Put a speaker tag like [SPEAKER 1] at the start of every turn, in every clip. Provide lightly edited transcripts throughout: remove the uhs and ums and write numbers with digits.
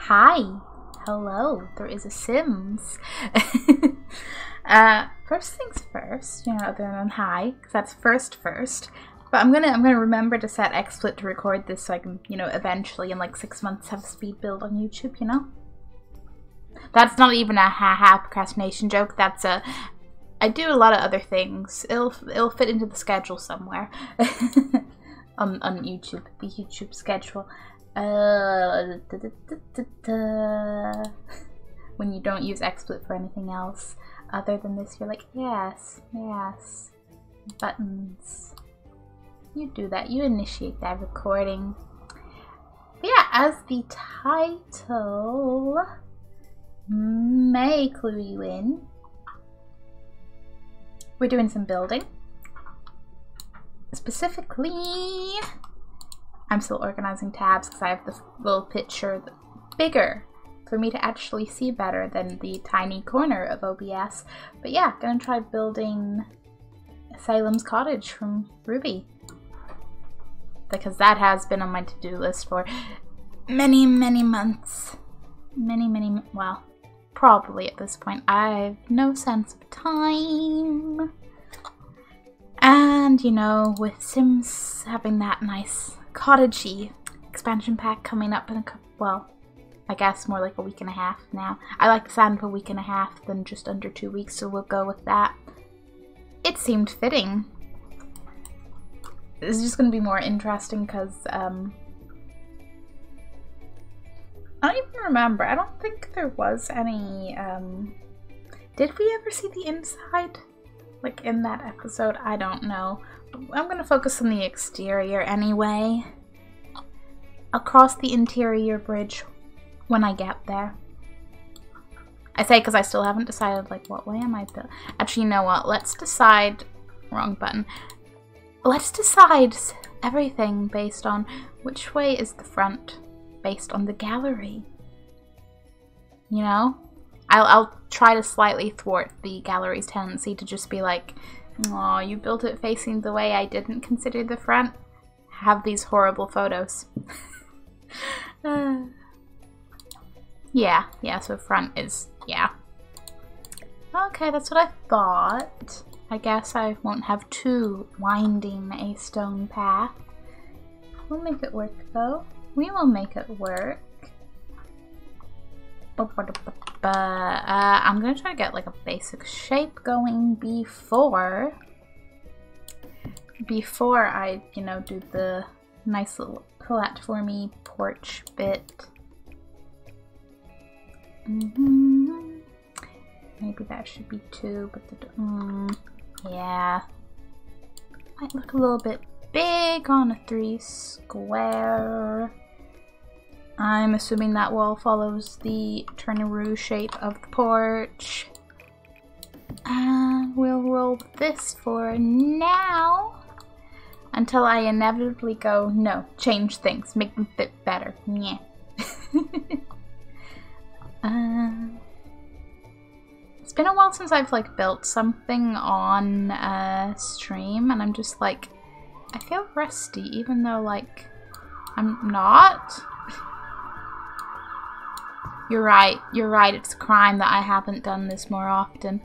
[SPEAKER 1] Hi. Hello. There is a Sims. First things first, other than hi, because that's first. But I'm gonna remember to set XSplit to record this so I can, eventually in like 6 months have a speed build on YouTube, That's not even a ha-ha procrastination joke. That's a I do a lot of other things. It'll fit into the schedule somewhere. on YouTube, the YouTube schedule. When you don't use XSplit for anything else other than this, you're like, yes, buttons. You do that. You initiate that recording. But yeah, as the title may clue you in, we're doing some building. Specifically, I'm still organizing tabs because I have this little picture bigger for me to actually see better than the tiny corner of OBS. But yeah, gonna try building Salem's Cottage from RWBY, because that has been on my to-do list for many months. Well, probably at this point. I have no sense of time. And, with Sims having that nice cottagey expansion pack coming up in I guess more like a week and a half now. I like the sound of a week and a half than just under 2 weeks, so we'll go with that. It seemed fitting. This is just going to be more interesting because, I don't even remember. I don't think there was any, did we ever see the inside? Like in that episode? I don't know. I'm going to focus on the exterior anyway. I'll cross the interior bridge when I get there. I say because I still haven't decided, like, what way am I built? Actually, you know what? Let's decide... Wrong button. Let's decide everything based on which way is the front, based on the gallery. I'll try to slightly thwart the gallery's tendency to just be like, "Aw, you built it facing the way I didn't consider the front. Have these horrible photos." Yeah, so front is, yeah. Okay, that's what I thought. I guess I won't have too winding a stone path. We'll make it work, though. We will make it work. I'm gonna try to get like a basic shape going before I, do the nice little platformy porch bit. Maybe that should be 2, but yeah, might look a little bit big on a 3 square. I'm assuming that wall follows the turn-a-roo shape of the porch. And we'll roll with this for now. Until I inevitably go, no, change things, make them fit better. Yeah. It's been a while since I've built something on stream, and I'm just like, I feel rusty, even though I'm not. You're right, it's a crime that I haven't done this more often.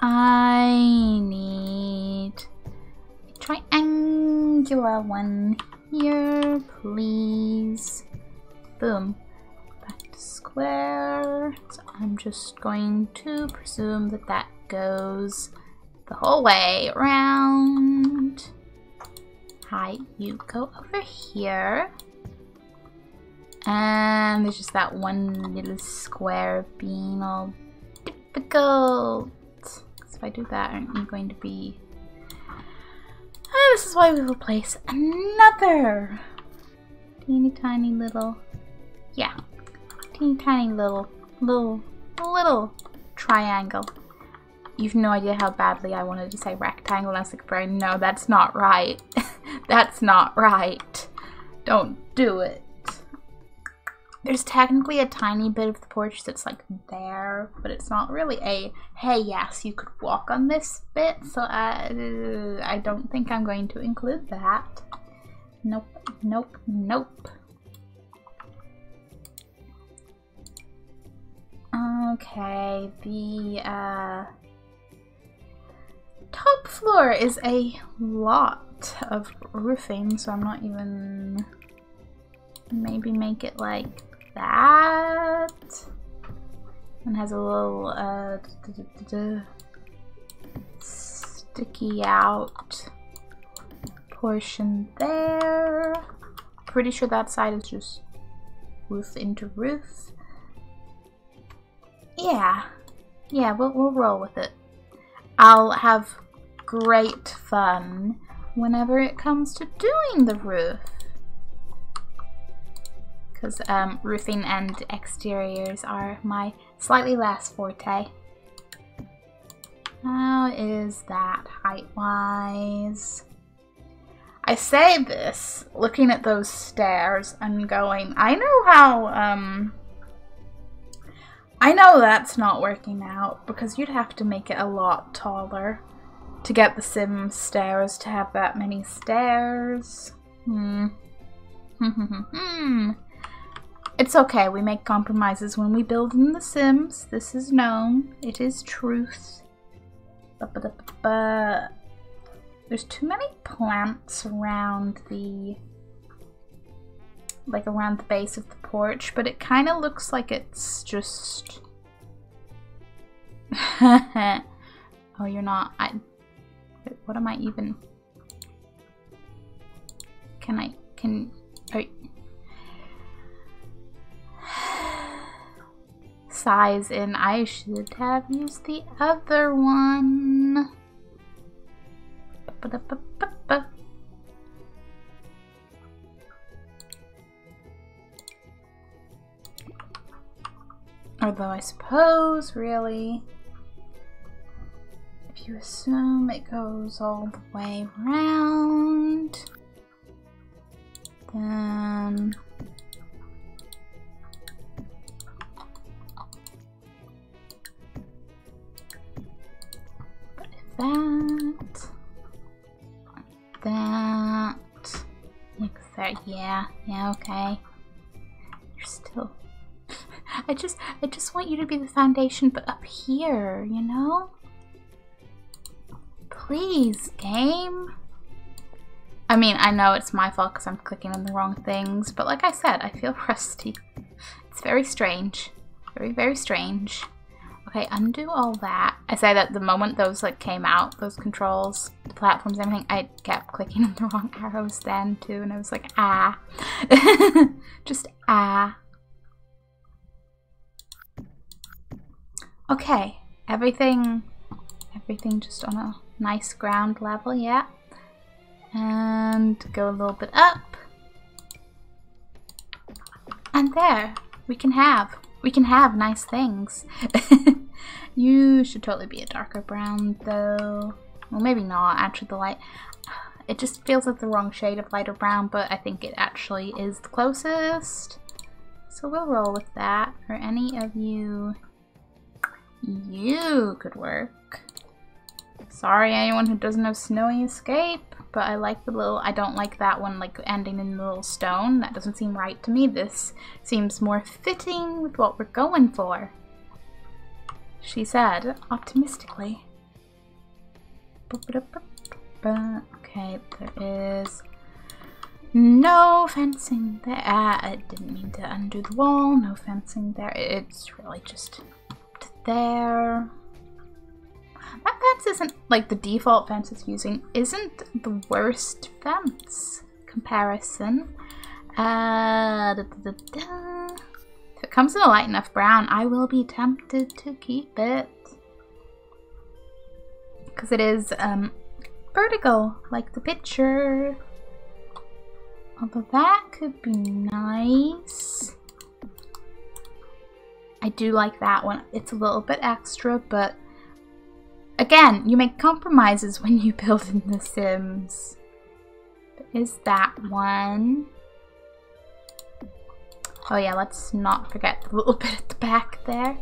[SPEAKER 1] I need a triangular one here, please. Boom. Back to square. So I'm just going to presume that that goes the whole way around. Hi, you go over here. And there's just that one little square being all difficult. So if I do that, aren't you going to be... this is why we will place another teeny tiny little... Yeah. Teeny tiny little triangle. You've no idea how badly I wanted to say rectangle, and I was like, Brian, no, that's not right. That's not right. Don't do it. There's technically a tiny bit of the porch that's there, but it's not really a, hey, yes, you could walk on this bit, so I don't think I'm going to include that. Nope, nope, nope. Okay, the top floor is a lot of roofing, so I'm not even... Maybe make it like that. And has a little sticky out portion there. Pretty sure that side is just roof into roof. Yeah, we'll roll with it. I'll have great fun whenever it comes to doing the roof. Because roofing and exteriors are my slightly less forte. How is that height-wise? I say this, looking at those stairs and going, I know how, I know that's not working out, because you'd have to make it a lot taller to get the Sims stairs to have that many stairs. It's okay, we make compromises when we build in the Sims. This is known. It is truth. There's too many plants around the... like around the base of the porch, but it kind of looks like it's just... Oh, you're not... What am I even... Size in. I should have used the other one. Although I suppose, really, if you assume it goes all the way around, then that, like that, yeah, okay. You're still, I just want you to be the foundation, but up here, you know? Please, game. I mean, I know it's my fault because I'm clicking on the wrong things, but like I said, I feel rusty. It's very strange. Very, very strange. Okay, undo all that. I say that the moment those like came out, those controls, the platforms, everything, I kept clicking on the wrong arrows then too, and I was like, ah. Just ah. Okay, everything just on a nice ground level, yeah. And go a little bit up. And there, we can have nice things. You should totally be a darker brown though. Well, maybe not, actually the light, it just feels like the wrong shade of lighter brown, but I think it actually is the closest. So we'll roll with that. Or any of you, you could work. Sorry anyone who doesn't have Snowy Escape, but I like the little, I don't like that one like ending in the little stone. That doesn't seem right to me. This seems more fitting with what we're going for, she said optimistically. Okay, there is no fencing there. I didn't mean to undo the wall. No fencing there. It's really just there. That fence isn't, like the default fence it's using, isn't the worst fence comparison. If it comes in a light enough brown, I will be tempted to keep it. Because it is vertical, like the picture. Although that could be nice. I do like that one. It's a little bit extra, but again, you make compromises when you build in The Sims. There is that one. Oh yeah, let's not forget the little bit at the back there.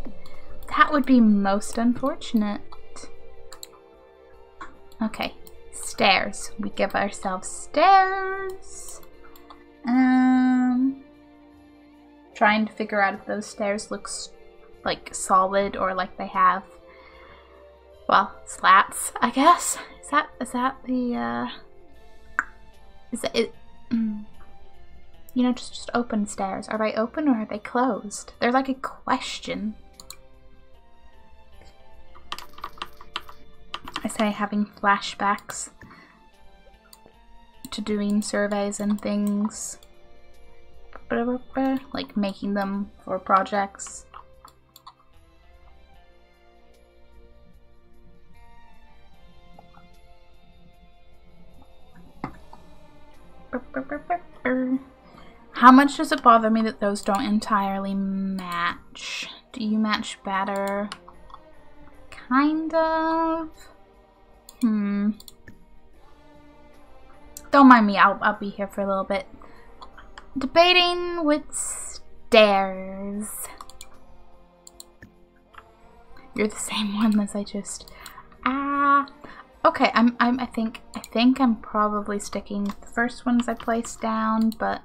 [SPEAKER 1] That would be most unfortunate. Okay, stairs. We give ourselves stairs. Trying to figure out if those stairs look like solid or like they have, well, slats, I guess. Is that the, is that it? You know, just open stairs. Are they open or are they closed? They're like a question. I say having flashbacks to doing surveys and things. Like making them for projects. How much does it bother me that those don't entirely match? Do you match better? Kind of. Don't mind me, I'll be here for a little bit. Debating with stairs. You're the same one as I just. Okay, I think I'm probably sticking with the first ones I placed down, but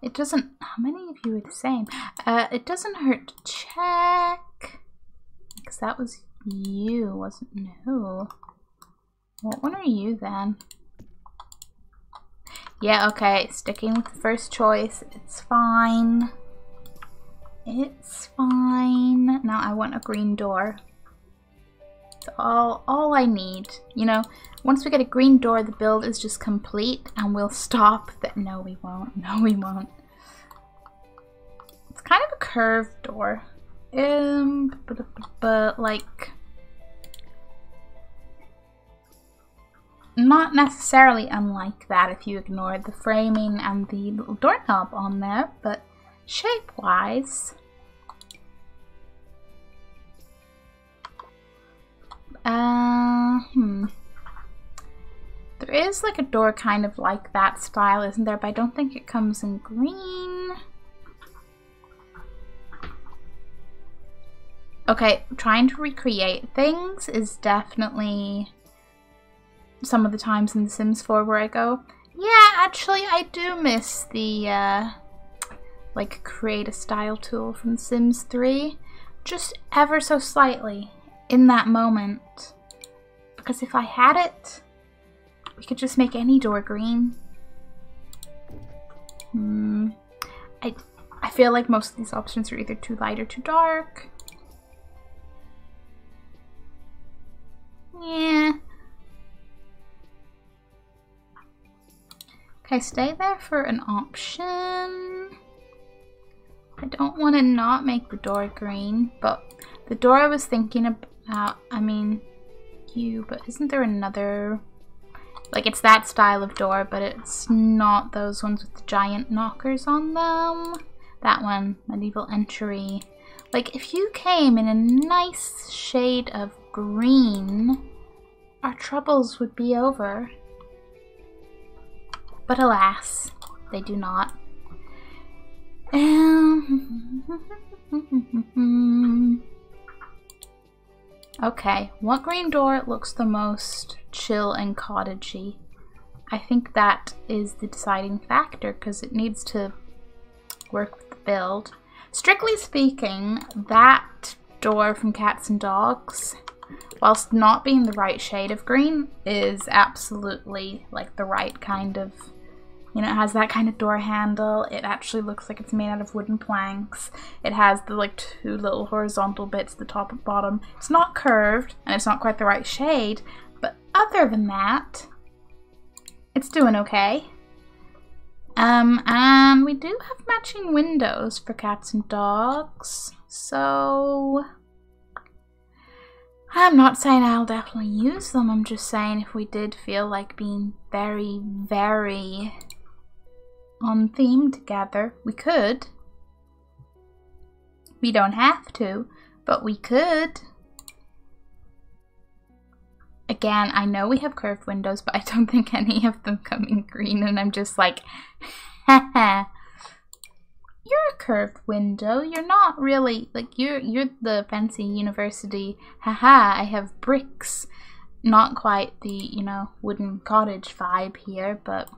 [SPEAKER 1] it doesn't. How many of you are the same? It doesn't hurt to check, because that was you, wasn't? No. What one are you then? Yeah, okay, sticking with the first choice. It's fine. It's fine. Now I want a green door. It's all I need. You know, once we get a green door, the build is just complete and we'll stop. No, we won't. No, we won't. It's kind of a curved door. But like, not necessarily unlike that if you ignore the framing and the little doorknob on there, but shape-wise. There is like a door kind of like that style, isn't there? But I don't think it comes in green. Okay, trying to recreate things is definitely some of the times in The Sims 4 where I go, yeah, actually I do miss the like create a style tool from Sims 3, just ever so slightly in that moment, because if I had it, we could just make any door green. I feel like most of these options are either too light or too dark. Yeah. Okay, stay there for an option. I don't want to not make the door green, but the door I was thinking about, I mean, but isn't there another, like it's that style of door, but it's not those ones with the giant knockers on them. That one, medieval entry. Like if you came in a nice shade of green, our troubles would be over. But alas, they do not. Okay, what green door looks the most chill and cottagey? I think that is the deciding factor because it needs to work with the build. Strictly speaking, that door from Cats and Dogs, whilst not being the right shade of green, is absolutely like the right kind of, you know, it has that kind of door handle. It actually looks like it's made out of wooden planks. It has the like two little horizontal bits, the top and bottom. It's not curved and it's not quite the right shade, but other than that, it's doing okay. And we do have matching windows for Cats and Dogs, so I'm not saying I'll definitely use them. I'm just saying if we did feel like being very, very on theme together, we could. We don't have to, but we could. Again, I know we have curved windows, but I don't think any of them come in green, and I'm just like, haha. You're a curved window. You're not really, like, you're the fancy university, haha, I have bricks. Not quite the, you know, wooden cottage vibe here, but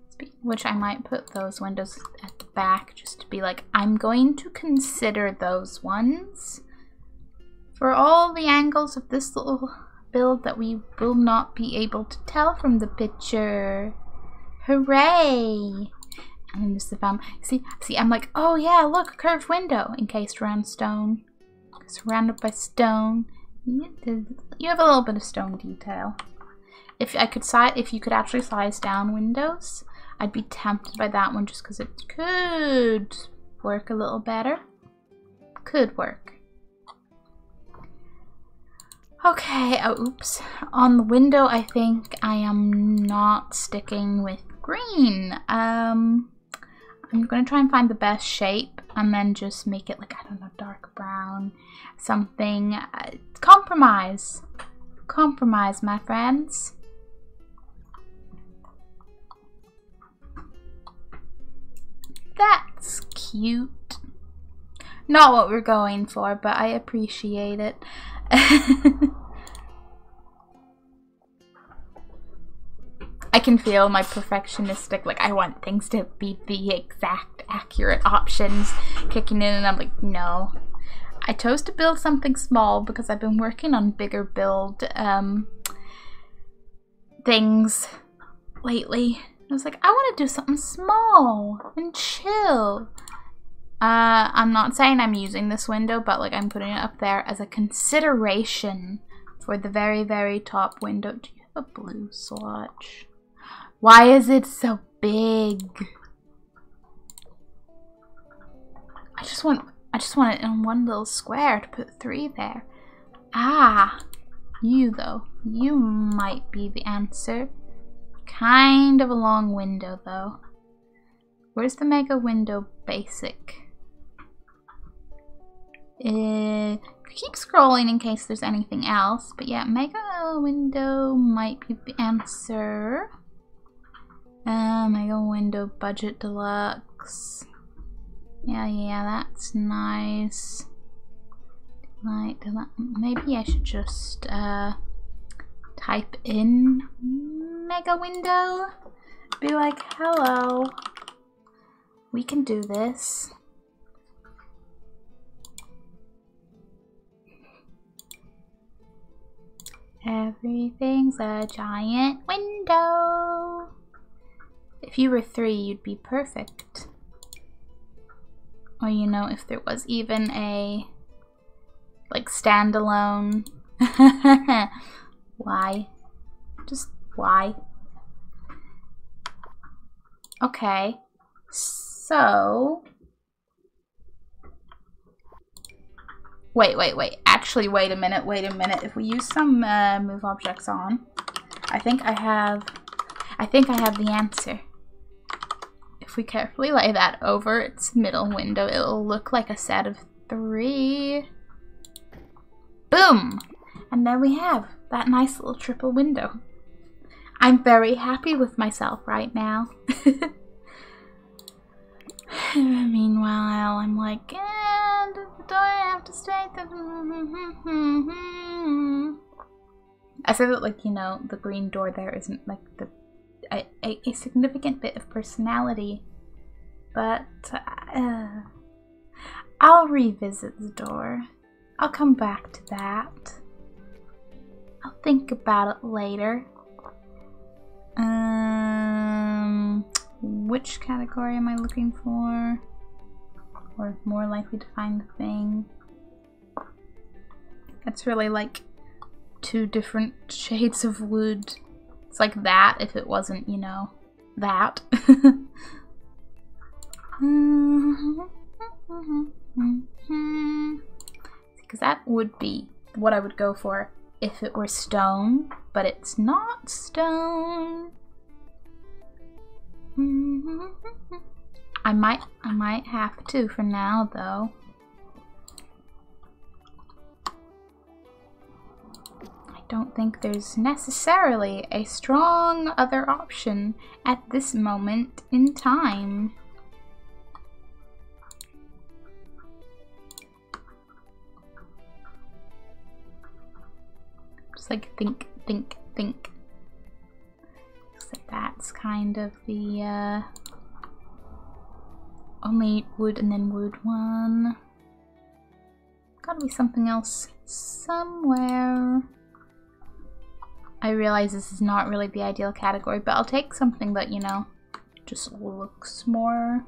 [SPEAKER 1] it's Which I might put those windows at the back just to be like, I'm going to consider those ones for all the angles of this little build that we will not be able to tell from the picture. Hooray! And then there's the fountain. See, I'm like, oh yeah, look, a curved window encased around stone. Surrounded by stone. You have a little bit of stone detail. If you could actually size down windows, I'd be tempted by that one just because it could work a little better. Could work. Okay, oh, oops. On the window, I think I am not sticking with green. I'm gonna try and find the best shape and then just make it like, I don't know, dark brown, something. Compromise. Compromise, my friends. That's cute. Not what we're going for, but I appreciate it. I can feel my perfectionistic, like, I want things to be the exact, accurate options kicking in, and I'm like, no. I chose to build something small because I've been working on bigger build things lately. I was like, I want to do something small and chill. I'm not saying I'm using this window, but like I'm putting it up there as a consideration for the very, very top window. Do you have a blue swatch? Why is it so big? I just want it in one little square to put 3 there. Ah, you though. You might be the answer. Kind of a long window though. Where's the mega window basic? Keep scrolling in case there's anything else, but yeah, mega window might be the answer. Mega window budget deluxe. Yeah, that's nice. Like, maybe I should just type in mega window. Be like, hello. We can do this. Everything's a giant window. If you were 3, you'd be perfect. Or, you know, if there was even a, like, standalone. Why? Just why? Okay. So. Wait. Actually, wait a minute. If we use some move objects on, I think I have the answer. If we carefully lay that over its middle window, it'll look like a set of 3. Boom! And there we have that nice little triple window. I'm very happy with myself right now. Meanwhile, I'm like, do I have to stay? I said that, like, you know, the green door there isn't like a significant bit of personality, but I'll revisit the door. I'll come back to that. I'll think about it later. Which category am I looking for? Or more likely to find the thing? That's really like 2 different shades of wood. It's like that if it wasn't, you know, that. Because that would be what I would go for if it were stone, but it's not stone. I might have to for now though. I don't think there's necessarily a strong other option at this moment in time. Just like think. Just like that. that's kind of the only wood and then wood one. Gotta be something else somewhere. I realize this is not really the ideal category, but I'll take something that, you know, just looks more.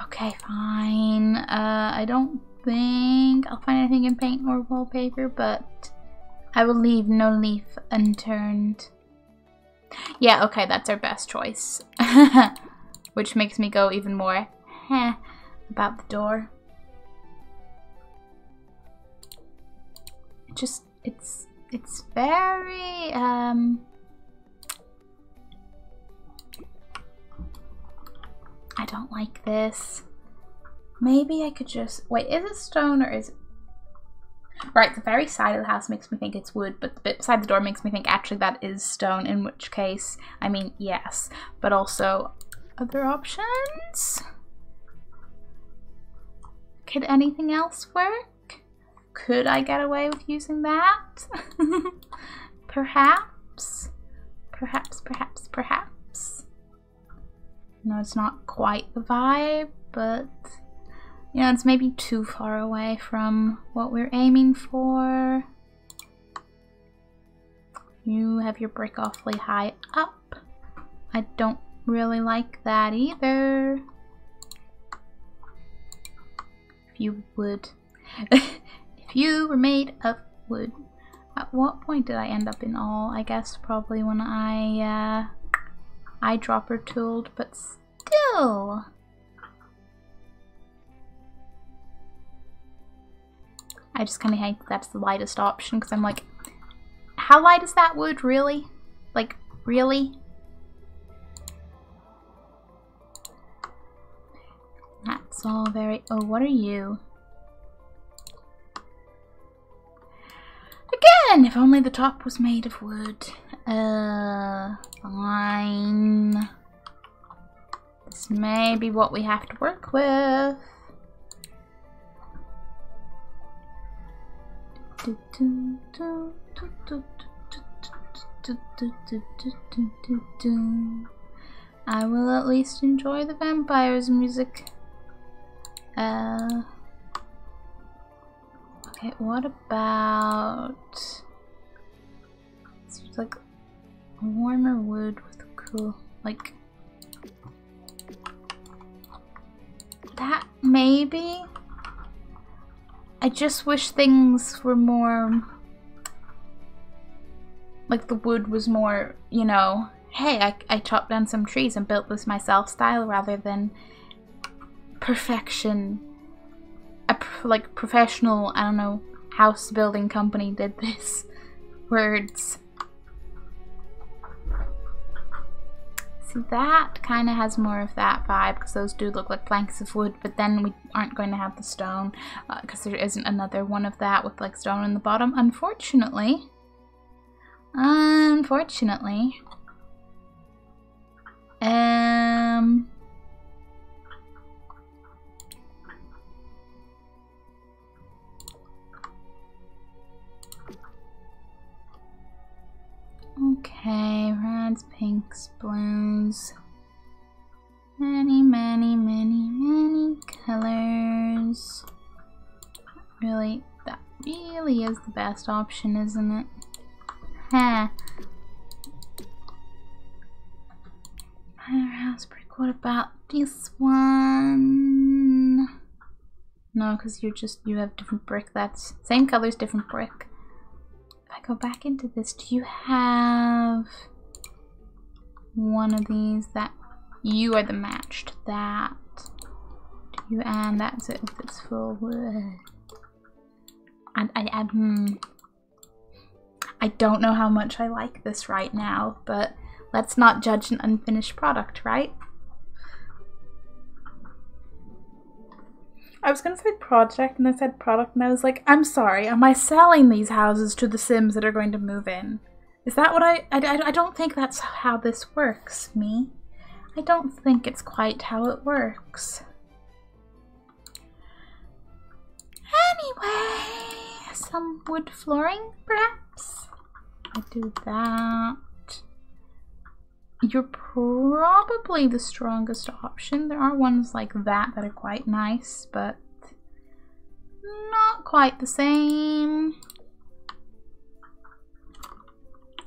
[SPEAKER 1] Okay, fine. I don't think I'll find anything in paint or wallpaper, but I will leave no leaf unturned. Yeah, okay, that's our best choice. Which makes me go even more about the door. It's very I don't like this. Maybe I could just wait, is it stone or is it right? The very side of the house makes me think it's wood, but the bit beside the door makes me think actually that is stone, in which case, I mean, yes, but also other options? Could anything else work? Could I get away with using that? Perhaps? Perhaps. No, it's not quite the vibe, but you know, it's maybe too far away from what we're aiming for. You have your brick awfully high up. I don't really like that either. If you would. If you were made of wood. At what point did I end up in all? I guess probably when I eyedropper tooled, but still. I just kind of hate that that's the lightest option, because I'm like, how light is that wood, really? Like, really? That's all very... Oh, what are you? Again, if only the top was made of wood. Fine. This may be what we have to work with. I will at least enjoy the vampires' music. Okay, what about... It's like warmer wood with cool, like... That, maybe? I just wish things were more... Like the wood was more, you know, hey, I chopped down some trees and built this myself style, rather than perfection. Like professional, I don't know, house building company did this. Words. See, that kind of has more of that vibe, because those do look like planks of wood, but then we aren't going to have the stone, because there isn't another one of that with like stone in the bottom, unfortunately. Unfortunately. Okay, reds, pinks, blues. Many, many, many, many colors. Really, that really is the best option, isn't it? Huh. Firehouse brick. What about this one? No, because you have different brick. That's same colors, different brick. If I go back into this, do you have one of these that you are the match to that? Do you? And that's it if it's full wood. I don't know how much I like this right now, but let's not judge an unfinished product, right? I was gonna say project and I said product and I was like, I'm sorry, am I selling these houses to the Sims that are going to move in? Is that what I don't think that's how this works, me. I don't think it's quite how it works. Anyway, some wood flooring, perhaps? I'll do that. you're probably the strongest option. There are ones like that that are quite nice, but not quite the same.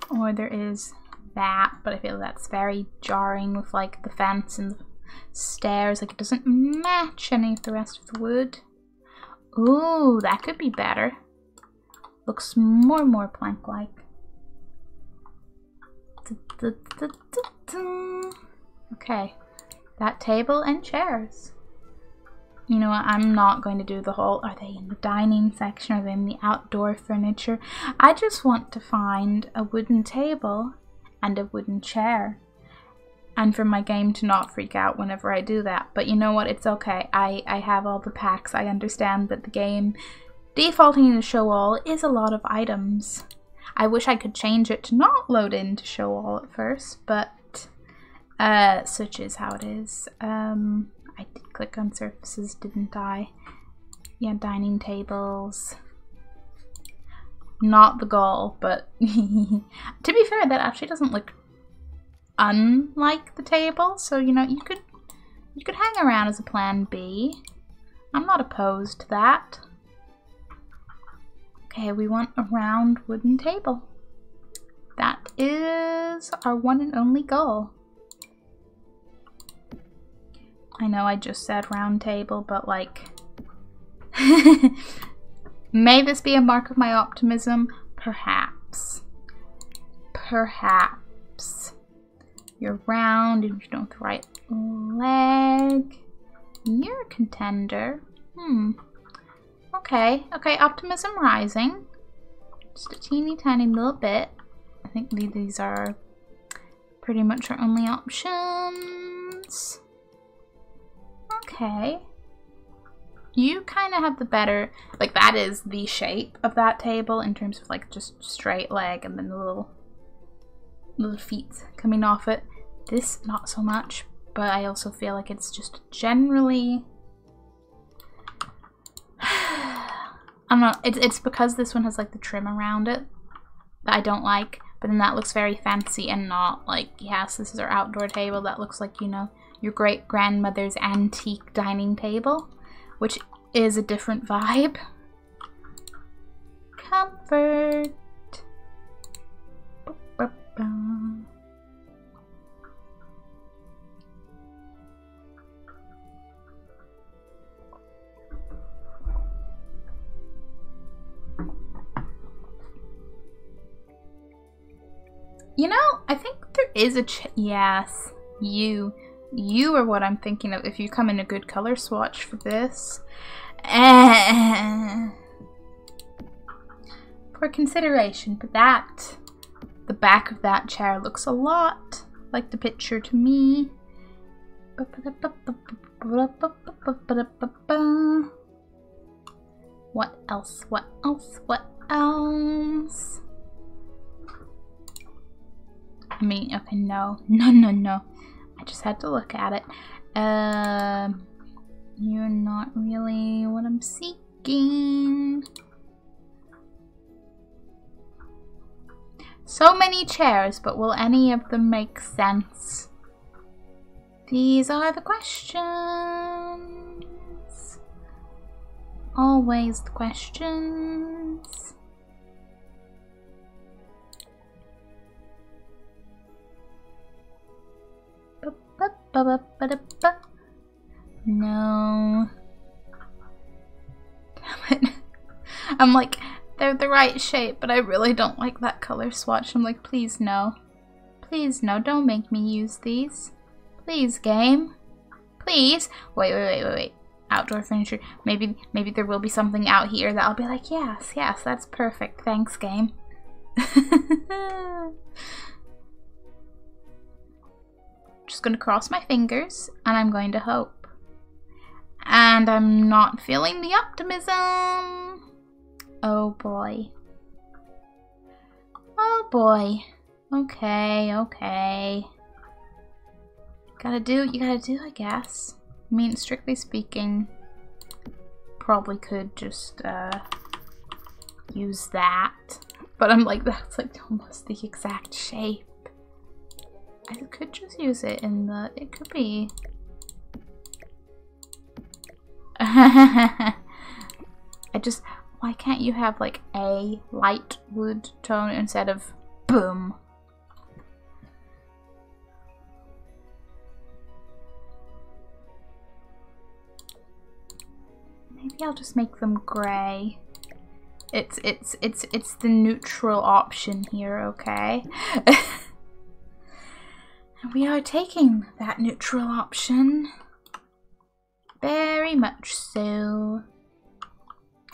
[SPEAKER 1] Or there is that, but I feel that's very jarring with like the fence and the stairs. Like it doesn't match any of the rest of the wood. Ooh, that could be better. Looks more and more plank-like. Okay, that table and chairs. You know what, I'm not going to do the whole, are they in the dining section, are they in the outdoor furniture? I just want to find a wooden table and a wooden chair. And for my game to not freak out whenever I do that. But you know what, it's okay. I have all the packs. I understand that the game defaulting to show all is a lot of items. I wish I could change it to not load in to show all at first, but such is how it is. I did click on surfaces, didn't I? Yeah, dining tables. Not the goal, but to be fair, that actually doesn't look unlike the table. So you know, you could hang around as a plan B. I'm not opposed to that. Okay, we want a round wooden table. That is our one and only goal. I know I just said round table, but like, may this be a mark of my optimism? Perhaps. Perhaps. You're round and you don't have the right leg. You're a contender. Okay, okay, optimism rising. Just a teeny tiny little bit. I think these are pretty much our only options. Okay. You kind of have the better, like that is the shape of that table in terms of like just straight leg and then the little feet coming off it. This, not so much, but I also feel like it's just generally, I don't know, it's because this one has like the trim around it that I don't like, but then that looks very fancy and not like, yes, this is our outdoor table. That looks like, you know, your great grandmother's antique dining table, which is a different vibe. Comfort. You know, I think there is a yes, you are what I'm thinking of if you come in a good color swatch for this. For consideration, but that, the back of that chair looks a lot like the picture to me. What else? What else? What else? I mean, okay, no. I just had to look at it. You're not really what I'm seeking. So many chairs, but will any of them make sense? These are the questions. Always the questions. No. Damn it. I'm like, they're the right shape, but I really don't like that color swatch. I'm like, please no. Please no, don't make me use these. Please, game. Please. Wait. Outdoor furniture. Maybe there will be something out here that I'll be like, yes, that's perfect. Thanks, game. Just gonna cross my fingers and I'm going to hope. And I'm not feeling the optimism. Oh boy. Oh boy. Okay. You gotta do, I guess. I mean, strictly speaking, probably could just use that. But I'm like, that's like almost the exact shape. I could just use it in the... It could be... I just... Why can't you have like a light wood tone instead of boom? Maybe I'll just make them gray. It's the neutral option here, okay? And we are taking that neutral option. Very much so.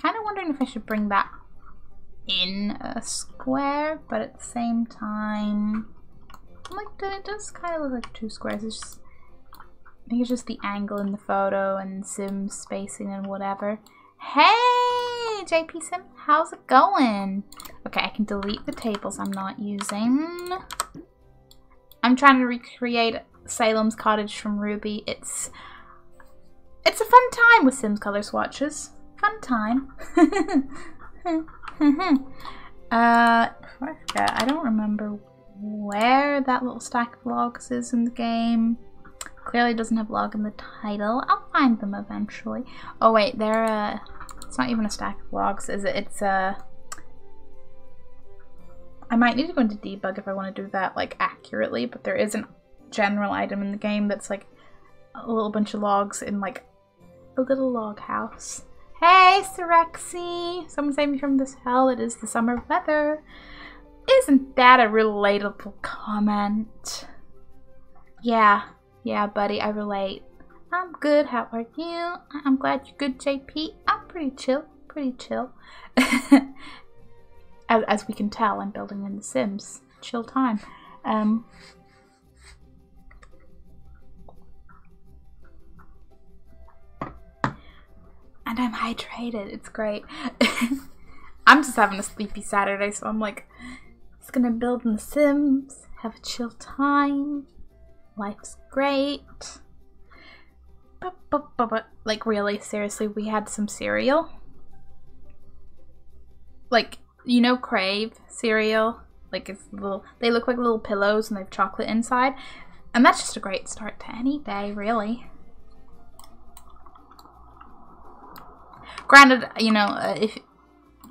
[SPEAKER 1] Kind of wondering if I should bring that in a square, but at the same time, like, it does kind of look like 2 squares. It's just, I think it's just the angle in the photo and Sim spacing and whatever. Hey, JP Sim, how's it going? Okay, I can delete the tables I'm not using. I'm trying to recreate Salem's Cottage from RWBY. It's a fun time with Sims color swatches. Fun time. I forget. I don't remember where that little stack of logs is in the game. Clearly doesn't have log in the title. I'll find them eventually. Oh wait, they're it's not even a stack of logs, is it? It's I might need to go into debug if I want to do that like accurately, but there is a general item in the game that's like a little bunch of logs in like a little log house. Hey, Sirexy! Someone save me from this hell. It is the summer weather. Isn't that a relatable comment? Yeah, buddy, I relate. I'm good. How are you? I'm glad you're good, JP. I'm pretty chill. As we can tell, I'm building in The Sims. Chill time. And I'm hydrated. It's great. I'm just having a sleepy Saturday, so I'm like, just gonna build in The Sims, have a chill time. Life's great. But like, really, seriously, we had some cereal. Like, you know, Crave cereal? Like, it's little, they look like little pillows and they have chocolate inside. And that's just a great start to any day, really. Granted, you know, if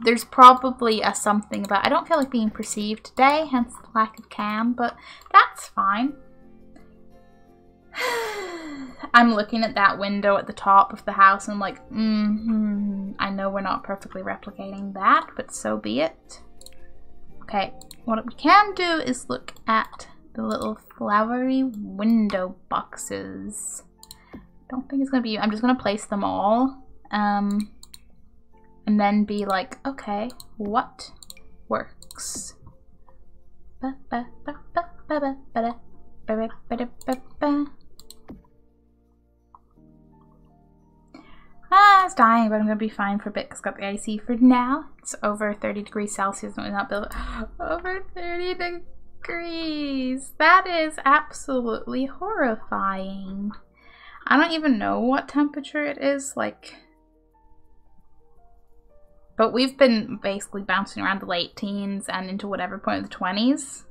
[SPEAKER 1] there's probably a something about, I don't feel like being perceived today, hence the lack of cam, but that's fine. I'm looking at that window at the top of the house and I'm like, I know we're not perfectly replicating that, but so be it. Okay, what we can do is look at the little flowery window boxes. Don't think it's gonna be, I'm just gonna place them all. And then be like, okay, what works? It's dying, but I'm gonna be fine for a bit because I've got the AC for now. It's over 30 degrees Celsius, and not build over 30 degrees. That is absolutely horrifying. I don't even know what temperature it is, like. But we've been basically bouncing around the late teens and into whatever point of the 20s.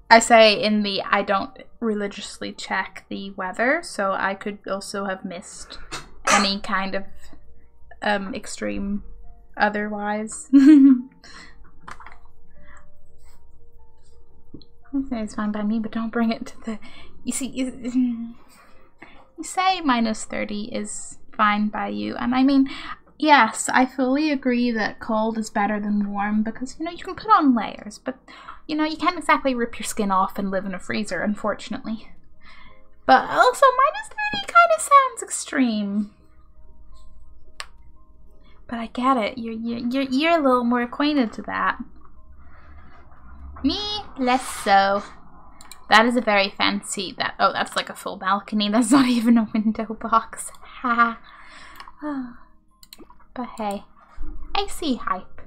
[SPEAKER 1] I say in the I don't religiously check the weather, so I could also have missed any kind of extreme otherwise. It's fine by me, but don't bring it to the... You see... You say minus 30 is fine by you, and I mean, yes, I fully agree that cold is better than warm because, you know, you can put on layers, but, you know, you can't exactly rip your skin off and live in a freezer, unfortunately. But also, minus 30 kind of sounds extreme. But I get it, you're a little more acquainted to that. Me, less so. That is a very fancy, oh, that's like a full balcony. That's not even a window box. Ha. But hey, AC hype.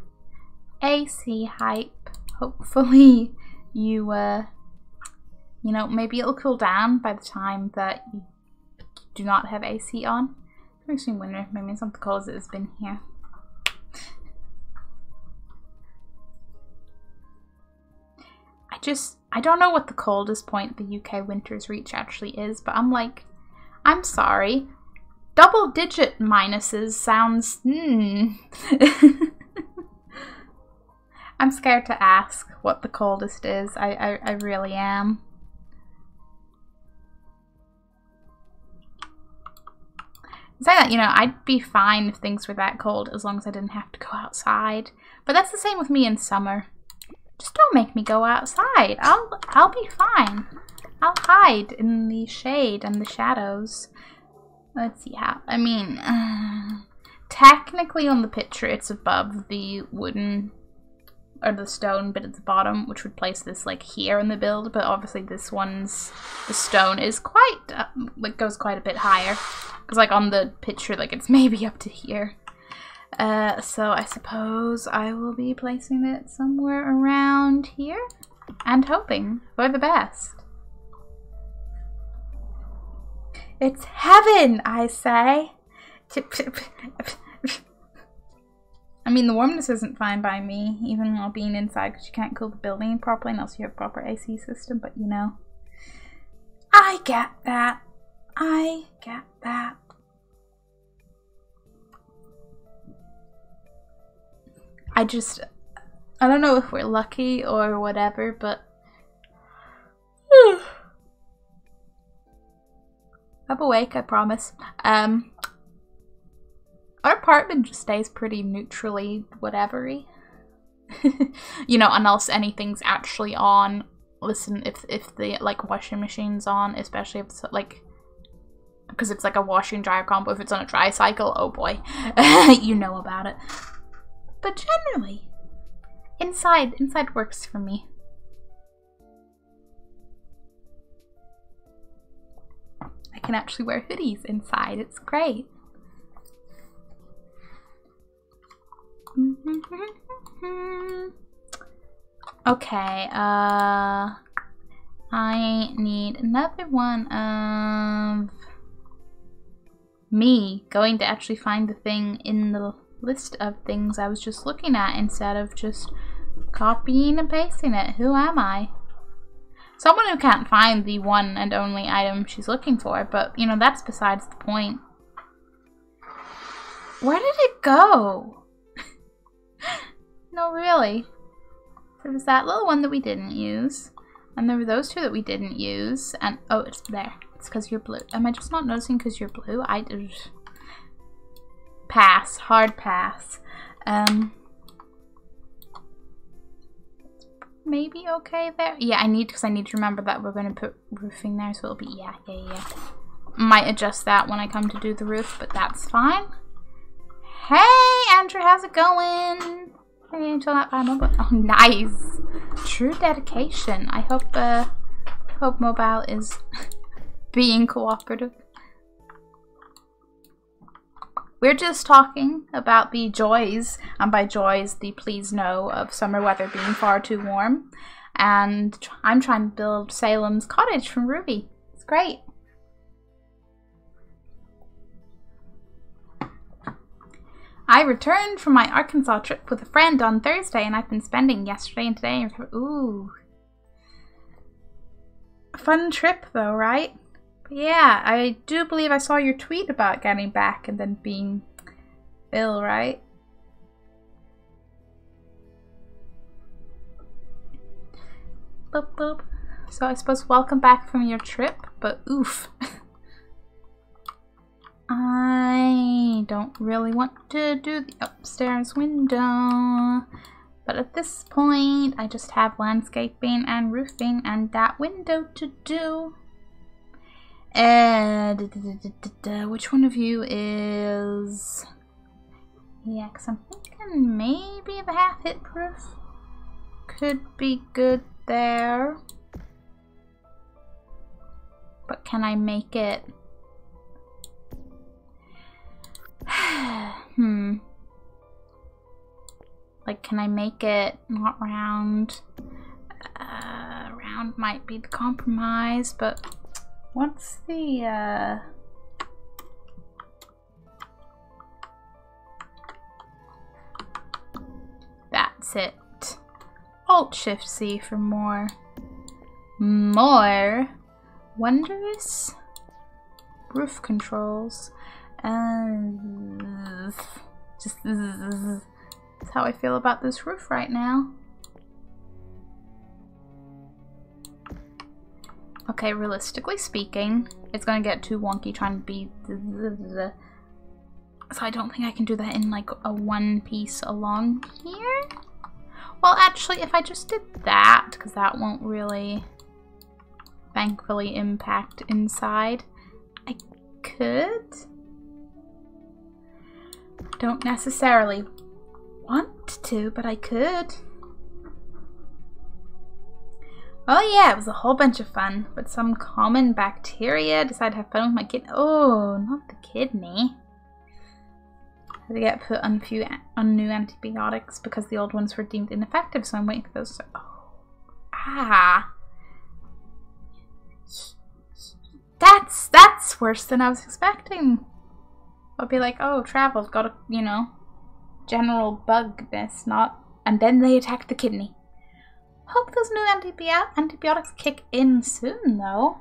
[SPEAKER 1] AC hype. Hopefully you, you know, maybe it'll cool down by the time that you do not have AC on. It's extreme winter. Maybe it's not the cold as it has been here. just, I don't know what the coldest point the UK winters reach actually is, but I'm like, I'm sorry. Double-digit minuses sounds, I'm scared to ask what the coldest is. I really am. Say that, you know, I'd be fine if things were that cold as long as I didn't have to go outside. But that's the same with me in summer. Just don't make me go outside. I'll be fine. I'll hide in the shade and the shadows. Let's see how, I mean, technically on the picture it's above the wooden or the stone bit at the bottom, which would place this like here in the build, but obviously this one's, the stone is quite, like goes quite a bit higher. Because like on the picture, like it's maybe up to here. So I suppose I will be placing it somewhere around here and hoping for the best. It's heaven, I say. I mean, the warmness isn't fine by me, even while being inside, because you can't cool the building properly unless you have a proper AC system, but you know. I get that. I get that. I don't know if we're lucky or whatever, but I'm awake, I promise. Our apartment just stays pretty neutrally whatever-y. You know, unless anything's actually on. Listen, if the like washing machine's on, especially if it's like, because it's like a washing dryer combo, if it's on a dry cycle, oh boy, you know about it. But generally, inside works for me. I can actually wear hoodies inside. It's great. Okay, I need another one of me going to actually find the thing in the list of things I was just looking at instead of just copying and pasting it. Who am I? Someone who can't find the one and only item she's looking for, but you know, that's besides the point. Where did it go? No, really. There was that little one that we didn't use, and there were those two that we didn't use, and oh, it's there. It's because you're blue. Am I just not noticing because you're blue? I did. Pass. Hard pass. Maybe okay there? Yeah, because I need to remember that we're going to put roofing there, so it'll be, yeah. Might adjust that when I come to do the roof, but that's fine. Hey, Andrew, how's it going? Until that time, oh, nice. True dedication. I hope mobile is being cooperative. We're just talking about the joys, and by joys, the please no, of summer weather being far too warm. And I'm trying to build Salem's Cottage from RWBY. It's great. I returned from my Arkansas trip with a friend on Thursday, and I've been spending yesterday and today. Ooh. Fun trip though, right? But yeah, I do believe I saw your tweet about getting back and then being ill, right? Boop, boop. So I suppose welcome back from your trip, but oof. I don't really want to do the upstairs window, but at this point I just have landscaping and roofing and that window to do. Which one of you is... Yeah, because I'm thinking maybe the half hit proof could be good there. But can I make it... Like, can I make it not round? Round might be the compromise, but what's the, That's it. Alt-Shift-C for more. more wondrous roof controls. Just that's how I feel about this roof right now. Okay, realistically speaking, it's gonna get too wonky trying to be so I don't think I can do that in like a one piece along here. Well, actually, if I just did that, because that won't really thankfully impact inside, I could. Don't necessarily want to, but I could. Oh yeah, it was a whole bunch of fun, but some common bacteria decided to have fun with my kidney. Oh, not the kidney. Had to get put on new antibiotics because the old ones were deemed ineffective, so I'm waiting for those to... Oh. Ah. That's worse than I was expecting. I'll be like, oh, travel's got a, you know, general bugness, not... And then they attack the kidney. Hope those new antibiotics kick in soon, though.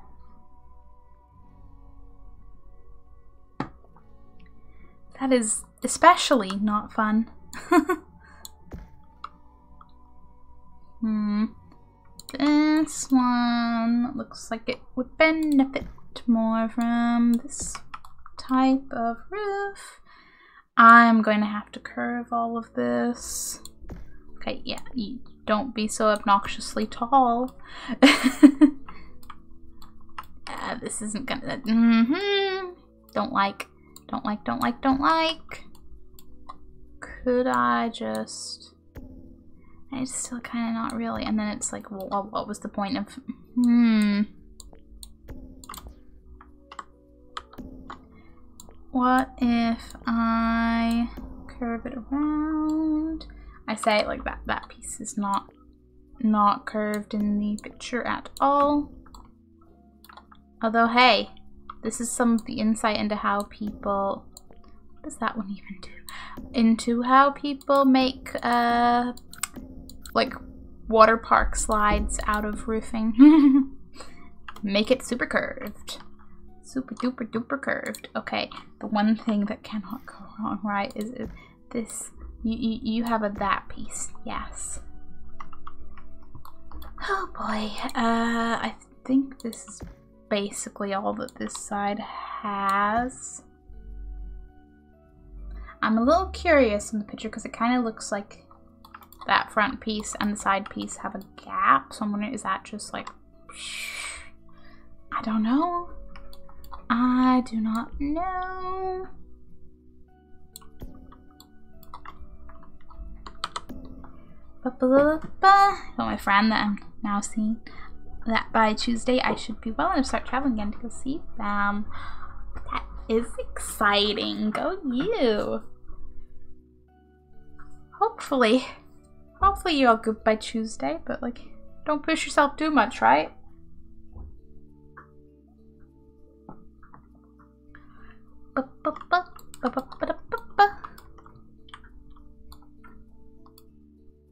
[SPEAKER 1] That is especially not fun. This one looks like it would benefit more from this type of roof. I'm going to have to curve all of this. Okay, yeah, you don't be so obnoxiously tall. This isn't gonna... Don't like. Could I just... It's still kind of not really. And then it's like, well, what was the point of... What if I curve it around? I say it like that. That piece is not curved in the picture at all. Although, hey, this is some of the insight into how people... What does that one even do? Into how people make, like, water park slides out of roofing. Make it super curved. Super duper duper curved. Okay, the one thing that cannot go wrong, right, is this. You have that piece. Yes. Oh boy. I think this is basically all that this side has. I'm a little curious in the picture because it kind of looks like that front piece and the side piece have a gap. So I'm wondering, is that just like... I don't know. I do not know. Told my friend that I'm now seeing that by Tuesday I should be well enough to start traveling again to go see them. That is exciting. Go you. Hopefully you're all good by Tuesday, but like, don't push yourself too much, right?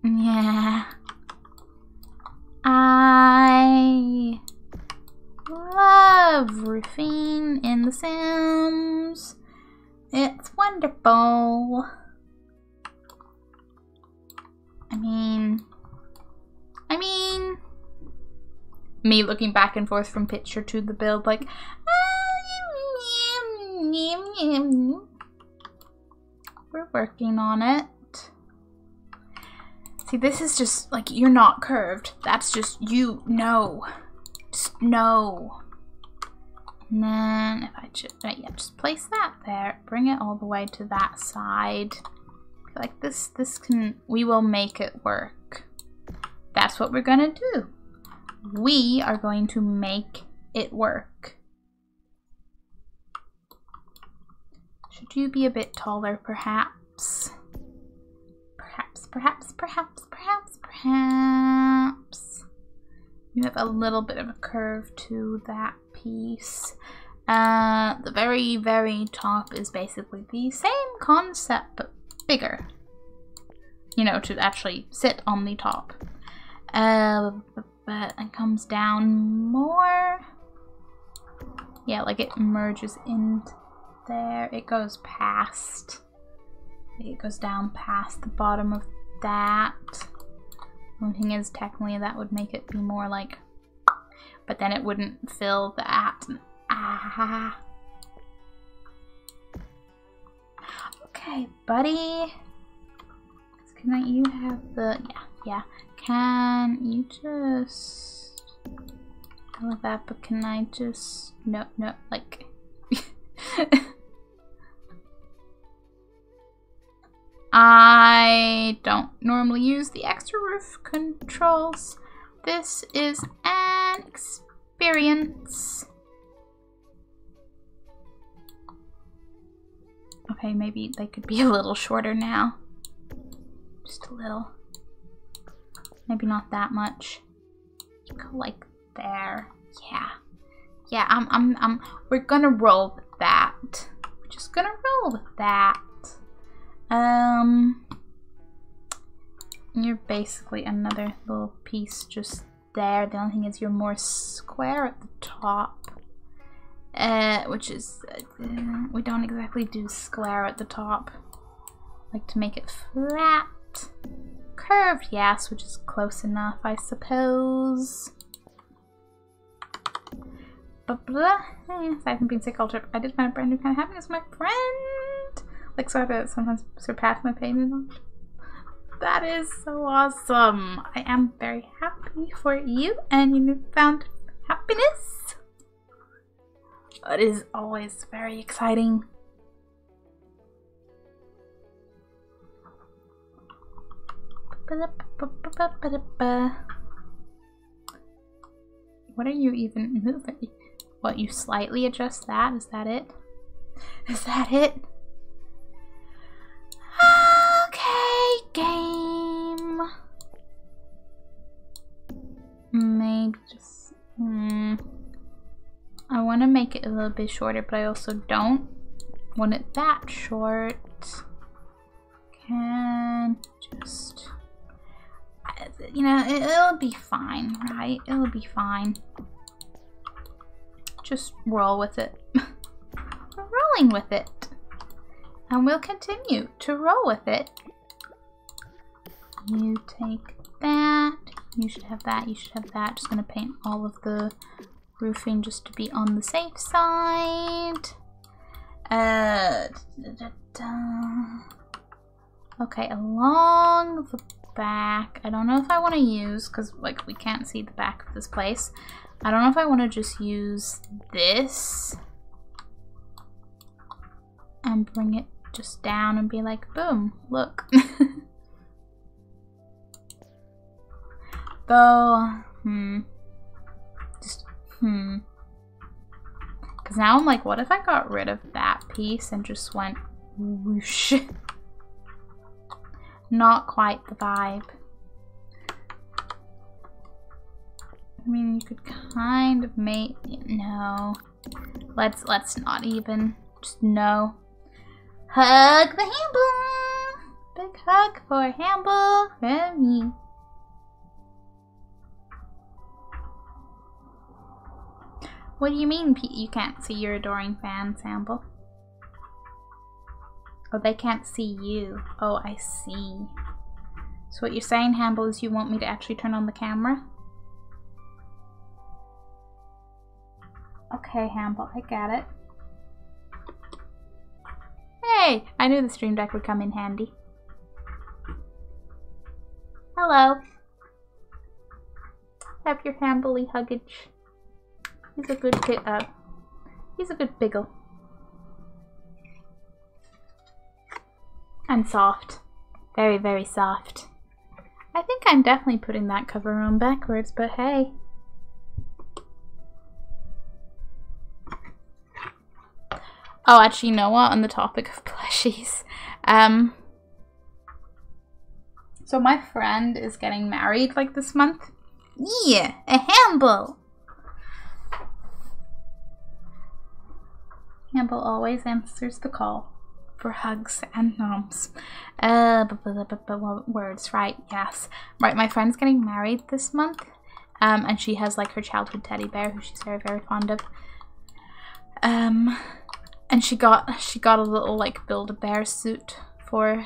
[SPEAKER 1] Yeah. I love roofing in The Sims. It's wonderful. I mean, me looking back and forth from picture to the build like, we're working on it. See, this is just like, you're not curved. That's just, you know. Just know. And then if I just, yeah, just place that there. Bring it all the way to that side. Like this can, we will make it work. That's what we're gonna do. We are going to make it work. Should you be a bit taller, perhaps? Perhaps. You have a little bit of a curve to that piece. The very, very top is basically the same concept, but bigger. You know, to actually sit on the top. but it comes down more. Yeah, like it merges in there. It goes past. It goes down past the bottom of that. The only thing is, technically, that would make it be more like, but then it wouldn't fill that. Ah. Okay, buddy. Can you have the, yeah. Can you just, I love that, but can I just, no, like, I don't normally use the extra roof controls. This is an experience. Okay, maybe they could be a little shorter now. Just a little. Maybe not that much. Go like there. Yeah. Yeah, we're gonna roll with that. We're just gonna roll with that. You're basically another little piece just there. The only thing is you're more square at the top. Which is, we don't exactly do square at the top. Like to make it flat. Curved, yes, which is close enough, I suppose. Aside from being sick all trip, I did find a brand new kind of happiness, my friend. Like, so I have to sometimes surpass my pain. That is so awesome. I am very happy for you and your newfound happiness. It is always very exciting. What are you even moving? What, you slightly adjust that? Is that it? Is that it? Okay, game. Maybe just... I want to make it a little bit shorter, but I also don't want it that short. Can just... You know, it'll be fine, right? It'll be fine. Just roll with it. We're rolling with it. And we'll continue to roll with it. You take that. You should have that. You should have that. Just gonna paint all of the roofing just to be on the safe side. Okay, along the back. I don't know if I want to use, because like we can't see the back of this place. I don't know if I want to just use this and bring it just down and be like, boom, look. Though, because now I'm like, what if I got rid of that piece and just went whoosh? Not quite the vibe. I mean, you could kind of make, no. Let's not even. Just no. Hug the Hamble. Big hug for Hamble from me. What do you mean you can't see your adoring fans, Hamble? Oh, they can't see you. Oh, I see. So what you're saying, Hamble, is you want me to actually turn on the camera? Okay, Hamble, I get it. Hey! I knew the stream deck would come in handy. Hello. Have your Hamble-y huggage. He's a good kid. He's a good biggle. And soft. Very, very soft. I think I'm definitely putting that cover on backwards, but hey. Oh, actually, you know what? On the topic of plushies. So my friend is getting married like this month. Yeah, a Hamble. Hamble always answers the call for hugs and noms. Words, right? Yes. Right, my friend's getting married this month, And she has like her childhood teddy bear who she's very, very fond of. And she got a little like Build-A-Bear suit for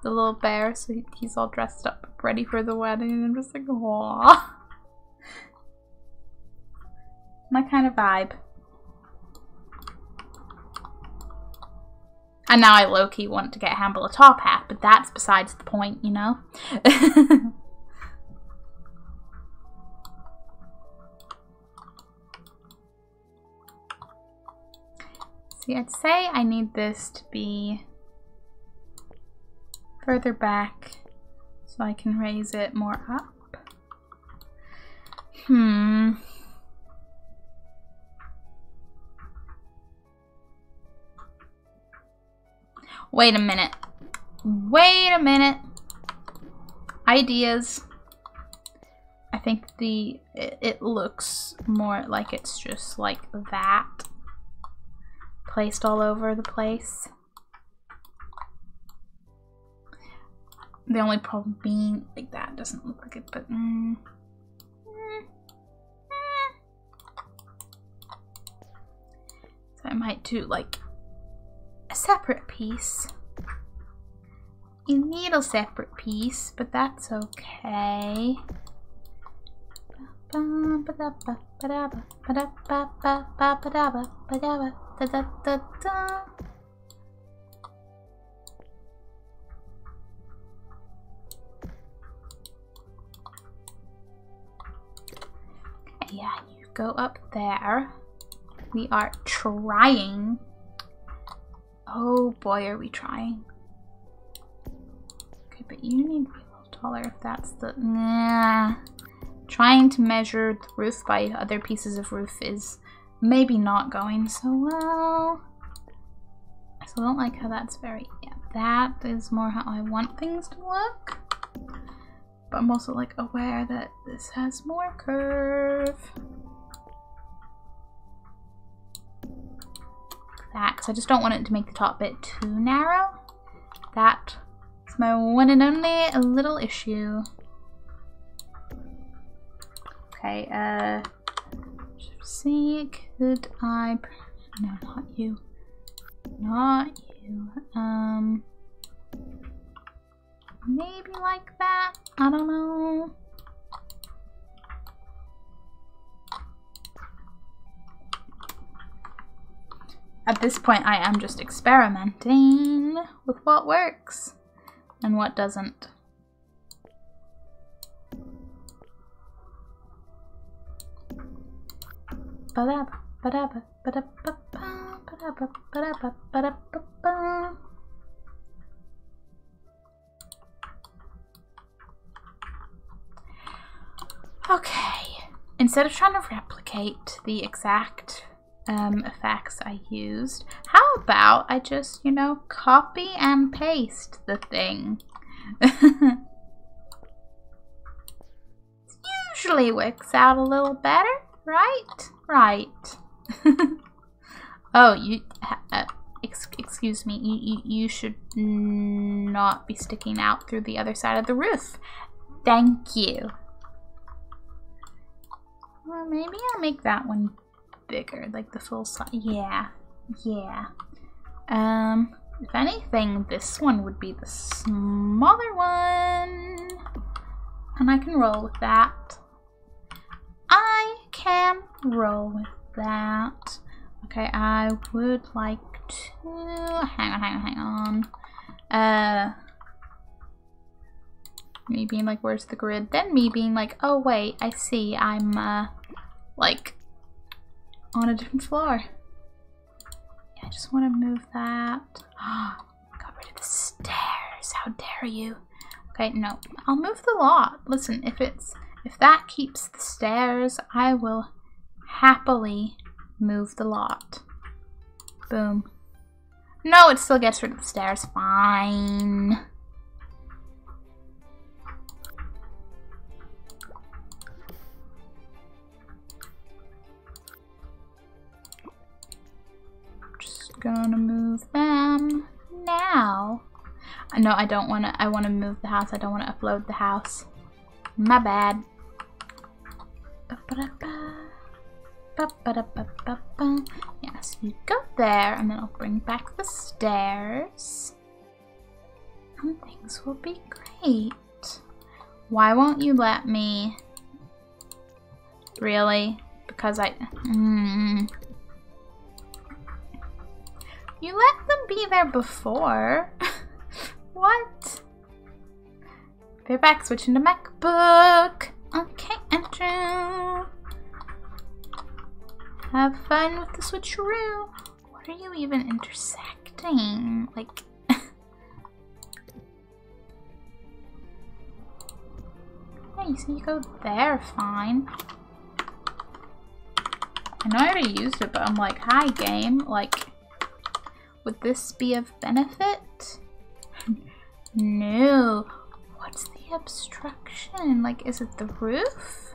[SPEAKER 1] the little bear, so he's all dressed up, ready for the wedding, and I'm just like, aww. My kind of vibe. And now I low-key want to get Hamble a top hat, but that's besides the point, you know? See, I'd say I need this to be further back so I can raise it more up. Wait a minute. Wait a minute. Ideas. I think it looks more like it's just like that. Placed all over the place. The only problem being like that doesn't look like it, but so I might do like a separate piece. A little separate piece, but that's okay. Yeah, you go up there. We are trying. Oh boy, are we trying. Okay, but you need to be a little taller if that's the... Nah. Trying to measure the roof by other pieces of roof is maybe not going so well. I still don't like how that's very... Yeah, that is more how I want things to look. But I'm also like aware that this has more curve. That, because I just don't want it to make the top bit too narrow. That is my one and only little issue. Okay, see, could I... No, not you. Not you. Maybe like that? I don't know. At this point, I am just experimenting with what works and what doesn't. Okay, instead of trying to replicate the exact effects I used, how about I just, you know, copy and paste the thing? Usually works out a little better, right? Right. Oh, excuse me, you should not be sticking out through the other side of the roof. Thank you. Well, maybe I'll make that one bigger, like the full size. Yeah, yeah. If anything, this one would be the smaller one. And I can roll with that. I can roll with that. Okay, I would like to... Hang on. Me being like, where's the grid? Then me being like, oh wait, I see, I'm, like, on a different floor. Yeah, I just want to move that. Got rid of the stairs. How dare you? Okay, no. I'll move the lot. Listen, if that keeps the stairs, I will happily move the lot. Boom. No, it still gets rid of the stairs. Fine. Just gonna move them now. No, I don't want to. I want to move the house. I don't want to upload the house. My bad. Yes, you go there, and then I'll bring back the stairs. And things will be great. Why won't you let me? Really? Because You let them be there before. What? They're back, switching to MacBook. Okay, Andrew. Have fun with the switcheroo. What are you even intersecting? Like... Hey, so you go there, fine. I know I already used it, but I'm like, hi game, like, would this be of benefit? No. What's the obstruction? Like, is it the roof?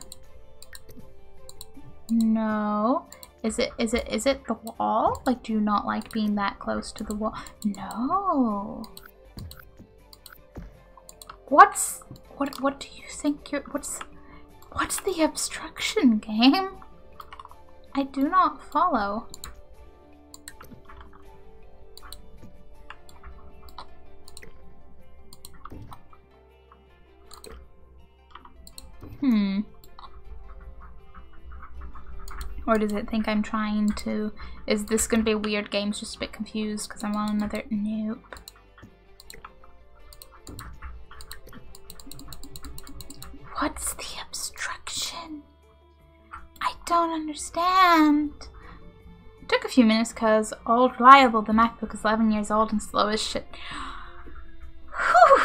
[SPEAKER 1] No. Is it the wall? Like, do you not like being that close to the wall? No. What do you think what's the obstruction, game? I do not follow. Or does it think I'm trying to... Is this gonna be a weird game? It's just a bit confused because I'm on another... Nope. What's the obstruction? I don't understand. It took a few minutes because old reliable, the MacBook is 11 years old and slow as shit. Whew.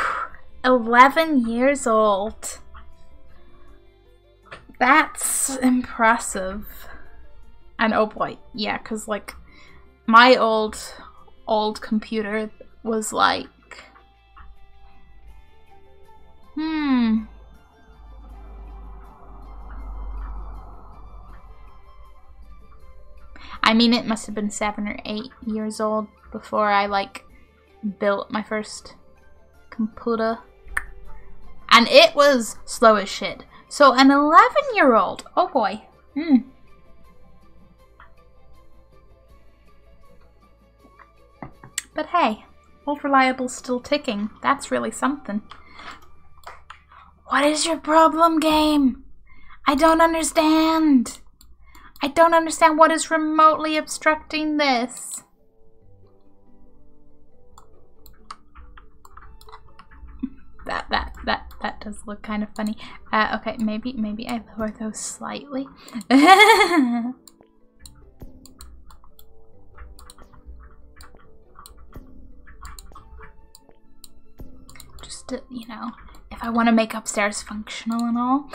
[SPEAKER 1] 11 years old. That's impressive. And oh boy, yeah, because like my old computer was like I mean, it must have been 7 or 8 years old before I like built my first computer, and it was slow as shit. So an 11-year-old, oh boy. But hey, old reliable's still ticking. That's really something. What is your problem, game? I don't understand. I don't understand what is remotely obstructing this. That does look kind of funny. Okay, maybe I lower those slightly. Just to, you know, if I want to make upstairs functional and all.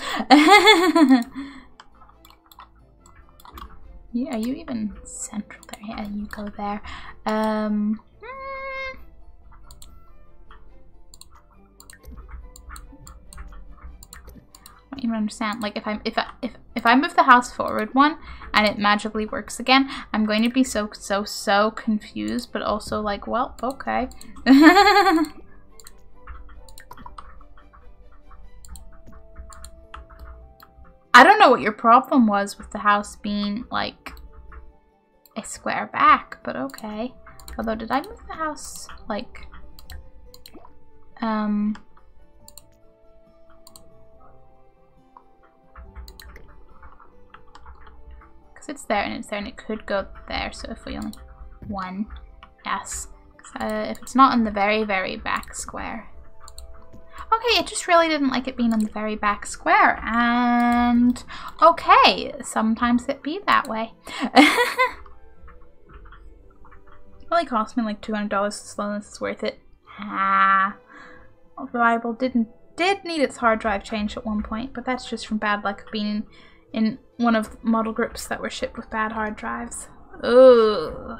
[SPEAKER 1] Yeah, are you even central there? Yeah, you go there. I don't even understand. Like, if I move the house forward one and it magically works again, I'm going to be so confused, but also like, well, okay. I don't know what your problem was with the house being like a square back, but okay. Although, did I move the house like because it's there and it's there and it could go there, so if we only one, yes. If it's not in the very back square. Okay, it just really didn't like it being on the very back square, and okay, sometimes it be that way. It only cost me like $200, the slowness is worth it. Reliable did need its hard drive changed at one point, but that's just from bad luck of being in one of model groups that were shipped with bad hard drives. Ooh.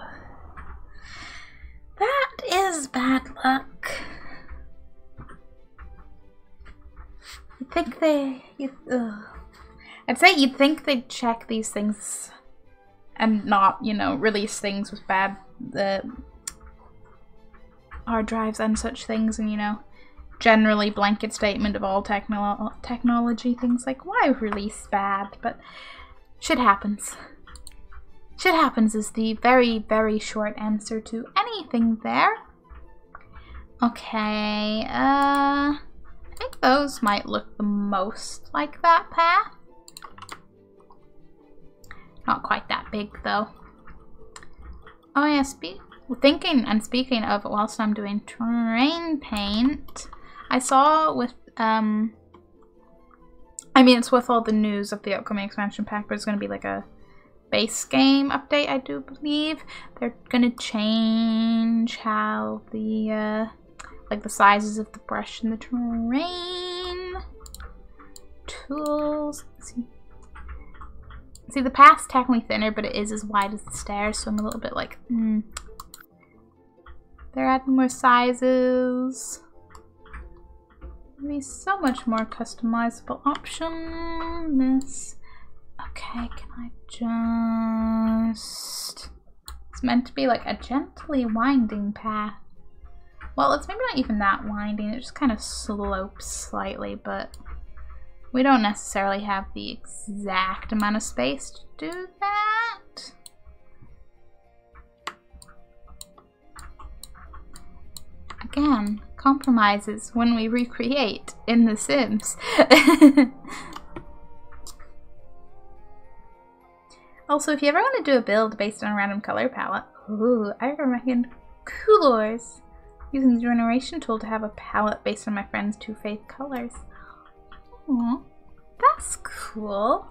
[SPEAKER 1] That is bad luck. I'd say you'd think they'd check these things and not, you know, release things with bad hard drives and such things, and you know, generally blanket statement of all technology things, like, why release bad? But shit happens. Shit happens is the very, very short answer to anything there. Okay, I think those might look the most like that path. Not quite that big though. Oh yeah, speaking of, whilst I'm doing terrain paint, I saw with I mean, it's with all the news of the upcoming expansion pack, but it's going to be like a base game update, I do believe. They're going to change how the like the sizes of the brush and the terrain tools. See, the path's technically thinner, but it is as wide as the stairs, so I'm a little bit like, They're adding more sizes. Maybe so much more customizable options. Okay, can I just... It's meant to be like a gently winding path. Well, it's maybe not even that winding, it just kind of slopes slightly, but we don't necessarily have the exact amount of space to do that. Again, compromises when we recreate in The Sims. Also, if you ever want to do a build based on a random color palette, ooh, I recommend Coolors. Using the generation tool to have a palette based on my friend's two favorite colors. Aww, that's cool.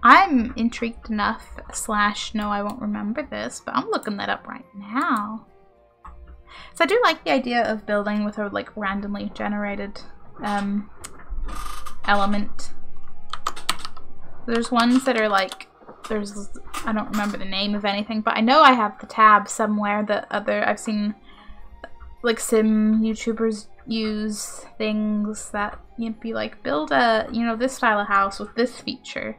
[SPEAKER 1] I'm intrigued enough, / no, I won't remember this, but I'm looking that up right now. So I do like the idea of building with a like randomly generated element. There's ones that are like, I don't remember the name of anything, but I know I have the tab somewhere that I've seen like sim YouTubers use things that you'd be like, build a, this style of house with this feature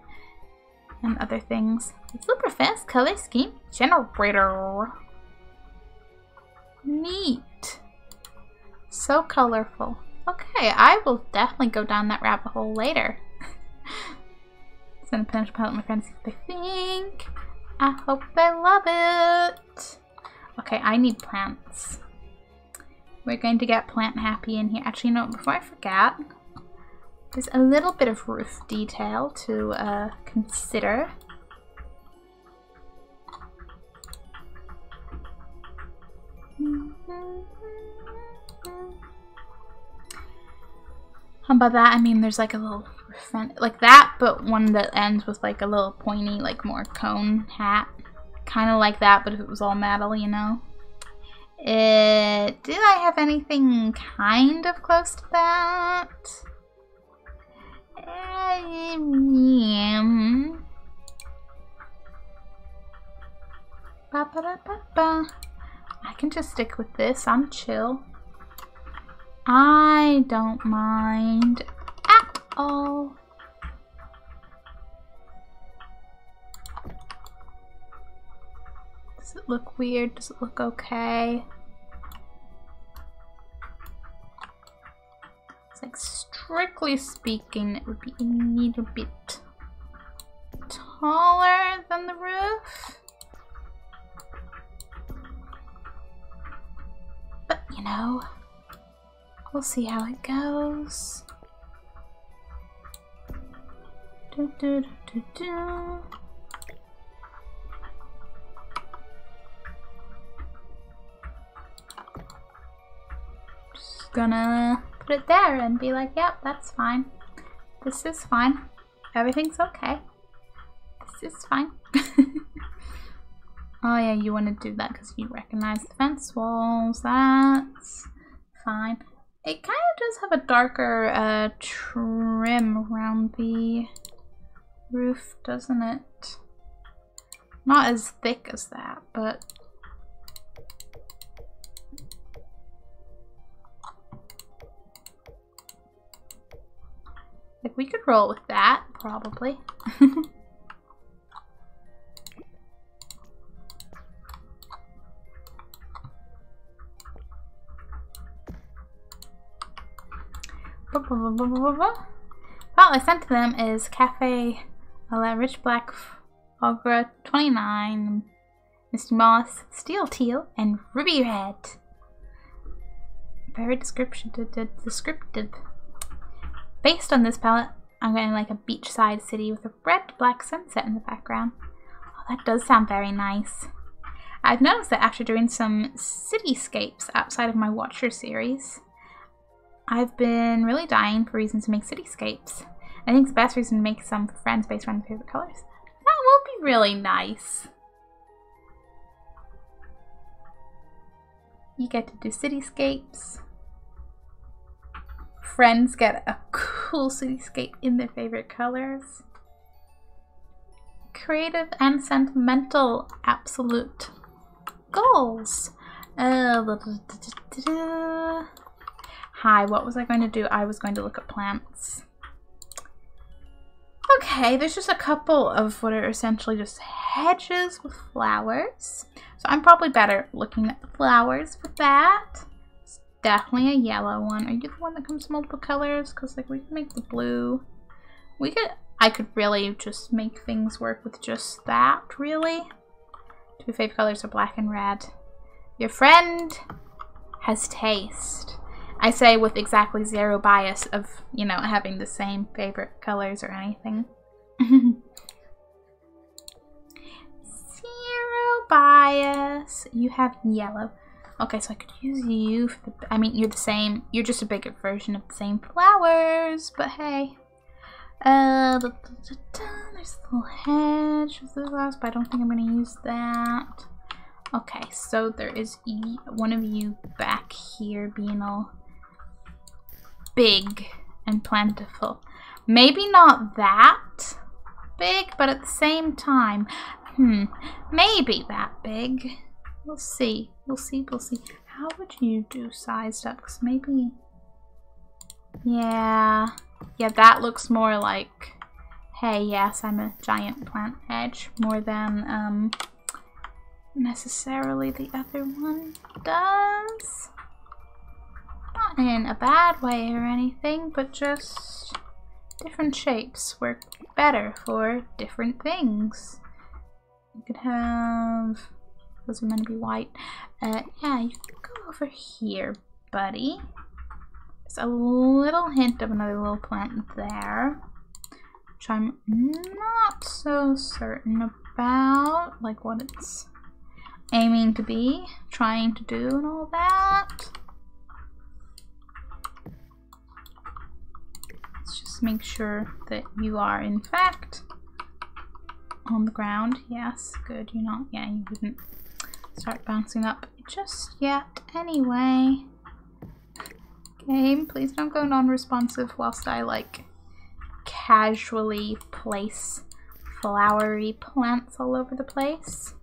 [SPEAKER 1] and other things. Super fast color scheme generator. Neat. So colorful. Okay, I will definitely go down that rabbit hole later. It's gonna potential palette my friends see what they think. I hope they love it. Okay, I need plants. We're going to get plant happy in here. Actually, no, before I forget, there's a little bit of roof detail to consider. And by that I mean there's like a little roof like that, but one that ends with like a little pointy, like more cone hat. Kind of like that, but if it was all metal, Did I have anything kind of close to that? I can just stick with this. I'm chill. I don't mind at all. Does it look weird? Does it look okay? It's like, strictly speaking, it would be a little bit taller than the roof. But, we'll see how it goes. Just gonna put it there and be like, yep, that's fine. This is fine. Everything's okay. This is fine. Oh yeah, you want to do that because you recognize the fence walls. That's fine. It kind of does have a darker trim around the roof, doesn't it? Not as thick as that, but... like, we could roll with that, probably. Well, I sent to them is Cafe a la Rich Black Fogra 29, Misty Moss, Steel Teal, and Ruby Red. Very descriptive. Based on this palette, I'm going like a beachside city with a red-black sunset in the background. Oh, that does sound very nice. I've noticed that after doing some cityscapes outside of my Watcher series, I've been really dying for reasons to make cityscapes. I think the best reason to make some for friends based around their favorite colors. That will be really nice. You get to do cityscapes. Friends get a cool cityscape in their favorite colors. Creative and sentimental absolute goals. Hi, what was I going to do? I was going to look at plants. Okay, there's just a couple of what are essentially just hedges with flowers. So I'm probably better looking at the flowers for that. It's definitely a yellow one. Are you the one that comes in multiple colors? Because like we can make the blue. I could really just make things work with just that, really. Two favorite colors are black and red. Your friend has taste. I say with exactly zero bias of, you know, having the same favorite colors or anything. Zero bias. You have yellow. Okay, so I could use you for the... I mean, you're the same. You're just a bigger version of the same flowers, but hey. There's a little hedge with the flowers, but I don't think I'm going to use that. Okay, so there is one of you back here being all big and plentiful. Maybe not that big, but at the same time, maybe that big. We'll see. We'll see. How would you do sized up? Because maybe, yeah, that looks more like, hey, yes, I'm a giant plant hedge, more than necessarily the other one does. Not in a bad way or anything, but just different shapes work better for different things. You could have, those are meant to be white. Yeah, you could go over here, buddy. There's a little hint of another little plant there, which I'm not so certain about, like what it's aiming to be, trying to do and all that. Let's just make sure that you are in fact on the ground. Yes, good. You're not, yeah, you wouldn't start bouncing up just yet anyway. Game, please don't go non-responsive whilst I like casually place flowery plants all over the place.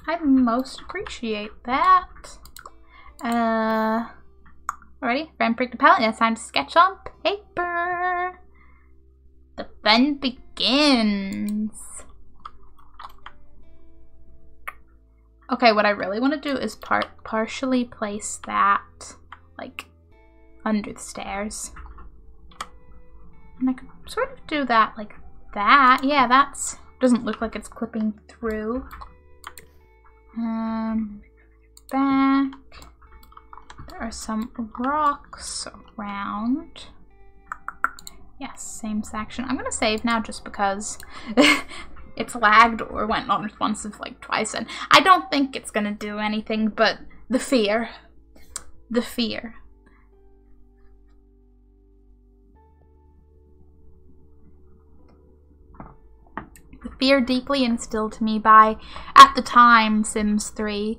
[SPEAKER 1] I most appreciate that. Alrighty, friend picked a palette. Now it's time to sketch on paper. The fun begins. Okay, what I really want to do is partially place that like under the stairs. And I could sort of do that like that. Yeah, that's doesn't look like it's clipping through. Back. There are some rocks around. Yes, same section. I'm gonna save now just because it's lagged or went non-responsive like twice, and I don't think it's gonna do anything, but the fear. The fear. The fear deeply instilled to me by, at the time, Sims 3,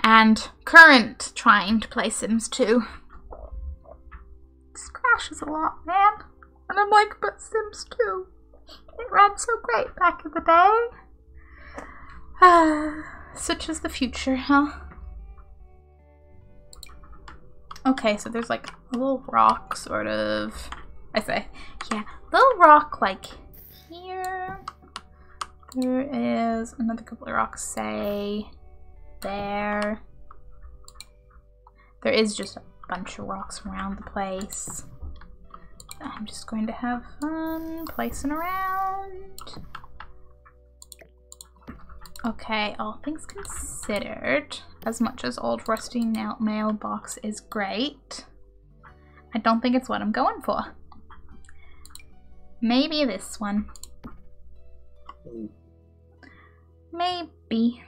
[SPEAKER 1] and current trying to play Sims 2. This crashes a lot, man. And I'm like, but Sims 2, it ran so great back in the day. Such is the future, huh? Okay, so there's like a little rock, sort of. I say, yeah, little rock like here. There is another couple of rocks, say, there. There is just bunch of rocks around the place. I'm just going to have fun placing around. Okay, all things considered, as much as old rusty mailbox is great, I don't think it's what I'm going for. Maybe this one. Maybe.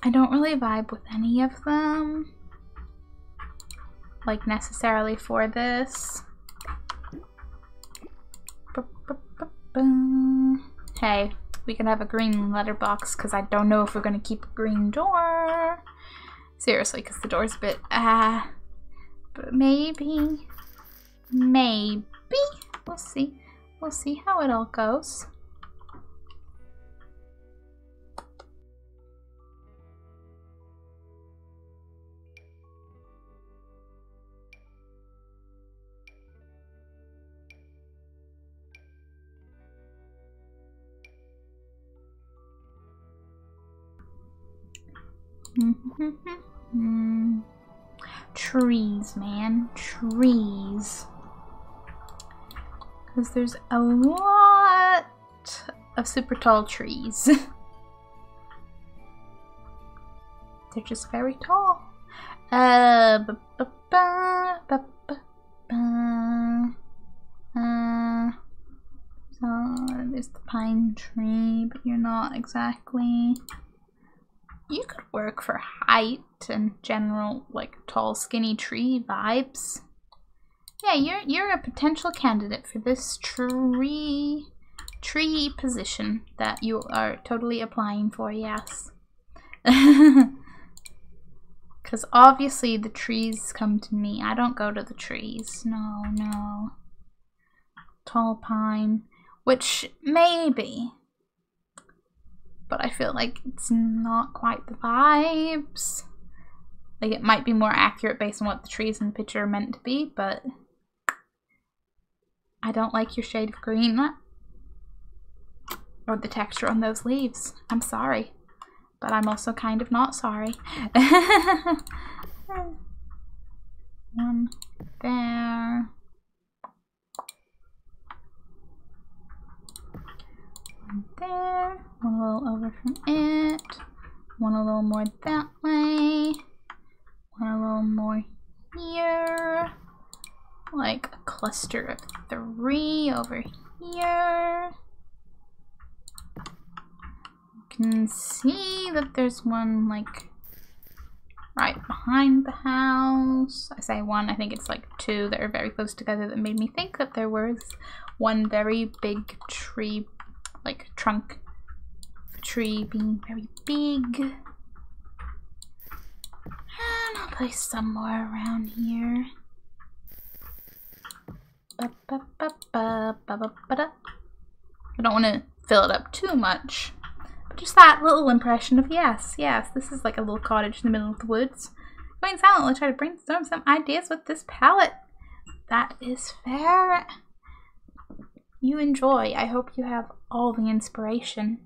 [SPEAKER 1] I don't really vibe with any of them, like necessarily for this. Hey, we can have a green letterbox because I don't know if we're going to keep a green door. Seriously, because the door's a bit, but maybe, we'll see. We'll see how it all goes. Trees, man. Trees. Because there's a lot of super tall trees. They're just very tall. So there's the pine tree, but you're not exactly. You could work for height and general, like, tall, skinny tree vibes. Yeah, you're a potential candidate for this tree position that you are totally applying for, yes. Because obviously the trees come to me. I don't go to the trees. No, no. Tall pine, which maybe. But I feel like it's not quite the vibes. Like, it might be more accurate based on what the trees in the picture are meant to be, but I don't like your shade of green. Or the texture on those leaves. I'm sorry. But I'm also kind of not sorry. One there. One there. One a little over from it. One a little more that way. One a little more here. Like a cluster of 3 over here. You can see that there's one like right behind the house. I say one, I think it's like 2 that are very close together that made me think that there was one very big tree, like trunk of a tree being very big. And I'll place some more around here. I don't want to fill it up too much. But just that little impression of yes, this is like a little cottage in the middle of the woods. Going silently, try to brainstorm some ideas with this palette. That is fair. You enjoy. I hope you have all the inspiration.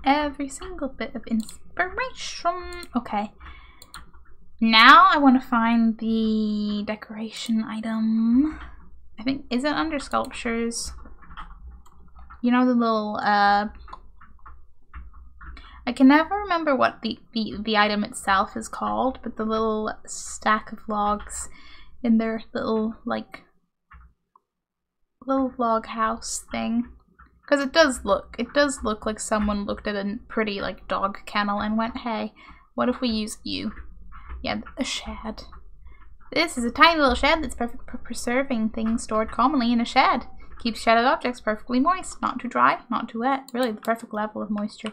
[SPEAKER 1] Every single bit of inspiration. Okay. Now I want to find the decoration item. I think, is it under sculptures? You know the little, I can never remember what the item itself is called, but the little stack of logs in their little, like, little log house thing. Because it does look like someone looked at a pretty, like, dog kennel and went, hey, what if we use you? Yeah, a shed. This is a tiny little shed that's perfect for preserving things stored commonly in a shed. Keeps shedded objects perfectly moist, not too dry, not too wet. Really the perfect level of moisture.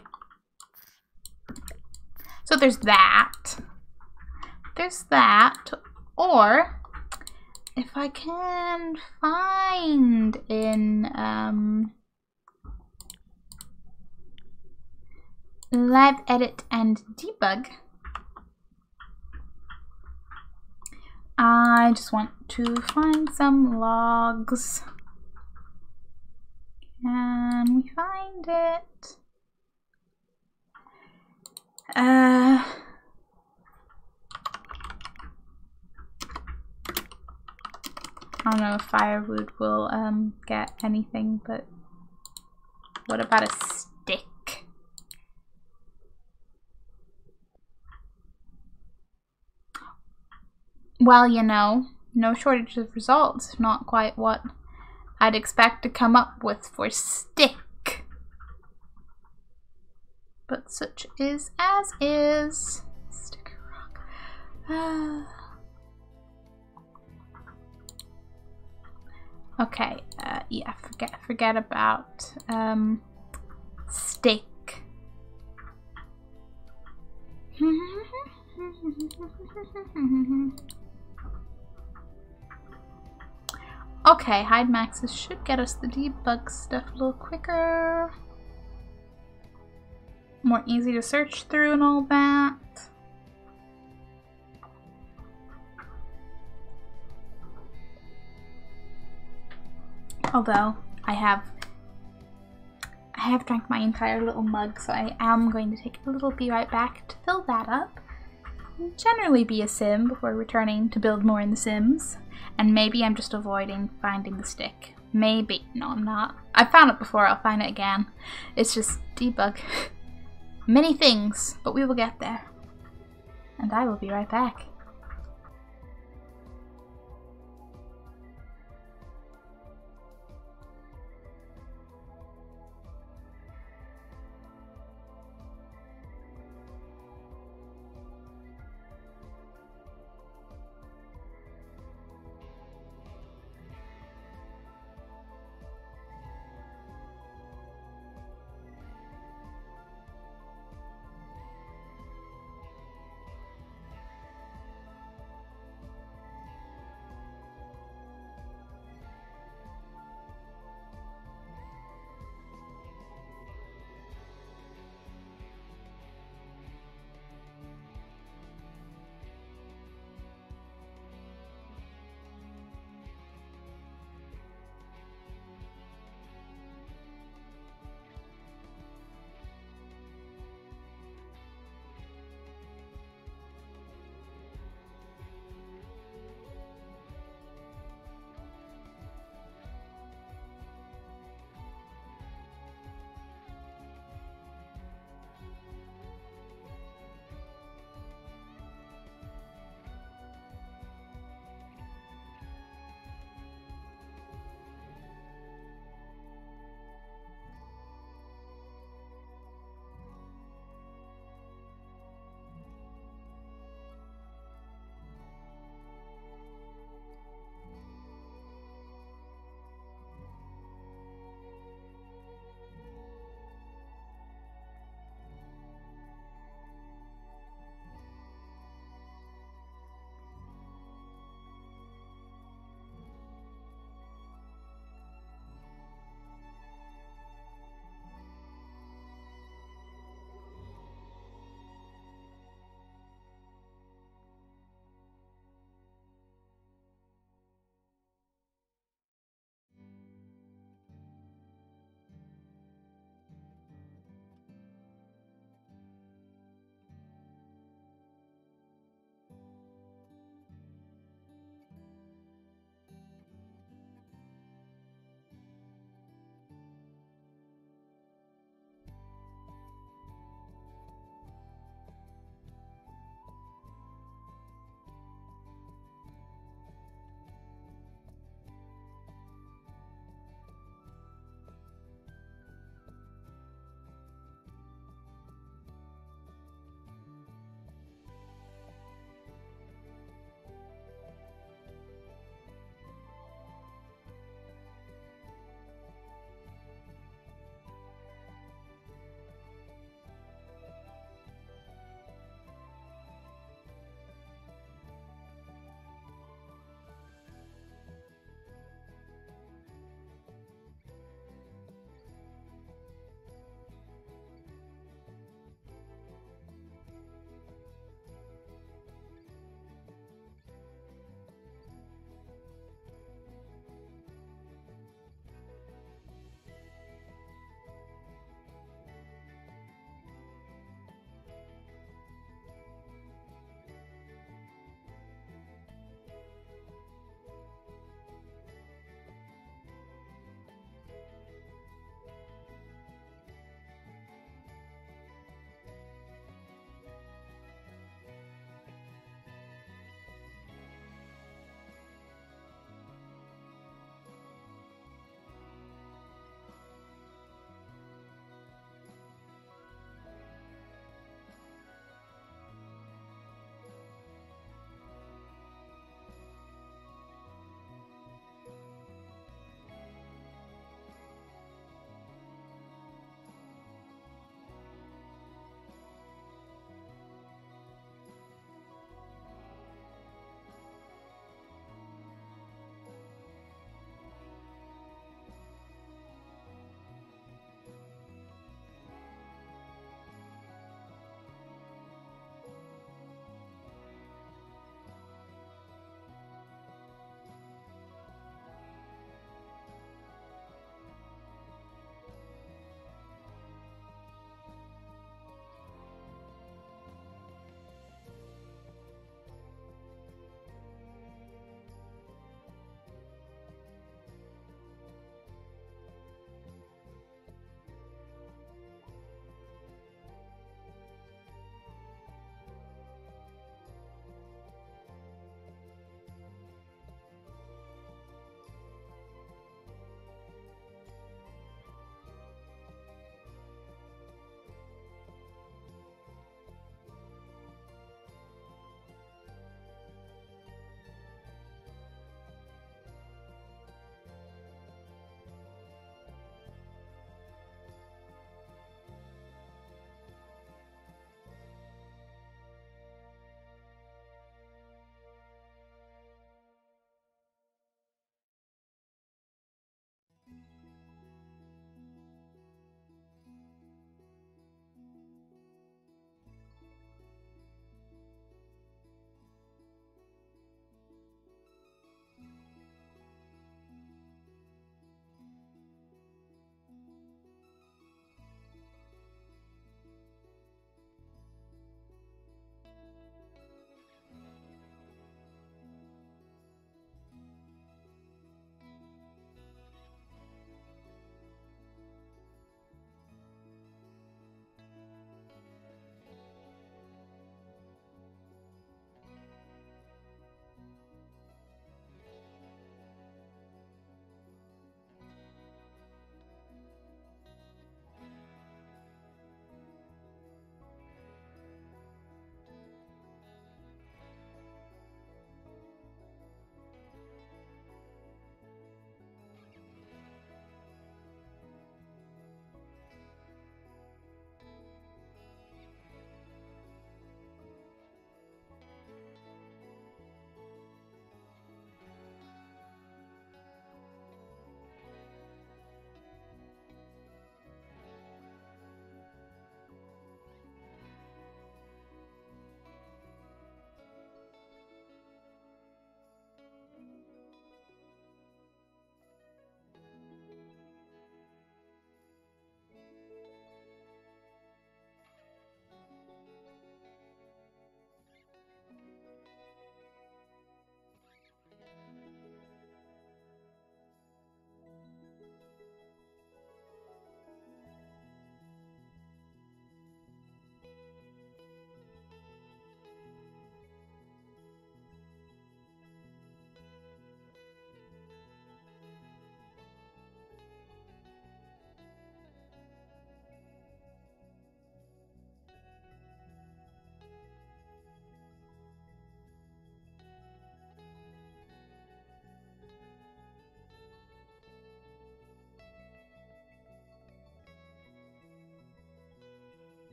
[SPEAKER 1] So there's that. There's that. Or, if I can find in Live Edit and Debug, I just want to find some logs. Can we find it? I don't know if firewood will get anything, but what about a stick? Well, you know, no shortage of results. Not quite what I'd expect to come up with for stick. But such is as is. Stick or rock. Okay, yeah, forget about steak. Okay, hide maxes should get us the debug stuff a little quicker. More easy to search through and all that. Although I have drank my entire little mug, so I am going to take a little be right back to fill that up. Generally be a sim before returning to build more in the Sims. And maybe I'm just avoiding finding the stick. Maybe. No, I'm not. I found it before, I'll find it again. It's just debug. Many things, but we will get there. And I will be right back.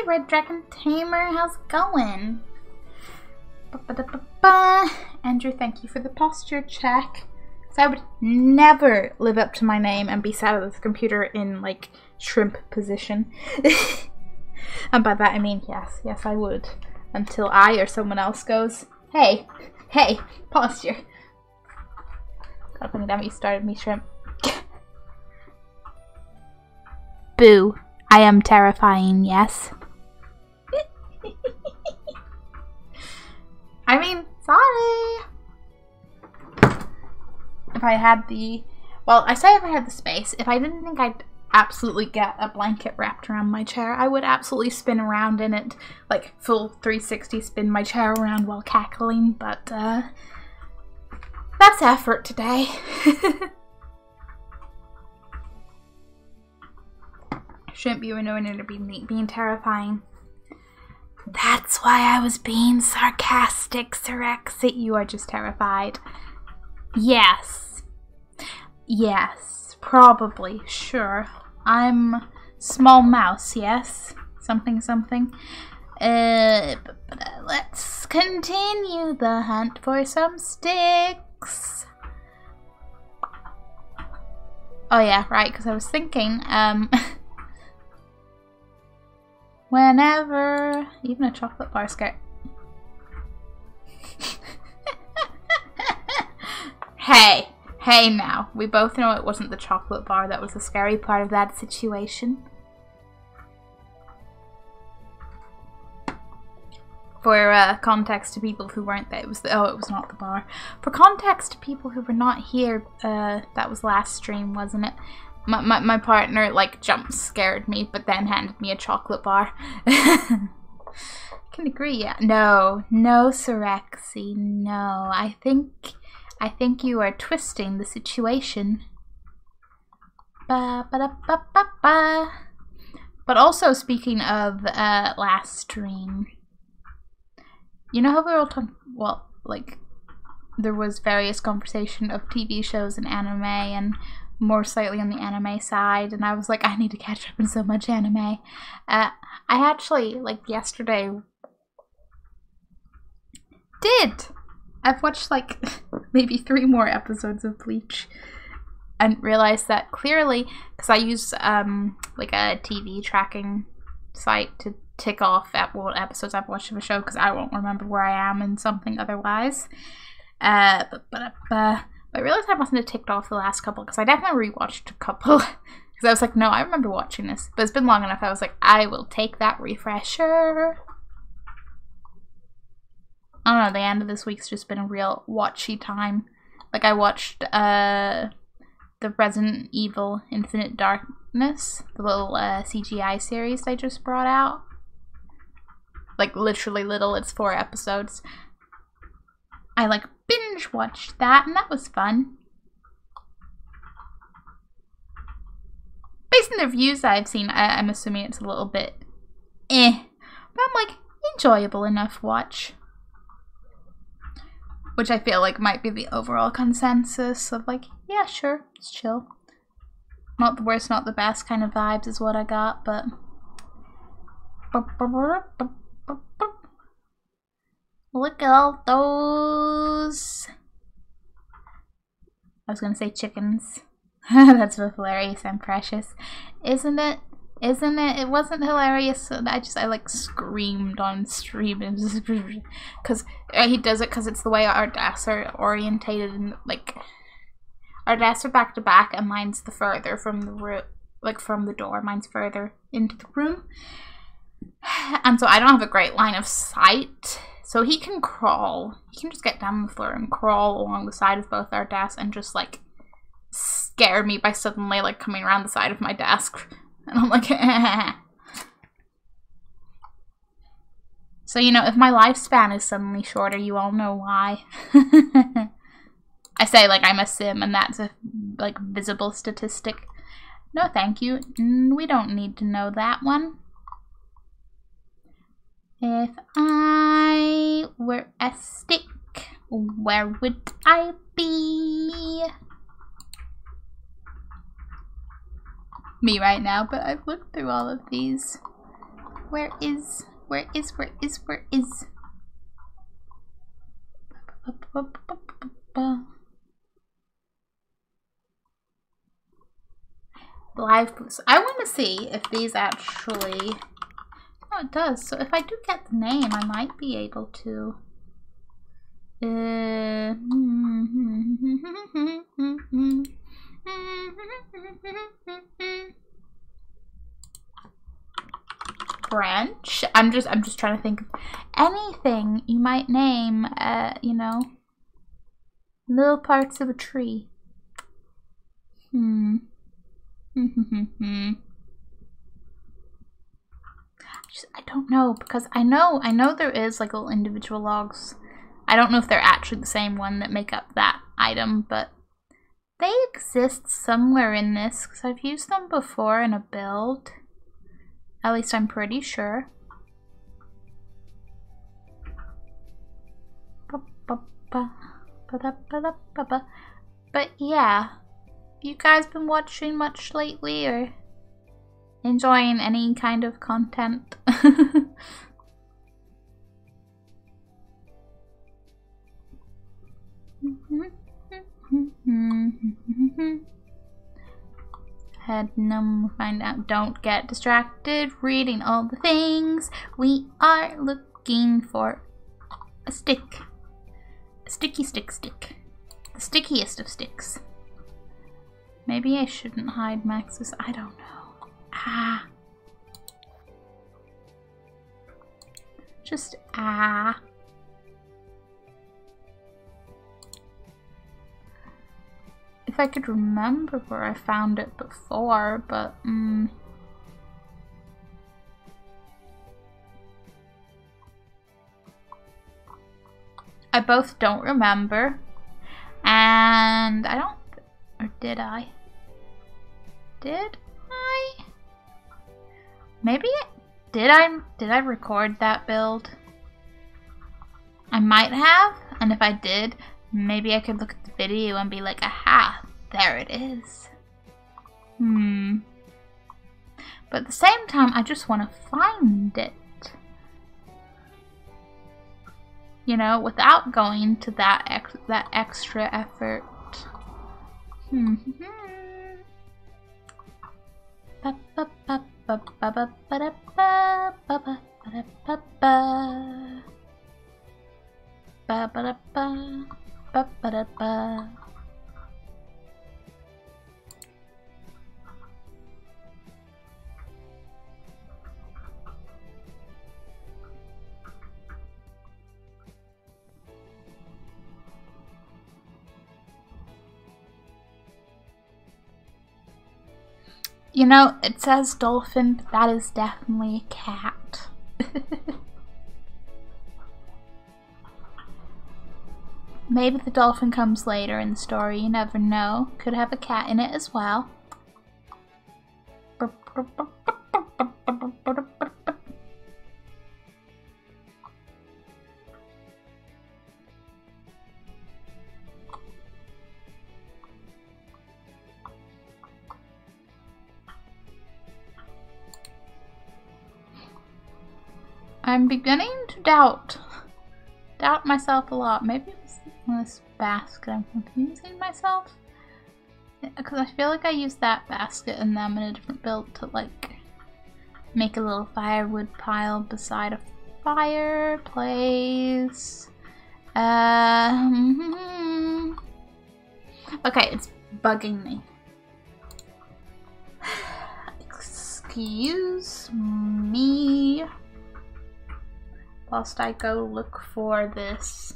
[SPEAKER 1] Red Dragon Tamer, how's it going? Ba-ba-da-ba-ba. Andrew, thank you for the posture check. So I would never live up to my name and be sat at the computer in, like, shrimp position. And by that I mean yes, yes I would. Until I or someone else goes, hey, posture. God, funny damn, you started me, shrimp. Boo. I am terrifying, yes. I mean, sorry. If I had the... Well, I say if I had the space. If I didn't think I'd absolutely get a blanket wrapped around my chair, I would absolutely spin around in it. Like, full 360 spin my chair around while cackling. But, that's effort today. Shouldn't be annoying to be being terrifying. That's why I was being sarcastic, Sirexit. You are just terrified. Yes. Yes. Probably. Sure. I'm small mouse, yes? Something. Let's continue the hunt for some sticks. Oh yeah, right, because I was thinking, whenever... Even a chocolate bar scare. Hey now. We both know it wasn't the chocolate bar that was the scary part of that situation. For context to people who weren't there, it was not the bar. For context to people who were not here, that was last stream, wasn't it? My partner, like, jump scared me, but then handed me a chocolate bar. I can agree, yeah. No, Sirexi, no. I think you are twisting the situation. Ba-ba-da-ba-ba-ba. But also, speaking of last stream, you know how we were all talking, well, like, there was various conversation of TV shows and anime, and more slightly on the anime side, and I was like, I need to catch up on so much anime. I actually, like, yesterday I've watched, like, maybe 3 more episodes of Bleach, and realized that clearly, because I use, like, a TV tracking site to tick off at what episodes I've watched of a show, because I won't remember where I am in something otherwise. But I realized I mustn't have ticked off the last couple, because I definitely rewatched a couple. Because I was like, no, I remember watching this. But it's been long enough, I was like, I will take that refresher. I don't know, the end of this week's just been a real watchy time. Like, I watched the Resident Evil Infinite Darkness, the little CGI series they just brought out. Like, literally little, it's 4 episodes. I, like, binge watched that, and that was fun. Based on the reviews I've seen, I'm assuming it's a little bit but I'm like, enjoyable enough watch. Which I feel like might be the overall consensus of like, yeah, sure, it's chill. Not the worst, not the best kind of vibes is what I got, but... Look at all those... I was gonna say chickens. That's both hilarious and precious. Isn't it? Isn't it? It wasn't hilarious. I like screamed on stream. Because he does it because it's the way our desks are orientated. And like, our desks are back to back and mine's the further from the room. Like from the door. Mine's further into the room. And so I don't have a great line of sight. So he can crawl. He can just get down on the floor and crawl along the side of both our desks and just like scare me by suddenly like coming around the side of my desk. And I'm like, So, you know, if my lifespan is suddenly shorter, you all know why. I say like I'm a sim and that's a like visible statistic. No, thank you. We don't need to know that one. If I were a stick, where would I be? Me right now, but I've looked through all of these. Where is? Live boost. I want to see if these actually... Oh, it does. So if I do get the name, I might be able to... Branch. I'm just trying to think of anything you might name, you know, little parts of a tree. I don't know, because I know there is like little individual logs. I don't know if they're actually the same one that make up that item, but they exist somewhere in this because I've used them before in a build. At least I'm pretty sure. But yeah, you guys been watching much lately or enjoying any kind of content? Head num, find out, don't get distracted reading all the things. We are looking for a stick. A sticky stick. The stickiest of sticks. Maybe I shouldn't hide Max's, I don't know. Ah. Just ah. If I could remember where I found it before, but I both don't remember, and I don't, or did I? Did I? Maybe did I record that build? I might have, and if I did, maybe I could look at the video and be like, aha, there it is. But at the same time, I just want to find it. You know, without going to that extra effort. You know, it says dolphin, but that is definitely a cat. Maybe the dolphin comes later in the story, you never know. Could have a cat in it as well. I'm beginning to doubt myself a lot. Maybe it was this basket. I'm confusing myself. Because I feel like I used that basket and then in a different build to like make a little firewood pile beside a fireplace. Okay, it's bugging me. Excuse me. Whilst I go look for this.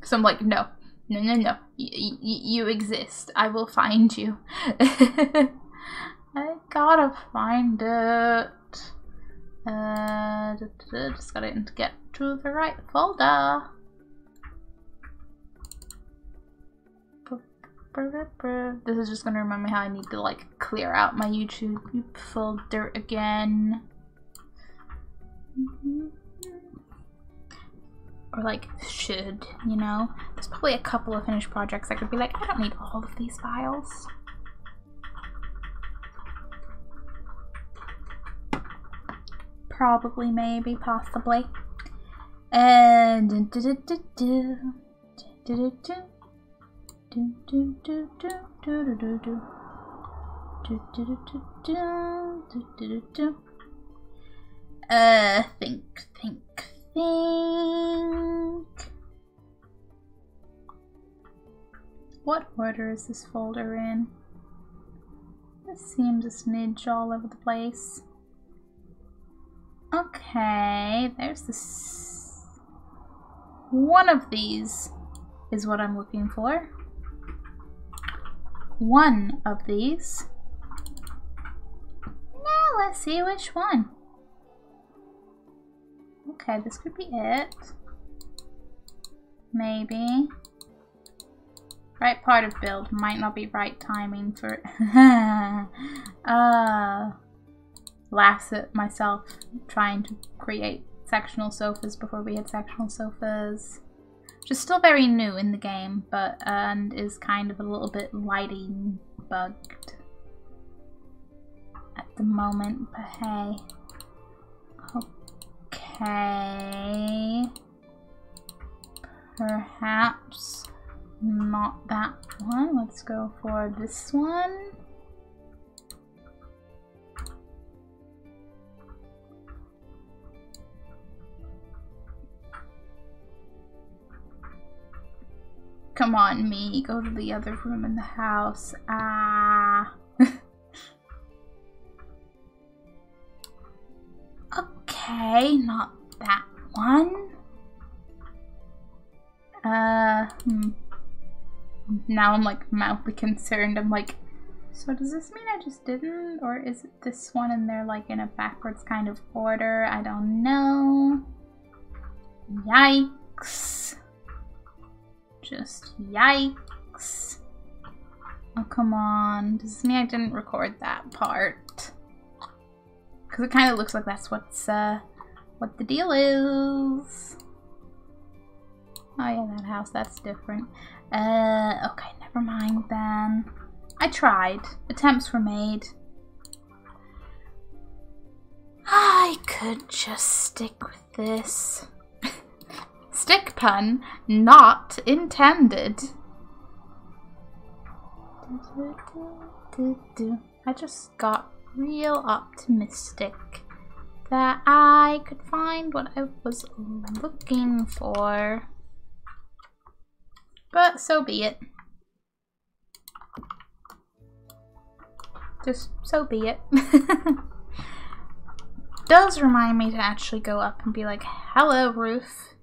[SPEAKER 1] So I'm like, no. You exist. I will find you. I gotta find it. Just gotta get to the right folder. This is just gonna remind me how I need to like clear out my YouTube folder again. Or like should, you know? There's probably a couple of finished projects I could be like, I don't need all of these files. probably, maybe, possibly. And think. What order is this folder in? This seems a smidge all over the place. Okay, there's this. One of these is what I'm looking for. One of these. Now let's see which one. Okay, this could be it. Maybe. Right part of build might not be right timing for laughs at myself trying to create sectional sofas before we had sectional sofas. Which is still very new in the game, but and is kind of a little bit lighting bugged at the moment, but hey. Okay. Perhaps not that one. Let's go for this one. Come on, me. Go to the other room in the house. Ah. Okay, not that one. Now I'm like mildly concerned. I'm like, so does this mean I just didn't? Or is it this one and they're like in a backwards kind of order? I don't know. Yikes. Just yikes. Oh, come on. Does this mean I didn't record that part? Because it kind of looks like that's what's, what the deal is. Oh yeah, that house, that's different. Okay, never mind then. I tried. Attempts were made. I could just stick with this. Stick pun, not intended. I just got real optimistic that I could find what I was looking for. But so be it. Just so be it. Does remind me to actually go up and be like, hello roof,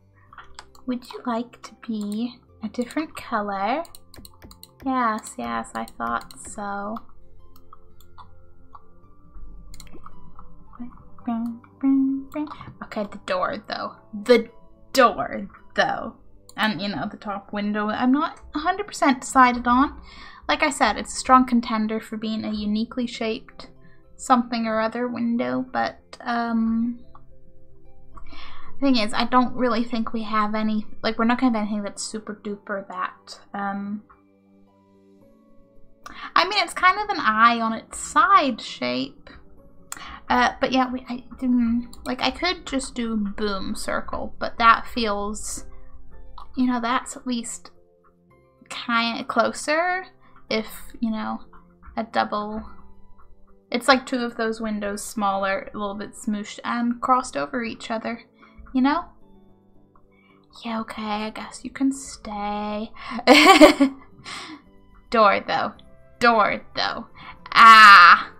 [SPEAKER 1] would you like to be a different color? Yes, yes, I thought so. Okay, the door though. The door though. And, you know, the top window, I'm not 100% decided on. Like I said, it's a strong contender for being a uniquely shaped something or other window, but, the thing is, I don't really think we have any, like, we're not going to have anything that's super duper that, I mean, it's kind of an eye on its side shape. But yeah, I could just do boom circle, but that feels, you know, that's at least kind of closer if, you know, a double, it's like two of those windows smaller, a little bit smooshed and crossed over each other, you know? Yeah, okay, I guess you can stay. Door though. Door though. Ah!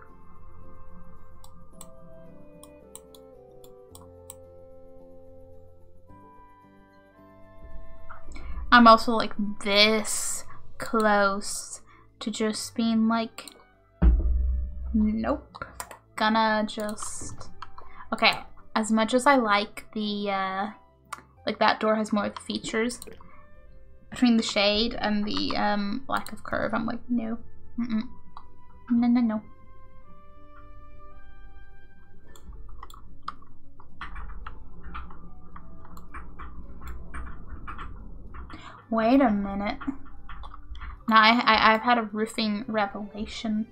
[SPEAKER 1] I'm also like this close to just being like, nope. Gonna just, okay, as much as I like the, like that door has more of the features between the shade and the lack of curve, I'm like, no. No, no, no. Wait a minute. Now I've had a roofing revelation.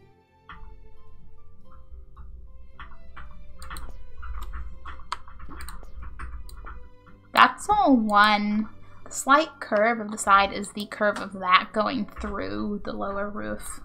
[SPEAKER 1] It's all one. The slight curve of the side is the curve of that going through the lower roof.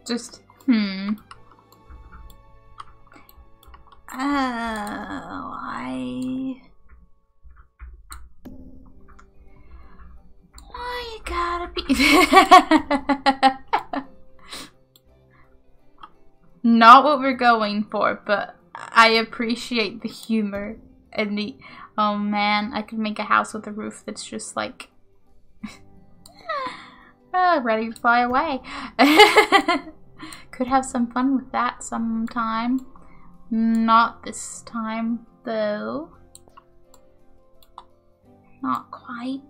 [SPEAKER 1] Just, why you gotta be not what we're going for, but I appreciate the humor and the, oh man, I could make a house with a roof that's just like ready to fly away. Could have some fun with that sometime. Not this time, though. Not quite.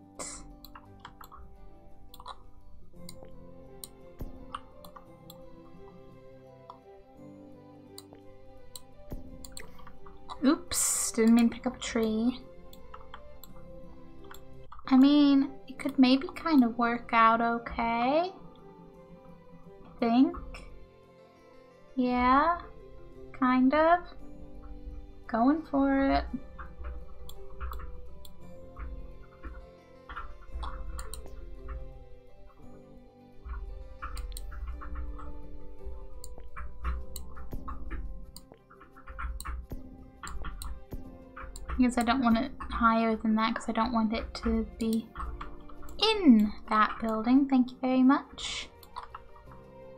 [SPEAKER 1] Oops, didn't mean to pick up a tree. I mean, it could maybe kind of work out okay. I think. Yeah, kind of. Going for it. Because I don't want it higher than that, because I don't want it to be in that building. Thank you very much.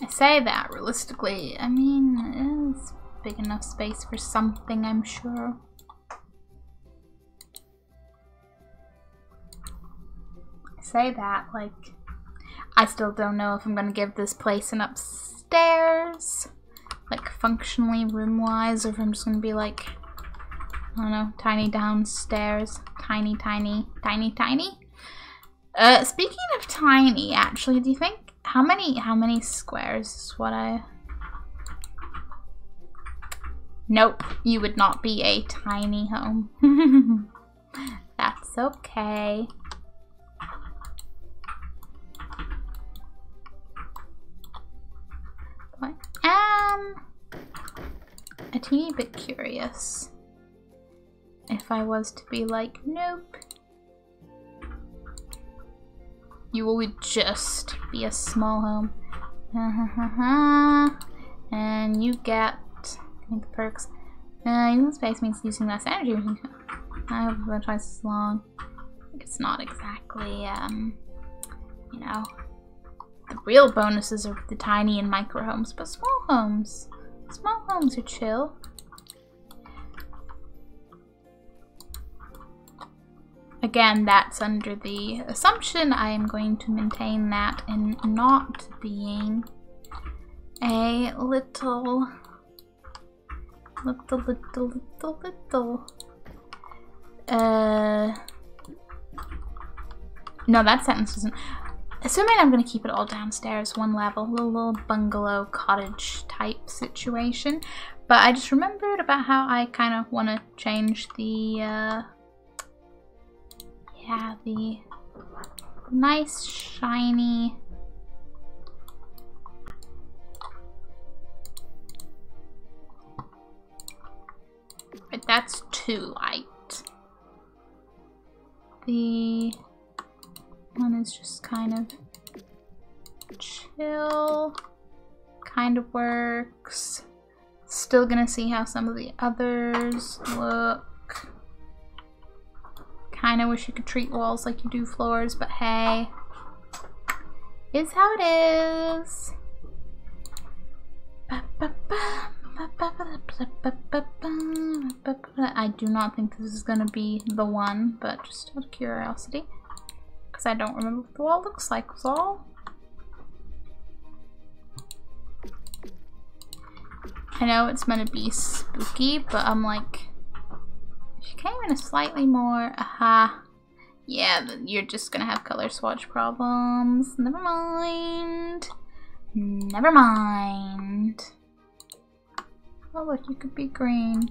[SPEAKER 1] I say that realistically, I mean, it's big enough space for something, I'm sure. I say that, like, I still don't know if I'm gonna give this place an upstairs, like functionally room-wise, or if I'm just gonna be like, I don't know, tiny downstairs, tiny. Speaking of tiny, actually, do you think how many squares is what I? Nope, you would not be a tiny home. That's okay. But a teeny bit curious. If I was to be like, nope, you would just be a small home. And you get the perks. Using space means using less energy. I have about twice as long. It's not exactly, you know, the real bonuses are the tiny and micro homes, but small homes are chill. Again, that's under the assumption I am going to maintain that and not being a little. No, that sentence wasn't. Assuming I'm going to keep it all downstairs, one level, little bungalow cottage type situation. But I just remembered about how I kind of want to change the, yeah, the nice shiny. But that's too light. The one is just kind of chill, kind of works. Still gonna see how some of the others look. Kinda wish you could treat walls like you do floors, but hey, is how it is. I do not think this is gonna be the one, but just out of curiosity, because I don't remember what the wall looks like, was all. I know it's meant to be spooky, but I'm like, she came in a slightly more, aha. Yeah, you're just gonna have color swatch problems. Never mind. Never mind. Oh look, you could be green.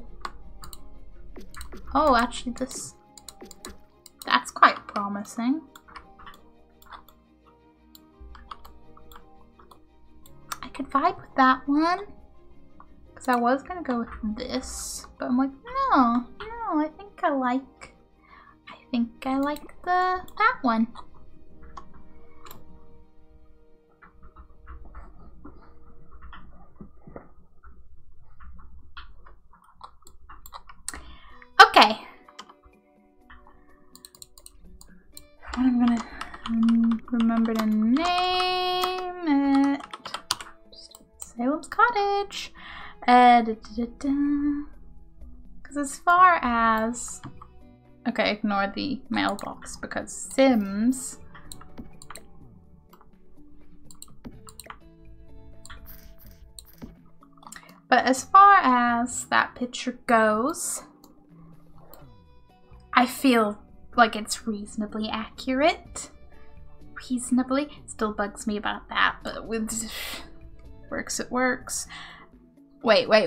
[SPEAKER 1] Oh, actually that's quite promising. I could vibe with that one. Because I was gonna go with this, but I'm like, no, I think I like that one. Okay. I'm gonna remember to name it Salem's Cottage. Because as far as, okay, ignore the mailbox because Sims but as far as that picture goes, I feel like it's reasonably accurate. Still bugs me about that, but with works it works. Wait a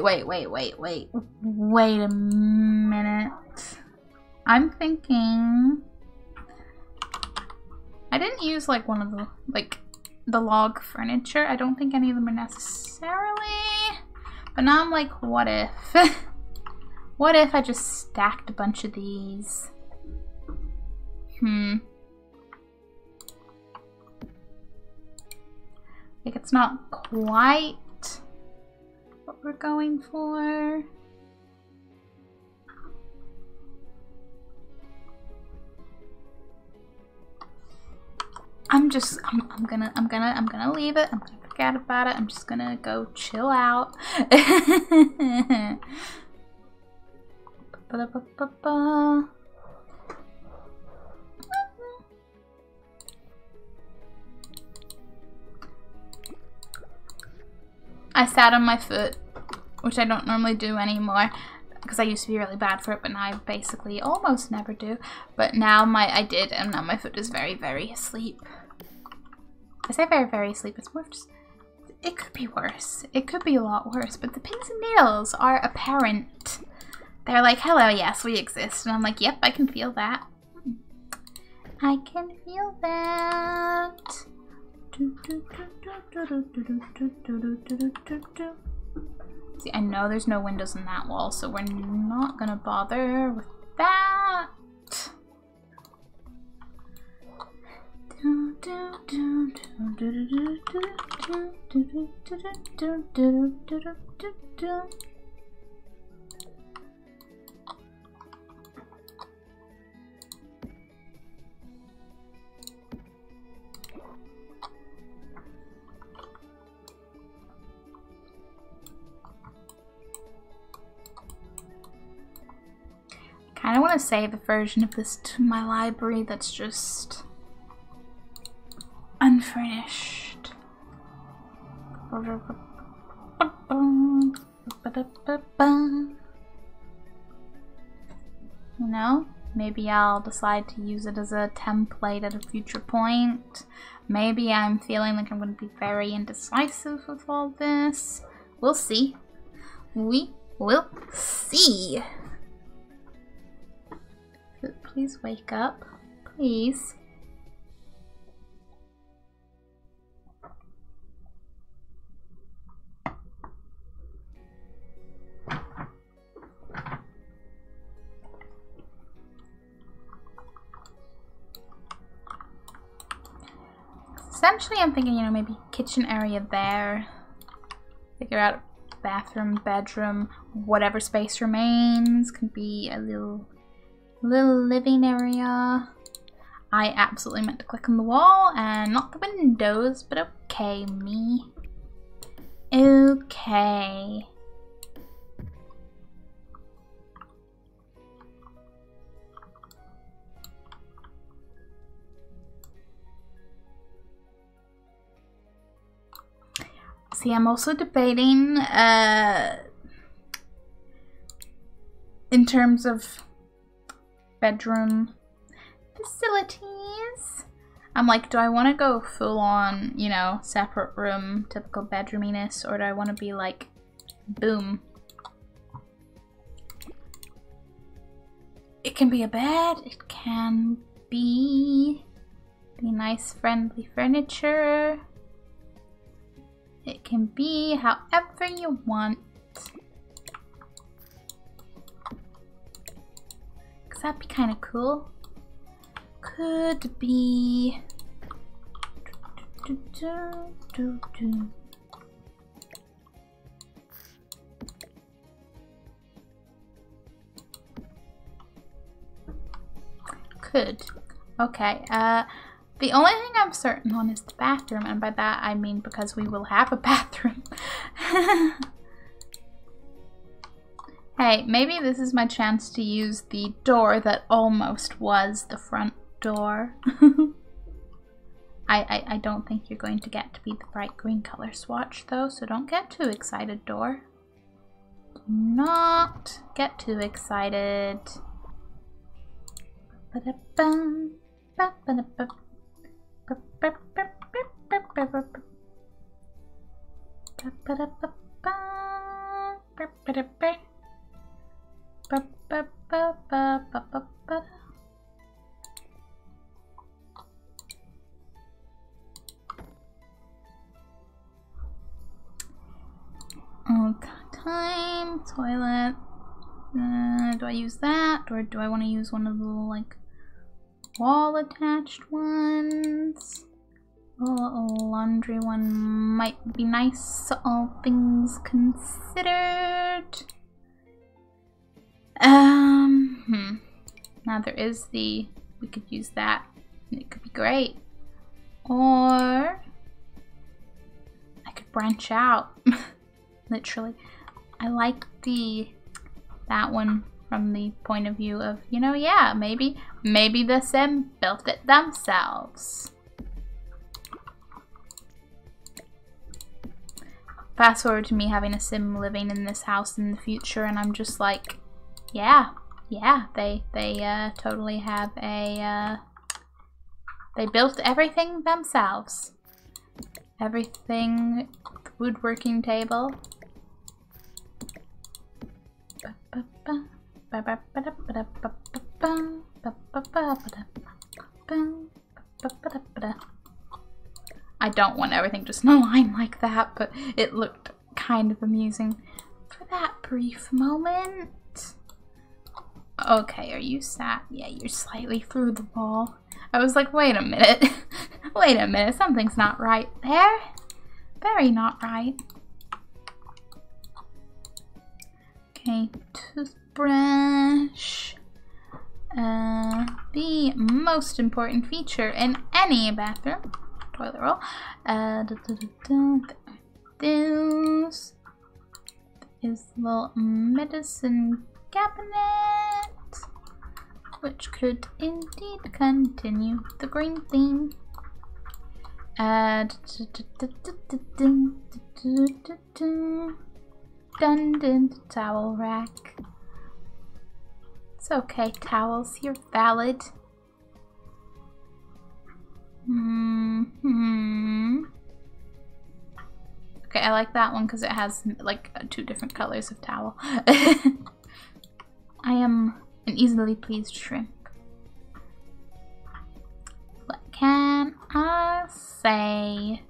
[SPEAKER 1] minute. I'm thinking I didn't use like one of the the log furniture. I don't think any of them are necessarily, but now I'm like, what if what if I just stacked a bunch of these? Like it's not quite what we're going for. I'm gonna leave it. I'm gonna forget about it. I'm just gonna go chill out. I sat on my foot, which I don't normally do anymore because I used to be really bad for it, but now I basically almost never do. But now I did, and now my foot is very, very asleep. I say very, very asleep. It's more just, it could be worse. It could be a lot worse, but the pins and needles are apparent. They're like, hello, yes, we exist. And I'm like, yep, I can feel that. I can feel that. See, I know there's no windows in that wall, so we're not gonna bother with that. I kind of want to save a version of this to my library that's just unfurnished. You know, maybe I'll decide to use it as a template at a future point. Maybe I'm feeling like I'm going to be very indecisive with all this. We'll see. We will see. Please wake up. Please. Essentially, I'm thinking, you know, maybe kitchen area there. Figure out bathroom, bedroom, whatever space remains. Could be a little living area. I absolutely meant to click on the wall and not the windows, but okay, me. Okay. See, I'm also debating in terms of bedroom facilities. I'm like, do I want to go full on, you know, separate room, typical bedroominess, or do I want to be like, boom. It can be a bed, it can be nice friendly furniture. It can be however you want. Cause that'd be kind of cool. Could be. Could. Okay. The only thing I'm certain on is the bathroom, and by that I mean because we will have a bathroom. Hey, maybe this is my chance to use the door that almost was the front door. I don't think you're going to get to be the bright green color swatch though, so don't get too excited, door. Do not get too excited. Okay, time, toilet. Do I use that, or do I want to use one of the like wall attached ones? A little laundry one might be nice, all things considered. Now there is we could use that, and it could be great. Or I could branch out, literally. I like that one from the point of view of, you know, yeah, maybe the Sim built it themselves. Fast forward to me having a Sim living in this house in the future, and I'm just like, yeah, they totally have a, they built everything themselves. Everything, the woodworking table. I don't want everything just in a line like that, but it looked kind of amusing for that brief moment. Okay, are you sat? Yeah, you're slightly through the wall. I was like, wait a minute. Wait a minute, something's not right there. Very not right. Okay, toothbrush. The most important feature in any bathroom. Toilet roll. This is the little medicine cabinet, which could indeed continue the green theme. Dun towel rack. It's okay, towels, you're valid. Okay, I like that one because it has like 2 different colors of towel. I am an easily pleased shrimp. What can I say?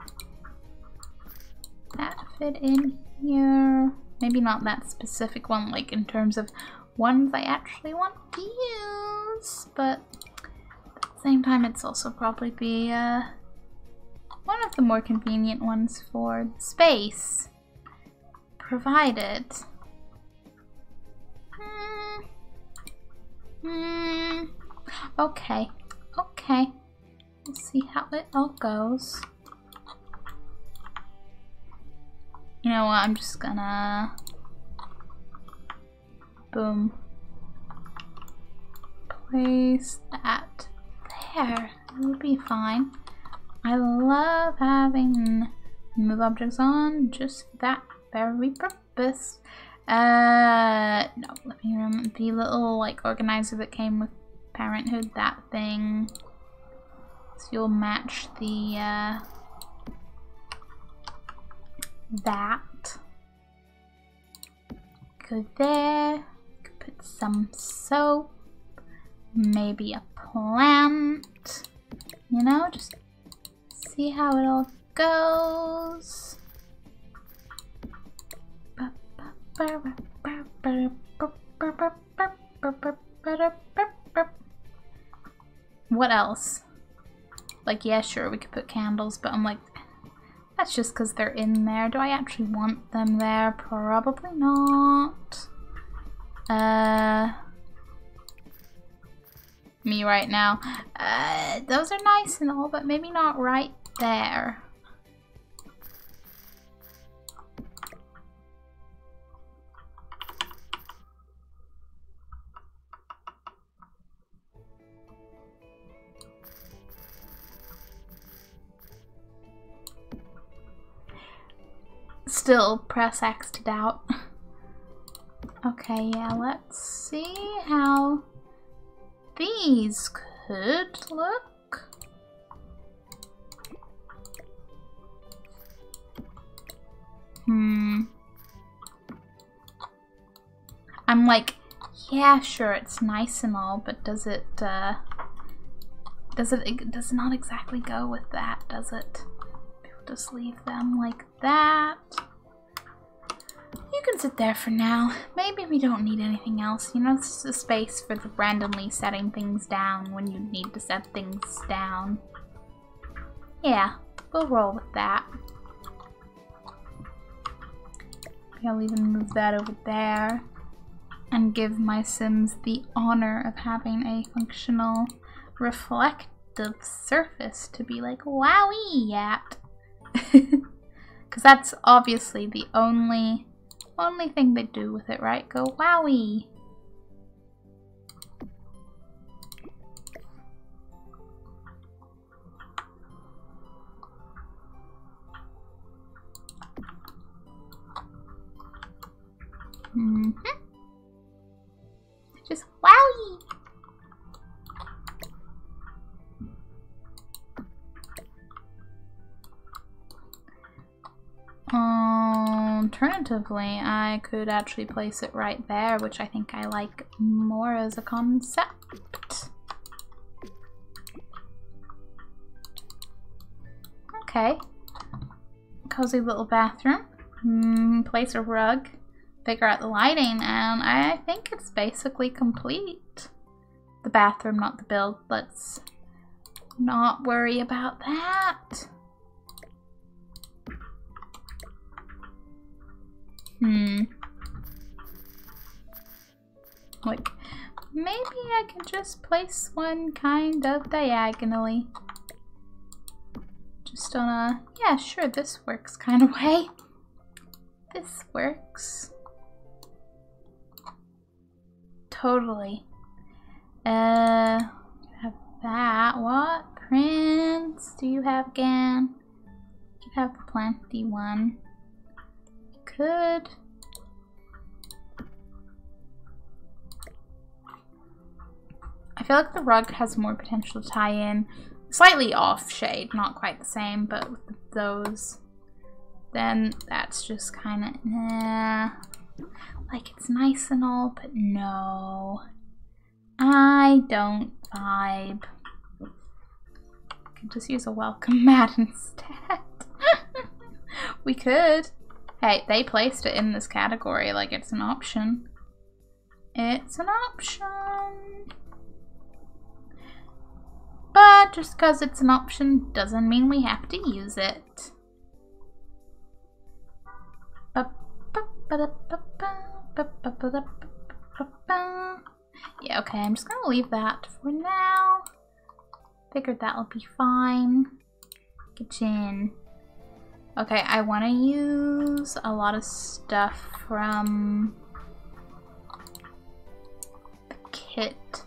[SPEAKER 1] That fit in here. Maybe not that specific one, like in terms of ones I actually want to use, but at the same time it's also probably be one of the more convenient ones for the space provided. Okay, we'll see how it all goes. You know what, I'm just gonna boom, place that there. It'll be fine. I love having move objects on just for that very purpose. No, let The little like organizer that came with Parenthood, that thing. So you'll match the that. Go there. Could put some soap. Maybe a plant. You know, just see how it all goes. What else? Like, yeah, sure, we could put candles, but I'm like, that's just because they're in there. Do I actually want them there? Probably not. Me right now. Those are nice and all, but maybe not right there. Still press X to doubt. Okay, yeah, let's see how these could look. I'm like, yeah, sure, it's nice and all, but does it does not exactly go with that, does it? Just leave them like that. You can sit there for now. Maybe we don't need anything else. You know, it's just a space for the randomly setting things down when you need to set things down. Yeah, we'll roll with that. I'll even move that over there and give my Sims the honor of having a functional reflective surface to be like, wowie at. Because that's obviously the only thing they do with it, right? Go wowie. Just wowie. Alternatively, I could actually place it right there, which I think I like more as a concept. Okay. Cozy little bathroom. Place a rug. Figure out the lighting, and I think it's basically complete. The bathroom, not the build. Let's not worry about that. Like, maybe I can just place one kind of diagonally. Just on a, yeah, sure, this works kind of way. This works. Totally. Have that. What prints do you have again? You have the planty one. Could. I feel like the rug has more potential to tie in. Slightly off shade, not quite the same, but with those, then that's just kind of, like it's nice and all, but no. I don't vibe. I could just use a welcome mat instead. We could. Hey, they placed it in this category, like it's an option. It's an option. But just because it's an option doesn't mean we have to use it. Yeah, okay, I'm just gonna leave that for now. Figured that'll be fine. Kitchen. Okay, I want to use a lot of stuff from the kit.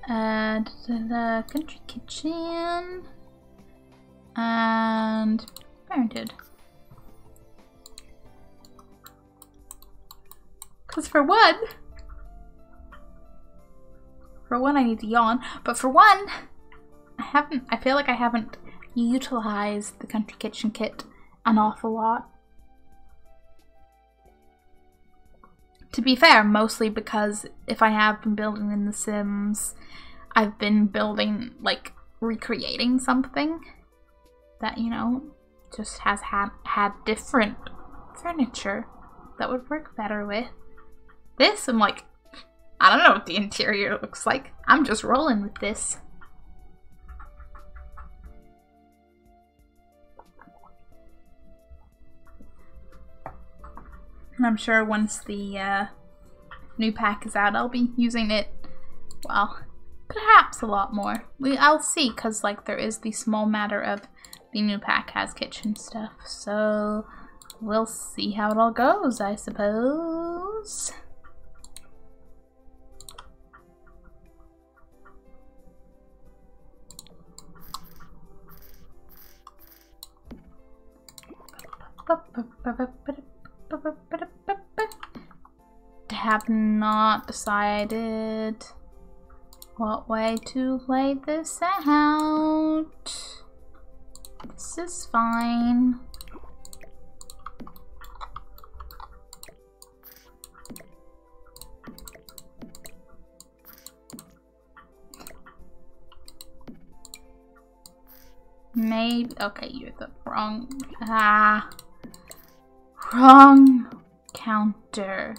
[SPEAKER 1] The country kitchen and Parenthood. Because for one, For one, I need to yawn, but for one, I feel like I haven't utilized the country kitchen kit an awful lot. To be fair, mostly because if I have been building in The Sims, I've been building, like, recreating something that, you know, just has had different furniture that would work better with. This, I'm like, I don't know what the interior looks like. I'm just rolling with this. And I'm sure once the new pack is out, I'll be using it, well, perhaps a lot more. I'll see, because, like, there is the small matter of the new pack has kitchen stuff. So we'll see how it all goes, I suppose. Have not decided what way to lay this out. This is fine. Maybe, okay, you're the wrong counter.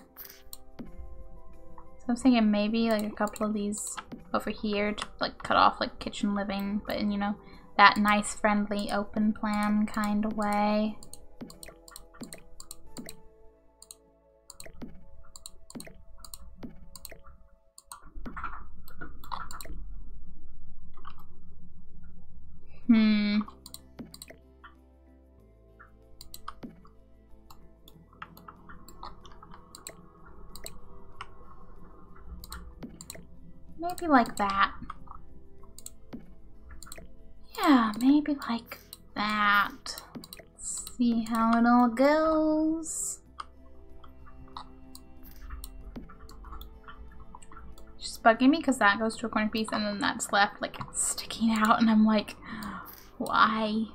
[SPEAKER 1] So I'm thinking maybe like a couple of these over here to like cut off like kitchen living, but in, you know, that nice friendly open plan kind of way. Maybe like that. Yeah, maybe like that. Let's see how it all goes. Just bugging me because that goes to a corner piece and then that's left like it's sticking out and I'm like, why?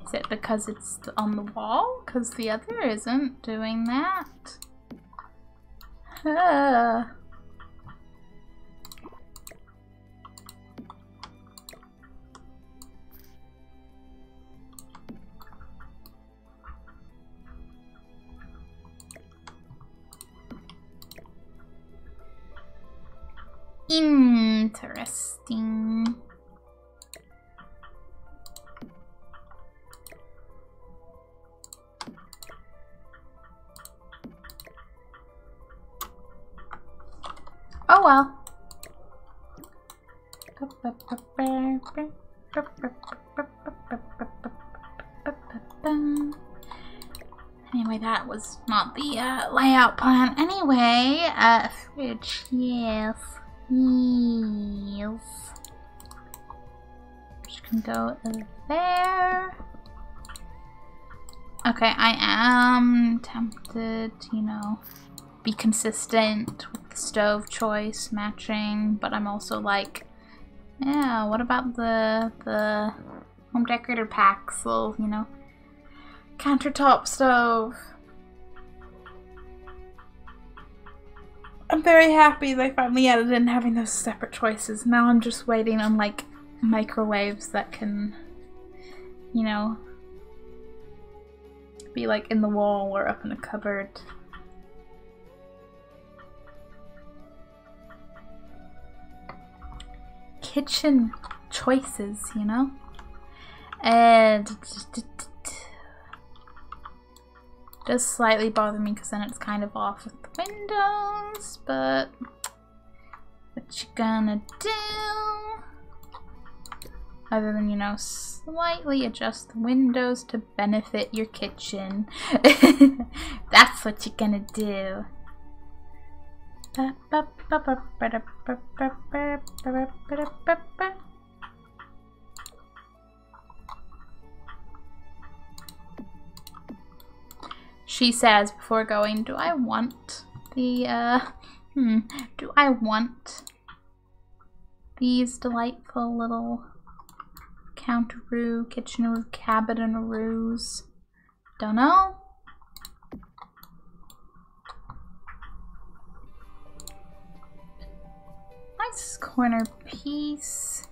[SPEAKER 1] Is it because it's on the wall? Because the other isn't doing that. Interesting. Oh well. Anyway, that was not the layout plan. Anyway, fridge, yes. Yes. Which can go there. Okay, I am tempted to, you know, be consistent with the stove choice matching, but I'm also like, yeah, what about the home decorator packs, little, you know, countertop stove. I'm very happy they finally added in having those separate choices. Now I'm just waiting on like microwaves that can, you know, be like in the wall or up in a cupboard. Kitchen choices, you know? And does slightly bother me because then it's kind of off with the windows, but what you gonna do? Other than, you know, slightly adjust the windows to benefit your kitchen. That's what you're gonna do. she says before going, do I want the, do I want these delightful little counteroo, kitchenoo, cabinet-roos? Don't know. Nice corner piece.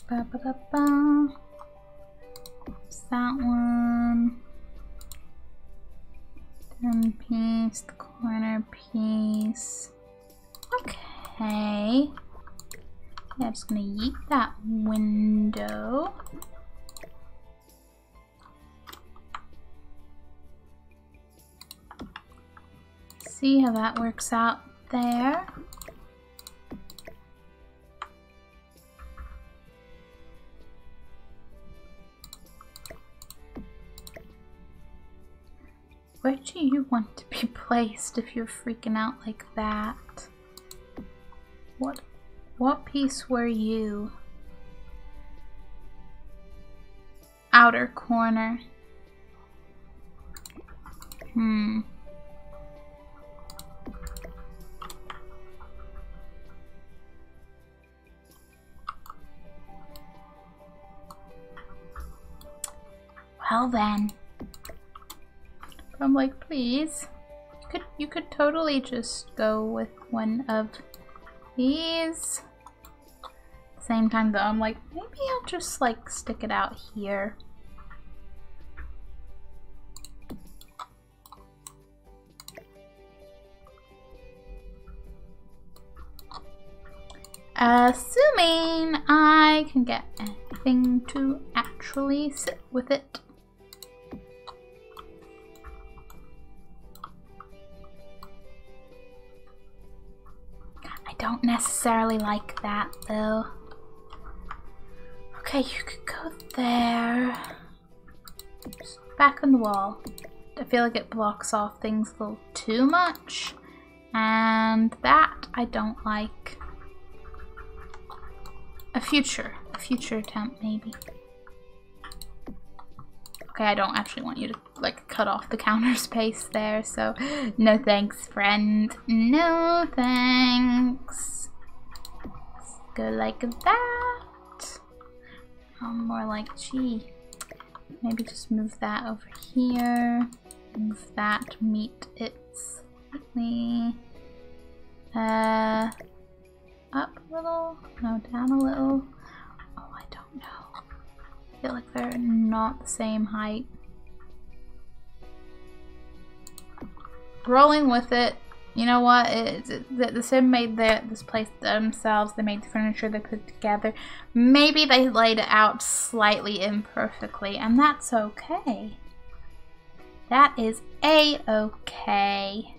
[SPEAKER 1] Ba-ba-da-ba. That one. One piece, the corner piece. Okay. Yeah, I'm just gonna yeet that window. See how that works out there. Where do you want to be placed if you're freaking out like that? What piece were you? Outer corner. Well then. I'm like, please. You could totally just go with one of these. Same time though, I'm like, maybe I'll just like stick it out here. Assuming I can get anything to actually sit with it. I don't necessarily like that though. Okay, you could go there. Just back on the wall. I feel like it blocks off things a little too much. And that I don't like. A future attempt maybe. Okay, I don't actually want you to like cut off the counter space there, so no thanks, friend. No thanks. Let's go like that. More like, gee, maybe just move that over here. Move that to meet it slightly. Up a little? No, down a little. Oh, I don't know. I feel like they're not the same height. Rolling with it. You know what? The Sim made this place themselves. They made the furniture they put together. Maybe they laid it out slightly imperfectly, and that's okay. That is a-okay.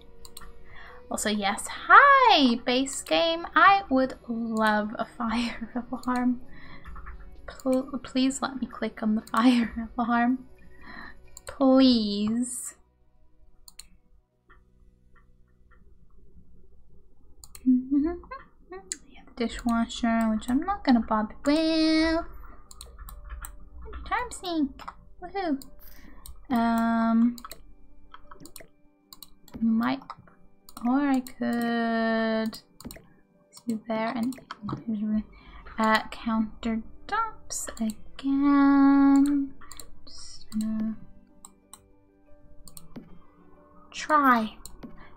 [SPEAKER 1] Also, yes, hi, base game. I would love a fire alarm. Please let me click on the fire alarm. Please. Yeah, the dishwasher, which I'm not gonna bother with. Time sink. Woohoo. Or I could do there and countertops again. Just gonna try.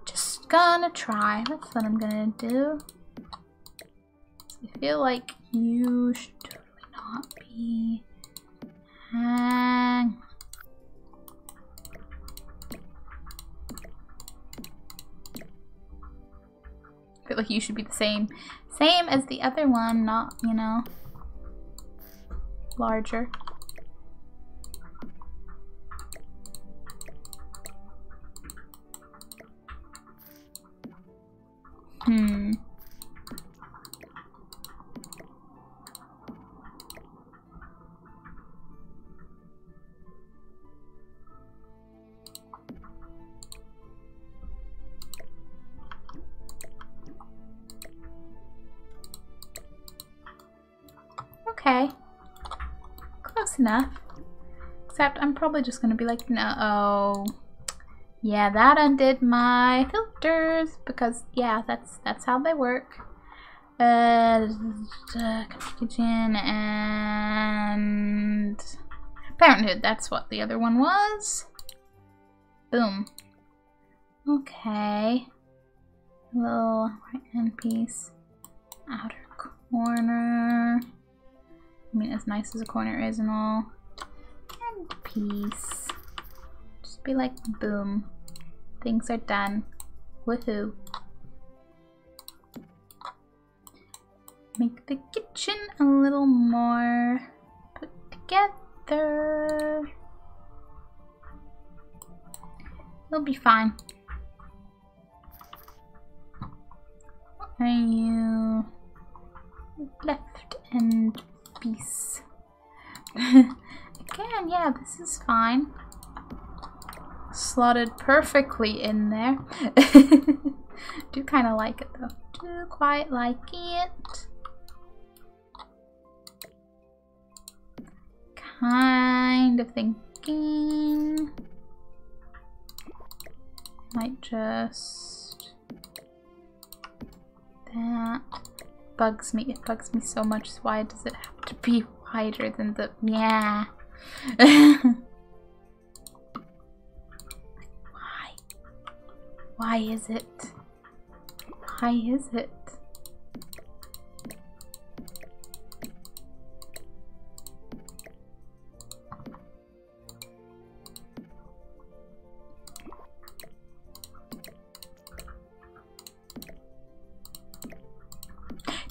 [SPEAKER 1] Just gonna try. That's what I'm gonna do. I feel like you should totally not be hang. I feel like you should be the same as the other one, not, you know, larger. Okay. Close enough. Except I'm probably just gonna be like, no. Yeah, that undid my filters because yeah, that's how they work. Kitchen and Parenthood. That's what the other one was. Boom. Okay. Little right hand piece. Outer corner. I mean, as nice as a corner is and all. And piece. Just be like, boom. Things are done. Woohoo. Make the kitchen a little more put together. It'll be fine. What are you? Left and piece. Again, yeah, this is fine. Slotted perfectly in there. Do kind of like it though. Do quite like it. Kind of thinking might just that bugs me. It bugs me so much. Why does it have to be wider than the yeah? Why is it? Why is it?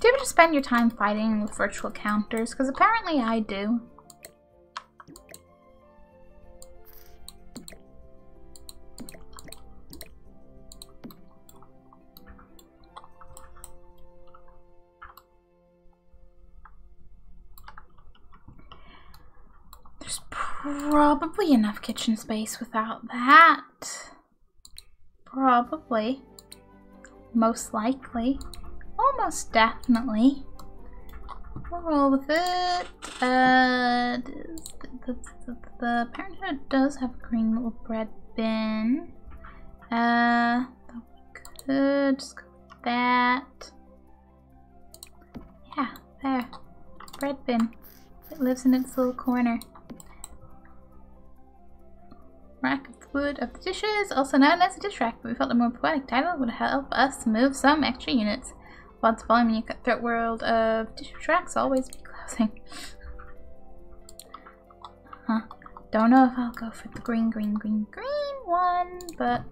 [SPEAKER 1] Do you ever just spend your time fighting with virtual counters? Because apparently I do. There's probably enough kitchen space without that. Probably. Most likely. Almost definitely. We'll roll with it. The Parenthood does have a green little bread bin. We could just go with that. Yeah, there. Bread bin. It lives in its little corner. Rack of wood of the dishes, also known as a dish rack, but we felt a more poetic title would help us move some extra units. Lots of volume in your cutthroat world of dish racks always be closing. Huh. Don't know if I'll go for the green one, but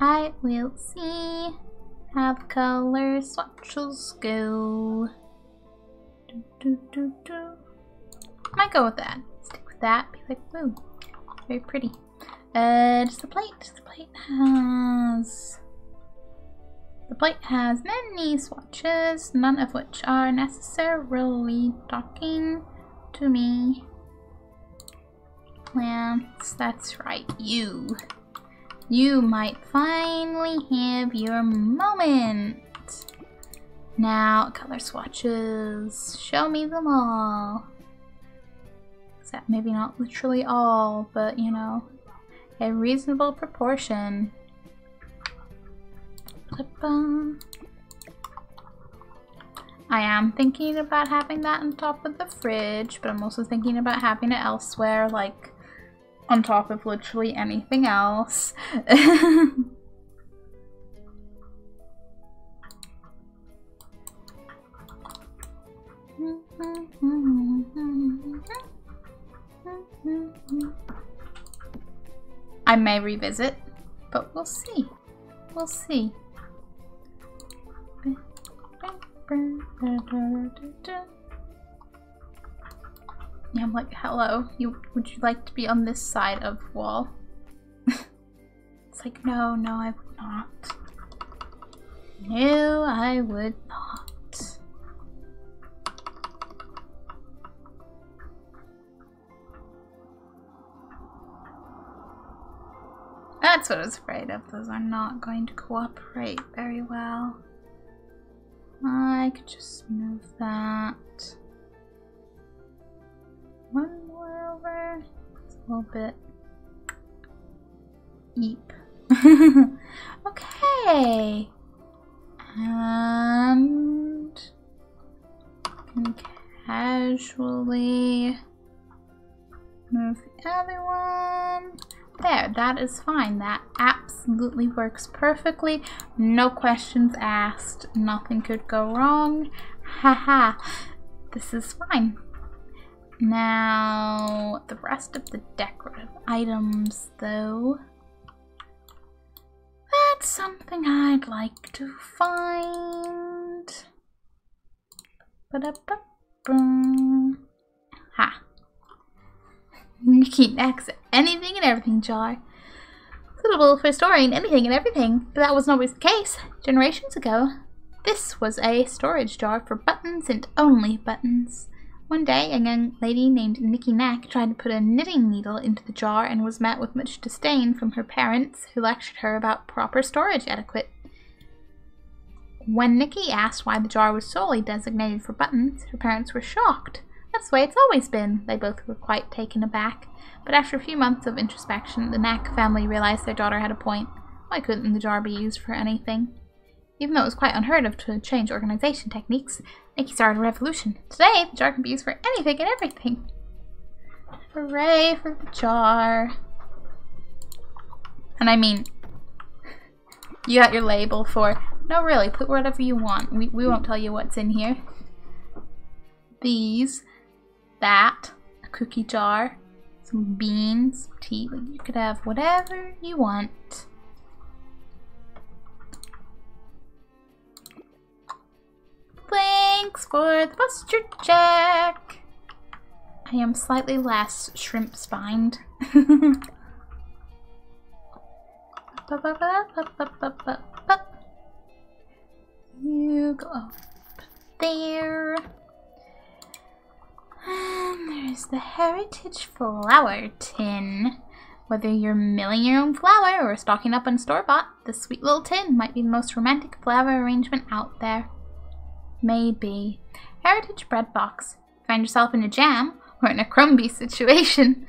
[SPEAKER 1] I will see how the color swatches go. Might go with that. Stick with that. Be like, woo. Very pretty. Just the plate. The plate has many swatches, none of which are necessarily talking to me. Plants, that's right, you. You might finally have your moment. Now, color swatches. Show me them all. Except maybe not literally all, but you know, a reasonable proportion. I am thinking about having that on top of the fridge, but I'm also thinking about having it elsewhere, like on top of literally anything else. I may revisit, but we'll see. We'll see. Yeah, I'm like, hello. Would you like to be on this side of the wall? It's like, no, I would not. No, I would not. That's what I was afraid of. Those are not going to cooperate very well. I could just move that. One more over. little bit. Eep. Okay. And can casually move the other one. There, that is fine. That absolutely works perfectly. No questions asked. Nothing could go wrong. Haha. This is fine. Now, the rest of the decorative items, though, that's something I'd like to find. Ba-da-ba-boom. Ha. Nikki Knack's anything and everything jar. Suitable for storing anything and everything, but that wasn't always the case. Generations ago, this was a storage jar for buttons and only buttons. One day, a young lady named Nikki Knack tried to put a knitting needle into the jar and was met with much disdain from her parents, who lectured her about proper storage etiquette. When Nikki asked why the jar was solely designated for buttons, her parents were shocked. That's the way it's always been. They both were quite taken aback. But after a few months of introspection, the Knack family realized their daughter had a point. Why couldn't the jar be used for anything? Even though it was quite unheard of to change organization techniques, Nikki started a revolution. Today, the jar can be used for anything and everything. Hooray for the jar. And I mean, you got your label for, no really, put whatever you want. We won't tell you what's in here. These, that, a cookie jar, some beans, tea. You could have whatever you want. Thanks for the posture check. I am slightly less shrimp spined. You go up there. And there's the Heritage Flower Tin. Whether you're milling your own flour or stocking up on store-bought, this sweet little tin might be the most romantic flower arrangement out there. Maybe. Heritage Bread Box. Find yourself in a jam or in a crumby situation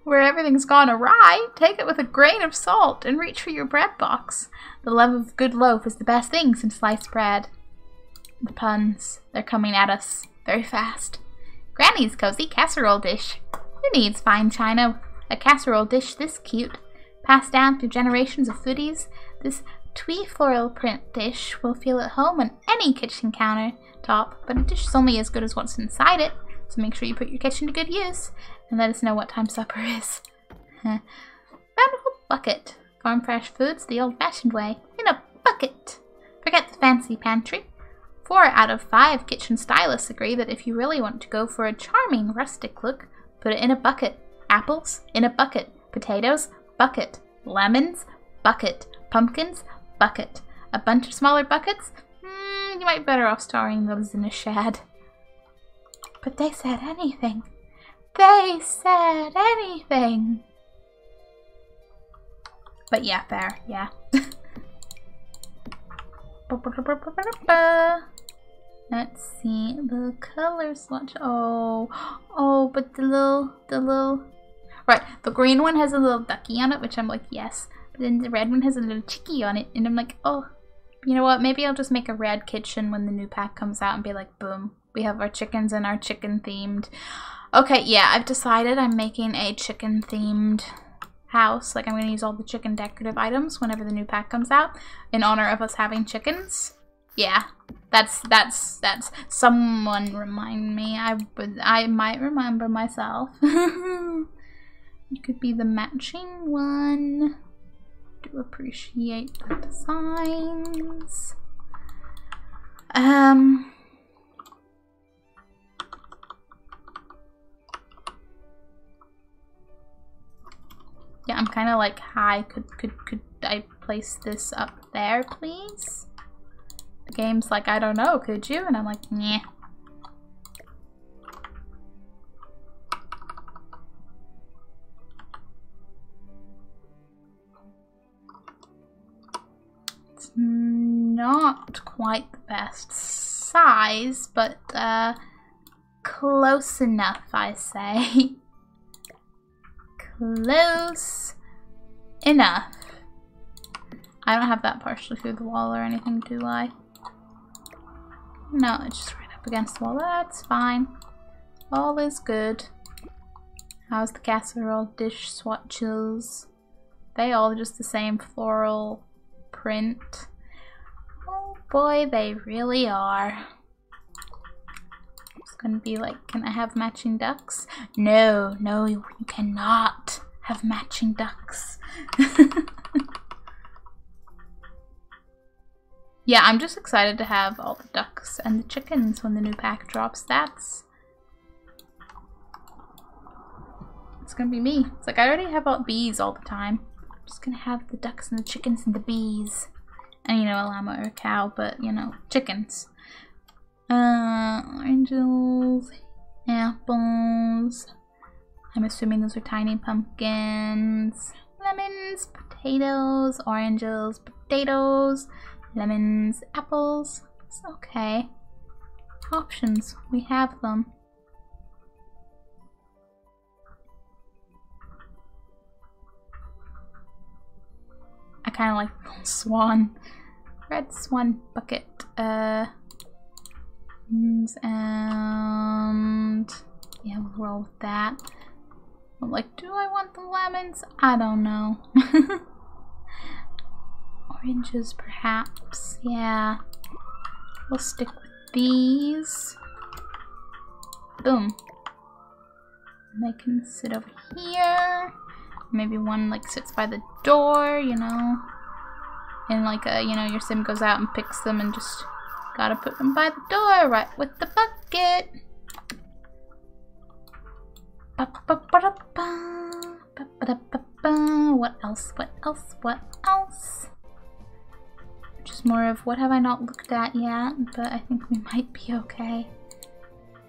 [SPEAKER 1] where everything's gone awry, take it with a grain of salt and reach for your bread box. The love of good loaf is the best thing since sliced bread. The puns, they're coming at us very fast. Granny's cozy casserole dish. Who needs fine china? A casserole dish this cute. Passed down through generations of foodies, this twee floral print dish will feel at home on any kitchen countertop, but a dish is only as good as what's inside it, so make sure you put your kitchen to good use, and let us know what time supper is. Bountiful bucket. Farm fresh foods the old-fashioned way, in a bucket. Forget the fancy pantry. 4 out of 5 kitchen stylists agree that if you really want to go for a charming rustic look, put it in a bucket. Apples, in a bucket. Potatoes, bucket. Lemons, bucket. Pumpkins, bucket. A bunch of smaller buckets? You might be better off storing those in a shed. But they said anything. They said anything. But yeah, fair, yeah. Let's see the color swatch. Oh, but the little. Right, the green one has a little ducky on it, which I'm like, yes. But then the red one has a little chickie on it, and I'm like, oh, you know what? Maybe I'll just make a red kitchen when the new pack comes out and be like, boom, we have our chickens and our chicken themed. Okay, yeah, I've decided I'm making a chicken themed house. Like, I'm going to use all the chicken decorative items whenever the new pack comes out in honor of us having chickens. Yeah, that's someone remind me. I might remember myself. It could be the matching one. Do appreciate the designs. Yeah, I'm kind of like, hi, could I place this up there, please? The game's like, I don't know, could you? And I'm like, nah. It's not quite the best size, but close enough, I say. Close enough. I don't have that partially through the wall or anything, do I? No, it's just right up against the wall. That's fine. All is good. How's the casserole dish swatches? They all just the same floral print. Oh boy, they really are. It's gonna be like, can I have matching ducks? No, no, you cannot have matching ducks. Yeah, I'm just excited to have all the ducks and the chickens when the new pack drops. It's gonna be me. It's like I already have all bees all the time. I'm just gonna have the ducks and the chickens and the bees. And you know, a llama or a cow, but you know, chickens. Oranges, apples. I'm assuming those are tiny pumpkins. Lemons, potatoes, oranges, potatoes, lemons, apples. It's okay. Options, we have them. I kind of like the swan. Red swan bucket. And yeah, we'll roll with that. I'm like, do I want the lemons? I don't know. Oranges, perhaps. Yeah. We'll stick with these. Boom. They can sit over here. Maybe one like sits by the door, you know. And like you know, your sim goes out and picks them and just gotta put them by the door, right with the bucket. What else? What else? What else? Just more of what have I not looked at yet, but I think we might be okay.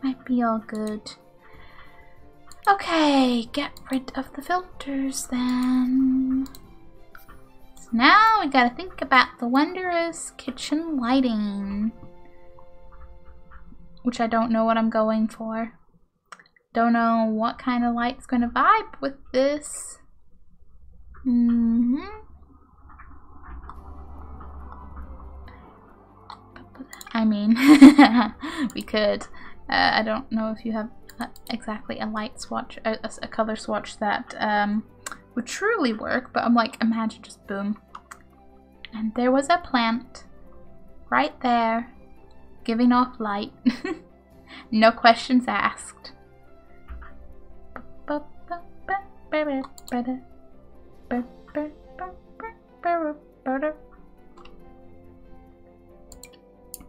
[SPEAKER 1] Might be all good. Okay, get rid of the filters then. So now we gotta think about the wondrous kitchen lighting. Which I don't know what I'm going for. Don't know what kind of light's gonna vibe with this. I mean, we could. I don't know if you have exactly a light swatch, a color swatch that would truly work, but I'm like, imagine just boom. And there was a plant right there giving off light. No questions asked.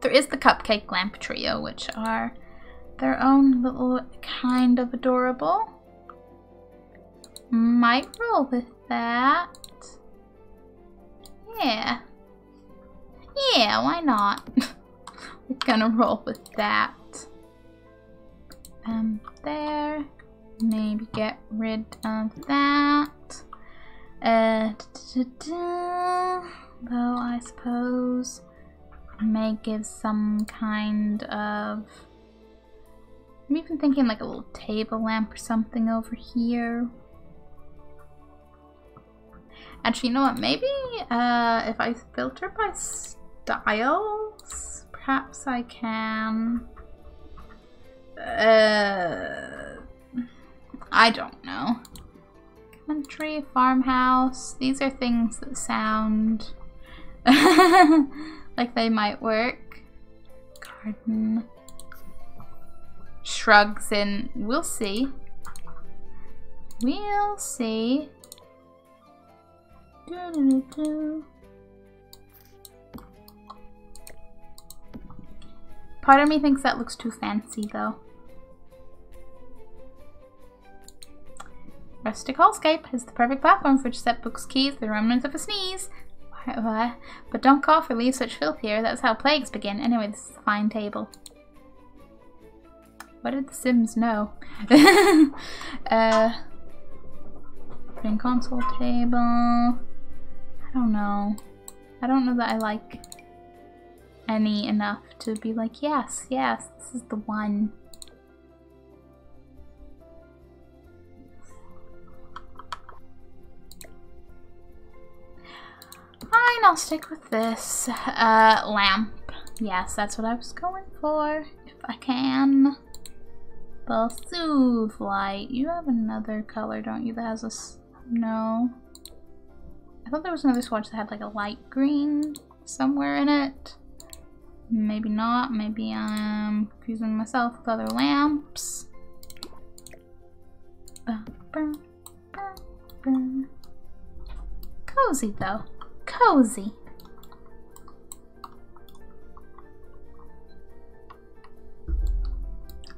[SPEAKER 1] There is the cupcake lamp trio, which are their own little kind of adorable. Might roll with that. Yeah. Yeah, why not? We're gonna roll with that. There. Maybe get rid of that. Though I suppose I may give some kind of... I'm even thinking like a little table lamp or something over here. Actually, you know what? Maybe if I filter by styles, perhaps I can... I don't know. Country, farmhouse. These are things that sound like they might work. Garden. Shrugs in. We'll see. We'll see. Part of me thinks that looks too fancy though. Rustic Hallscape is the perfect platform for set books, keys, the remnants of a sneeze. But don't cough or leave such filth here. That's how plagues begin. Anyway, this is a fine table. What did the Sims know? Putting console table. I don't know. I don't know that I like any enough to be like, yes, yes, this is the one. I'll stick with this lamp. Yes, that's what I was going for. If I can. The soothe light. You have another color, don't you? That has a... No. I thought there was another swatch that had like a light green somewhere in it. Maybe not. Maybe I'm confusing myself with other lamps. Cozy though. Cozy.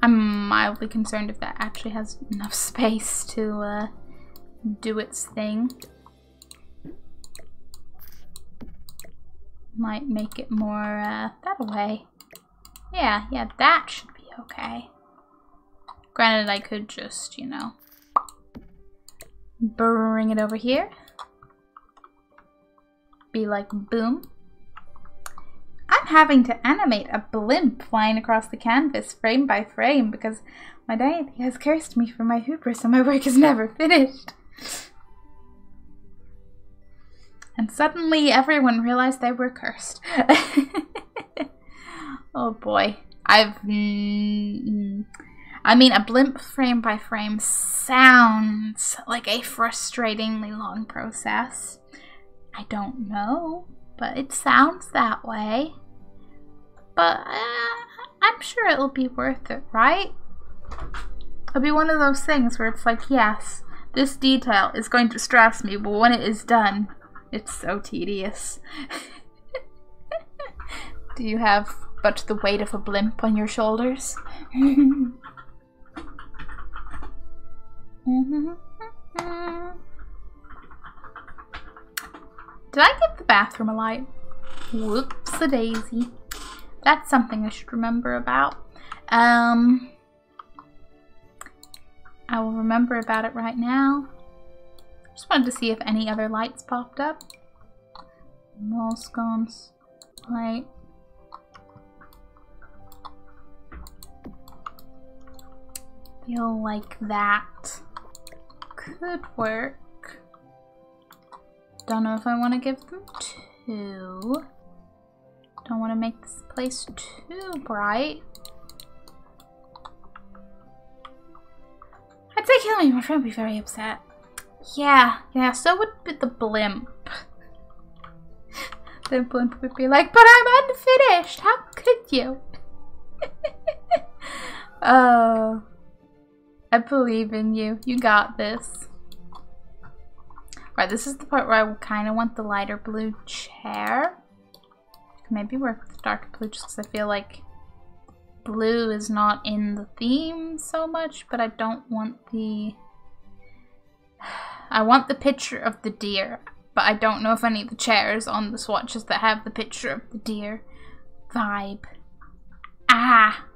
[SPEAKER 1] I'm mildly concerned if that actually has enough space to do its thing. Might make it more that way. Yeah, that should be okay. Granted, I could just, you know, bring it over here. Be like, boom. I'm having to animate a blimp flying across the canvas frame by frame because my deity has cursed me for my hubris and my work is never finished. And suddenly everyone realized they were cursed. Oh boy. I mean, a blimp frame by frame sounds like a frustratingly long process. I don't know, but it sounds that way. But I'm sure it'll be worth it, right? It'll be one of those things where it's like, yes, this detail is going to stress me, but when it is done, it's so tedious. Do you have but the weight of a blimp on your shoulders? Did I give the bathroom a light? Whoops-a-daisy. That's something I should remember about. I will remember about it right now. Just wanted to see if any other lights popped up. No scones. Light. Feel like that could work. Don't know if I want to give them 2. Don't want to make this place too bright. I'd say killing me, my friend would be very upset. Yeah, so would be the blimp. The blimp would be like, but I'm unfinished, how could you? Oh, I believe in you. You got this. Right, this is the part where I kind of want the lighter blue chair. Maybe work with darker blue just because I feel like blue is not in the theme so much, but I don't want the... I want the picture of the deer, but I don't know if any of the chairs on the swatches that have the picture of the deer vibe. Ah!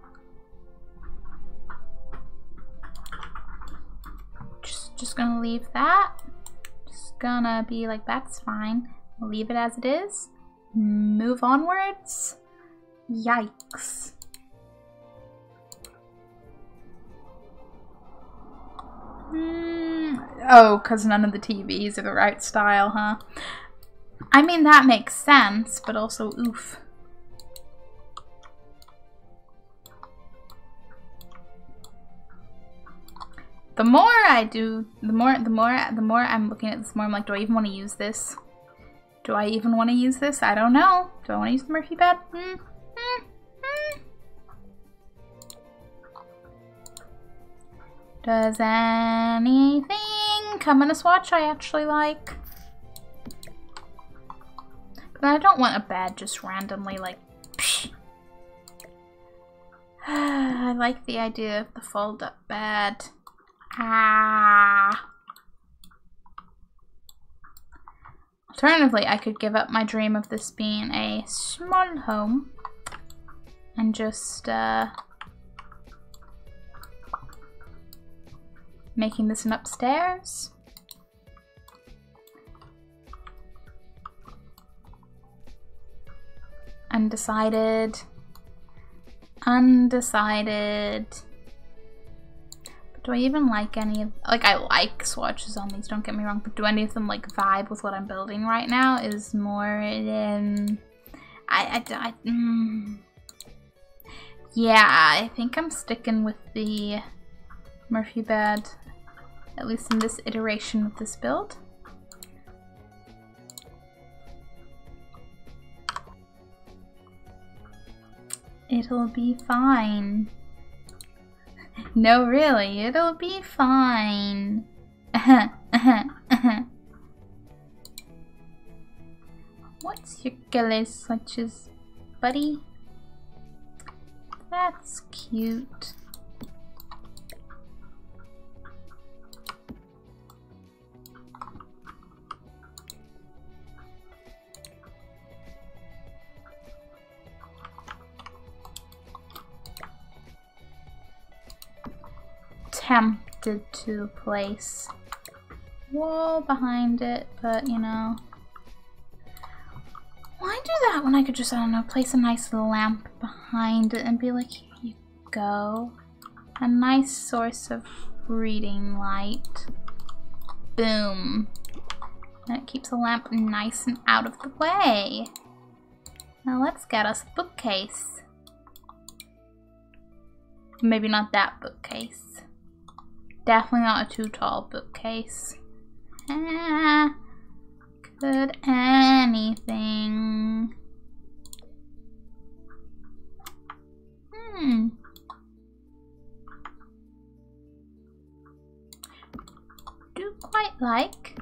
[SPEAKER 1] Just gonna leave that. Just gonna be like, that's fine. Leave it as it is. Move onwards. Yikes. Oh, because none of the TVs are the right style, huh? I mean, that makes sense, but also oof. The more I do, the more I'm looking at this, the more I'm like, do I even want to use this? Do I even want to use this? I don't know. Do I want to use the Murphy bed? Does anything come in a swatch I actually like? But I don't want a bed just randomly like, psh. I like the idea of the fold-up bed. Ah. Alternatively, I could give up my dream of this being a small home and just making this an upstairs. Undecided. Do I even like any of, like, I like swatches on these, don't get me wrong, but do any of them like vibe with what I'm building right now? Is more than yeah, I think I'm sticking with the Murphy bed, at least in this iteration of this build. It'll be fine. No, really, it'll be fine. What's your color swatches, buddy? That's cute. Tempted to place wall behind it, but you know, why do that when I could just, I don't know, place a nice lamp behind it and be like, here you go, a nice source of reading light. Boom. And it keeps the lamp nice and out of the way. Now let's get us a bookcase. Maybe not that bookcase. Definitely not a too tall bookcase. Could anything. Do quite like.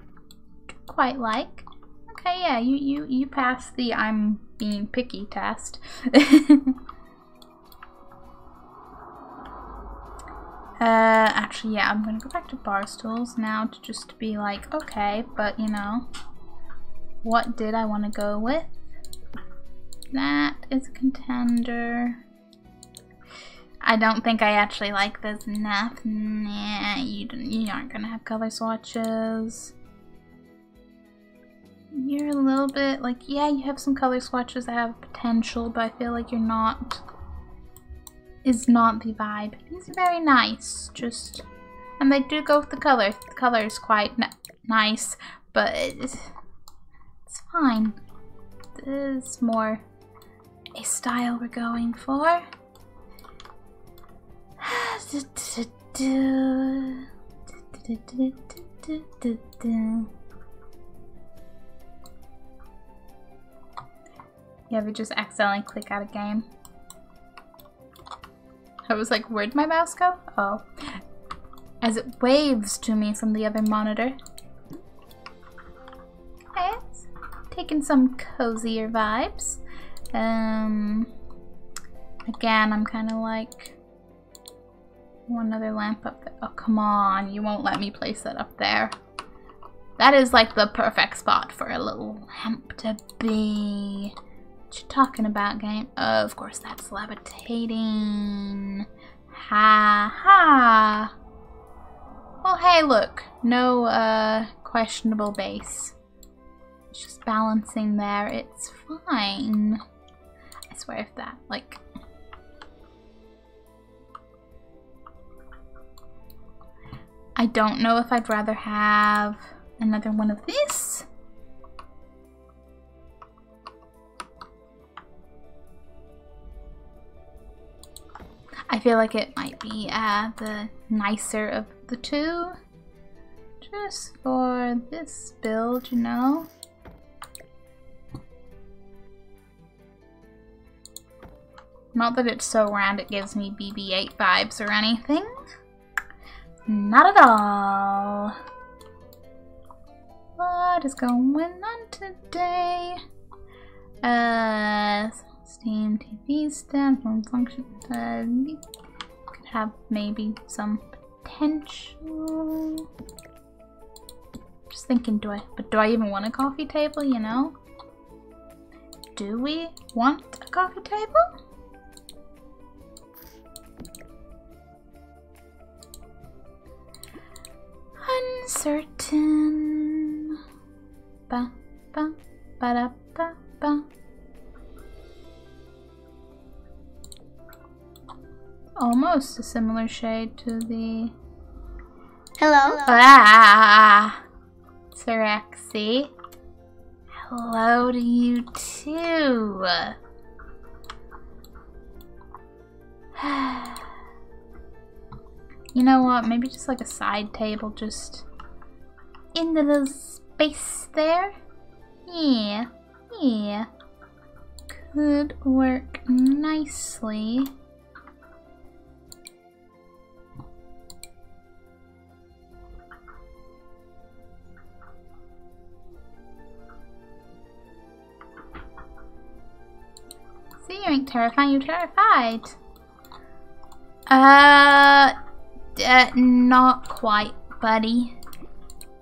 [SPEAKER 1] Okay, yeah, you passed the I'm being picky test. Actually, yeah, I'm gonna go back to bar stools now to just be like, okay, but you know, what did I want to go with? That is a contender. I don't think I actually like this enough. Nah, you aren't gonna have color swatches. You're a little bit like, yeah, you have some color swatches that have potential, but I feel like you're not. Is not the vibe. It's very nice, just, and they do go with the color. The color is quite nice, but it's fine. This is more a style we're going for. You ever just accidentally click out a game? I was like, where'd my mouse go? Oh. As it waves to me from the other monitor. Okay, it's taking some cozier vibes. Again, I'm kind of like, one other lamp up there. Oh, come on, you won't let me place that up there. That is like the perfect spot for a little lamp to be. What you talking about, game? Oh, of course, that's levitating. Ha ha. Well, hey, look. No, questionable base. It's just balancing there. It's fine. I swear if that, like... I don't know if I'd rather have another one of this. I feel like it might be the nicer of the two. Just for this build, you know. Not that it's so round it gives me BB-8 vibes or anything. Not at all. What is going on today? Steam TV stand, home function. Could have maybe some potential. Just thinking, do I even want a coffee table, you know? Do we want a coffee table? Uncertain. Ba ba ba da ba ba. Almost a similar shade to the
[SPEAKER 2] Hello.
[SPEAKER 1] Ah, Sirexy. Hello to you too. You know what? Maybe just like a side table, just in the little space there. Yeah, yeah. Could work nicely. See, you ain't terrifying, you're terrified. Not quite, buddy.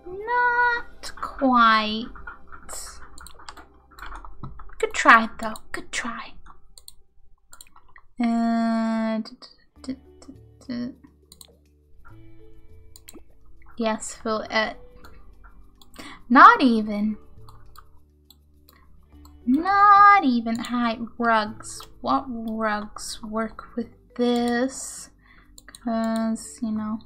[SPEAKER 1] Not quite. Good try, though. Good try. Yes, Phil. Not even. Not even. Hi, rugs. What rugs work with this? Because, you know,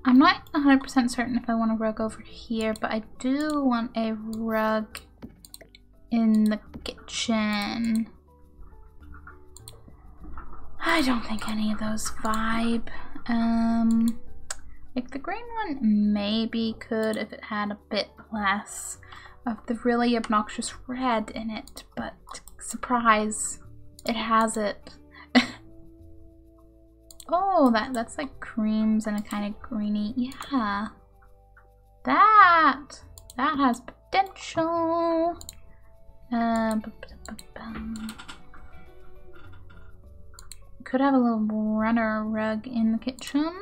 [SPEAKER 1] I'm not 100% certain if I want a rug over here, but I do want a rug in the kitchen. I don't think any of those vibe. Like the green one maybe could if it had a bit less of the really obnoxious red in it, but surprise, it has it. Oh, that's like creams and a kind of greeny. Yeah, that has potential. Could have a little runner rug in the kitchen.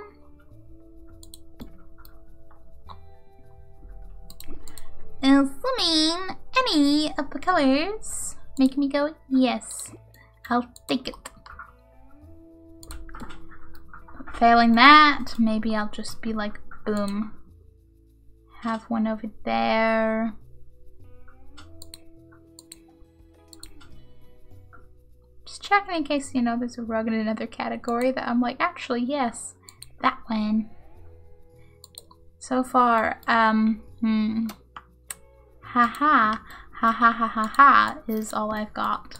[SPEAKER 1] Assuming any of the colors make me go, yes, I'll take it. Failing that, maybe I'll just be like, boom. Have one over there. Just checking in case, you know, there's a rug in another category that I'm like, actually, yes, that one. So far, ha ha is all I've got.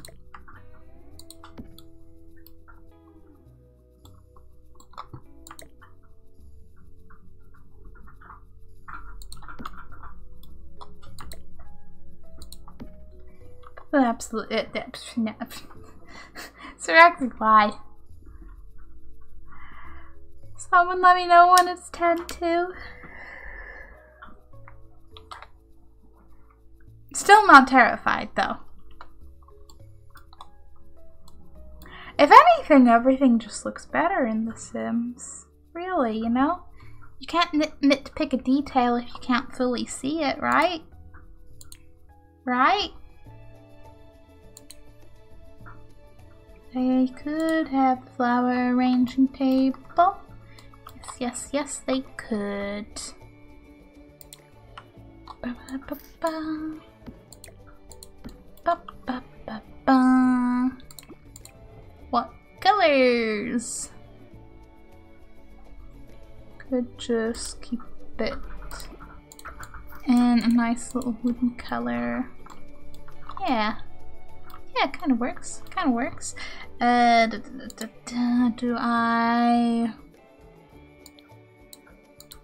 [SPEAKER 1] Absolutely. No. Sirac, why? Someone let me know when it's 10 too. Still not terrified though. If anything, everything just looks better in The Sims. Really, you know? You can't nitpick a detail if you can't fully see it, right? Right? They could have a flower arranging table. Yes, yes, yes, they could. Ba -ba -ba -ba. Ba -ba -ba -ba. What colors? Could just keep it in a nice little wooden color. Yeah. Yeah, it kind of works. Kind of works. Do I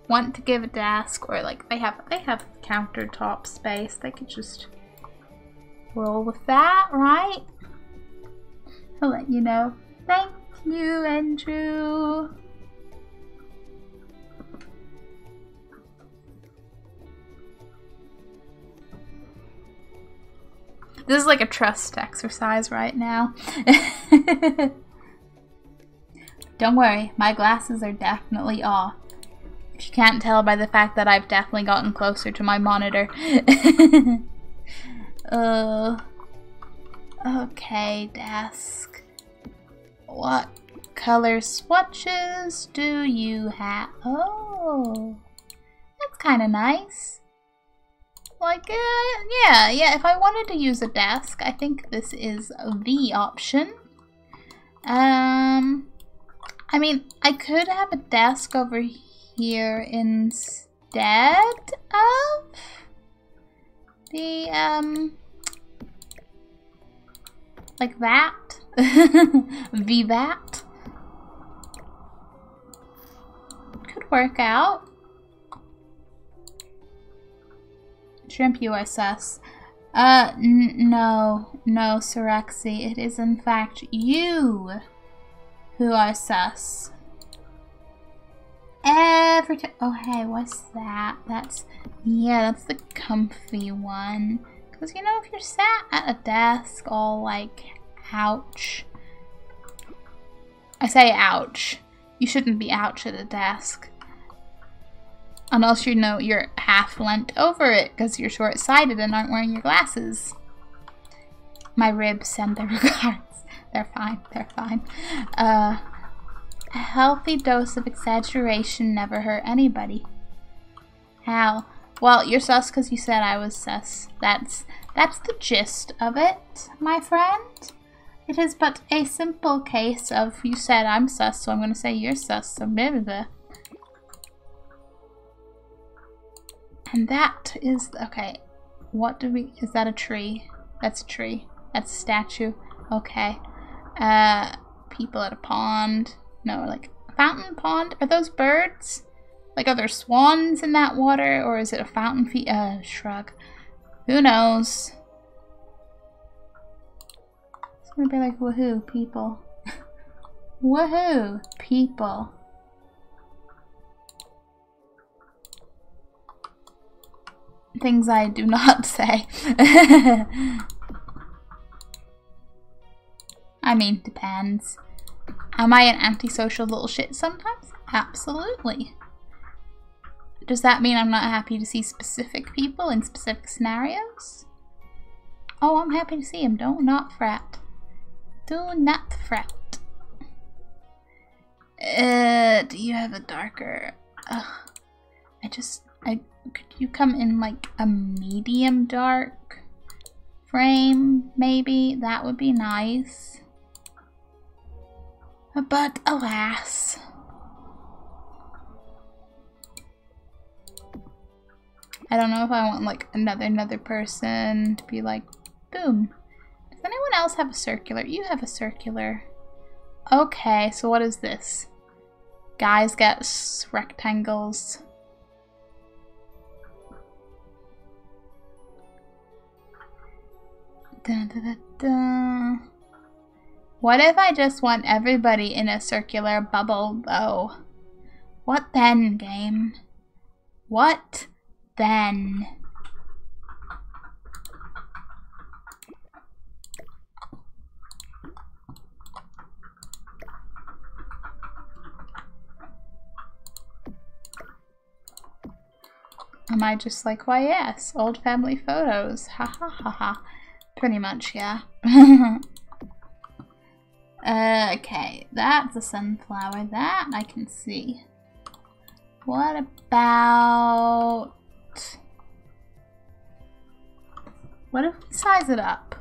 [SPEAKER 1] want to give a desk, or like they have countertop space? They could just roll with that, right? I'll let you know. Thank you, Andrew. This is like a trust exercise right now. Don't worry, my glasses are definitely off. If you can't tell by the fact that I've definitely gotten closer to my monitor. Okay, desk. What color swatches do you have? Oh, that's kind of nice. Like, yeah, if I wanted to use a desk, I think this is the option. I mean, I could have a desk over here instead of the, like that. that. Could work out. Shrimp USS. No, Sirexi. It is in fact you who are sus. Every time. Oh, hey, what's that? That's the comfy one. Because, you know, if you're sat at a desk all like, ouch. I say ouch. You shouldn't be ouch at a desk. Unless you know you're half leant over it because you're short-sighted and aren't wearing your glasses. My ribs send their regards. They're fine, they're fine. A healthy dose of exaggeration never hurt anybody. How? Well, you're sus because you said I was sus. That's the gist of it, my friend. It is but a simple case of you said I'm sus, so I'm going to say you're sus, so blah, blah, blah. And that is, okay, what do we, is that a tree? That's a tree. That's a statue. Okay. People at a pond. No, like, a fountain pond? Are those birds? Like, are there swans in that water? Or is it a fountain shrug? Who knows? It's gonna be like, woohoo, people. Woohoo, people. Things I do not say. I mean, depends. Am I an antisocial little shit sometimes? Absolutely. Does that mean I'm not happy to see specific people in specific scenarios? Oh, I'm happy to see them. Do not fret. Do not fret. Do you have a darker... could you come in like a medium dark frame, maybe? That would be nice. But alas. I don't know if I want like another person to be like, boom. Does anyone else have a circular? You have a circular. Okay, so what is this? Guys get rectangles. Dun, dun, dun, dun. What if I just want everybody in a circular bubble, though? What then, game? What then? Am I just like, why yes, old family photos, ha ha ha ha. Pretty much, yeah. Okay, that's a sunflower. That I can see. What about... What if we size it up?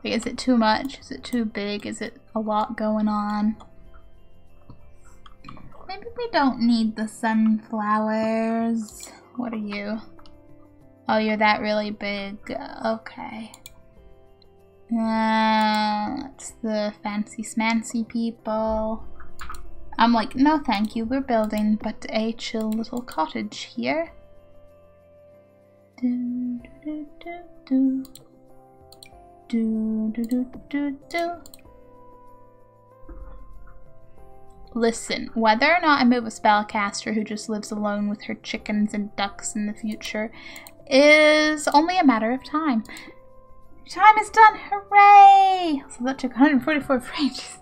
[SPEAKER 1] Like, is it too much? Is it too big? Is it a lot going on? Maybe we don't need the sunflowers. What are you? Oh, you're that really big. Okay. That's the fancy smancy people. I'm like, no thank you, we're building but a chill little cottage here. Do, do, do, do. Do, do, do, do, do. Listen, whether or not I move a spellcaster who just lives alone with her chickens and ducks in the future is only a matter of time. Time is done! Hooray! So that took 144 frames.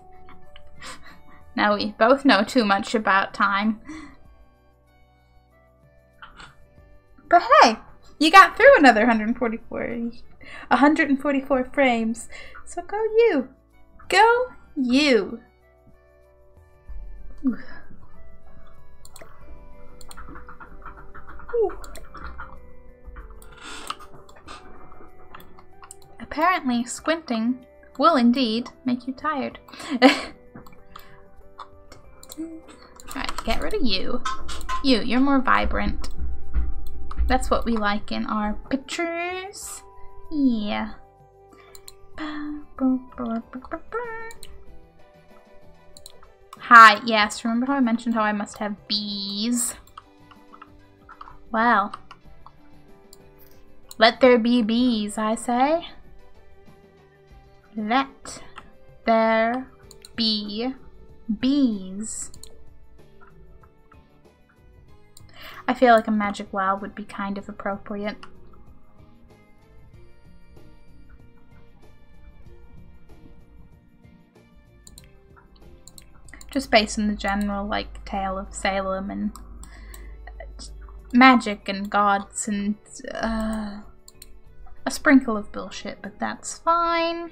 [SPEAKER 1] Now we both know too much about time. But hey, you got through another 144 frames. So go you. Go you. Ooh. Ooh. Apparently, squinting will indeed make you tired. Alright. Get rid of you. You're more vibrant. That's what we like in our pictures. Yeah. Hi, yes, remember how I mentioned how I must have bees? Well, let there be bees, I say. Let there be bees. I feel like a magic wow would be kind of appropriate. Just based on the general, like, tale of Salem and magic and gods and a sprinkle of bullshit, but that's fine.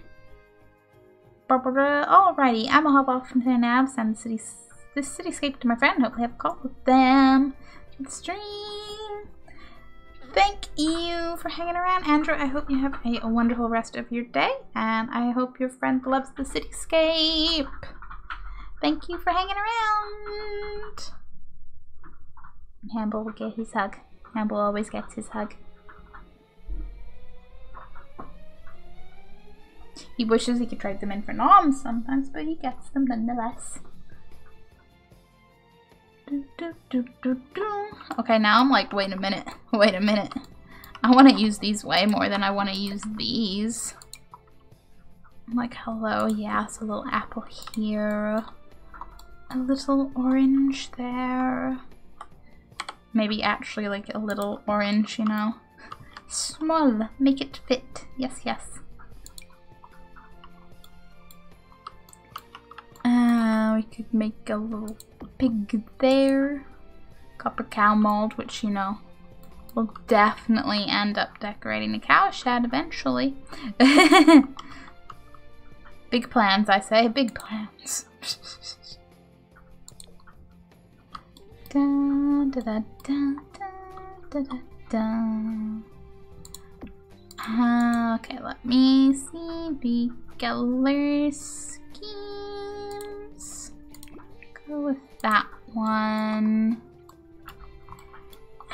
[SPEAKER 1] Alrighty, I'm gonna hop off from here now. Send this cityscape to my friend. Hopefully have a call with them to the stream. Thank you for hanging around, Andrew. I hope you have a wonderful rest of your day, and I hope your friend loves the cityscape. Thank you for hanging around. Hamble will get his hug. Hamble always gets his hug. He wishes he could trade them in for noms sometimes, but he gets them nonetheless. Okay, now I'm like, wait a minute. Wait a minute. I want to use these way more than I want to use these. I'm like, hello, yes, a little apple here. A little orange there. Maybe actually like a little orange, you know. Small, make it fit. Yes, yes. We could make a little pig there. Copper cow mold, which, you know, will definitely end up decorating the cow shed eventually. Big plans, I say. Big plans. Da, da, da, da, da, da, da. Okay, let me see the color schemes. Go with that one.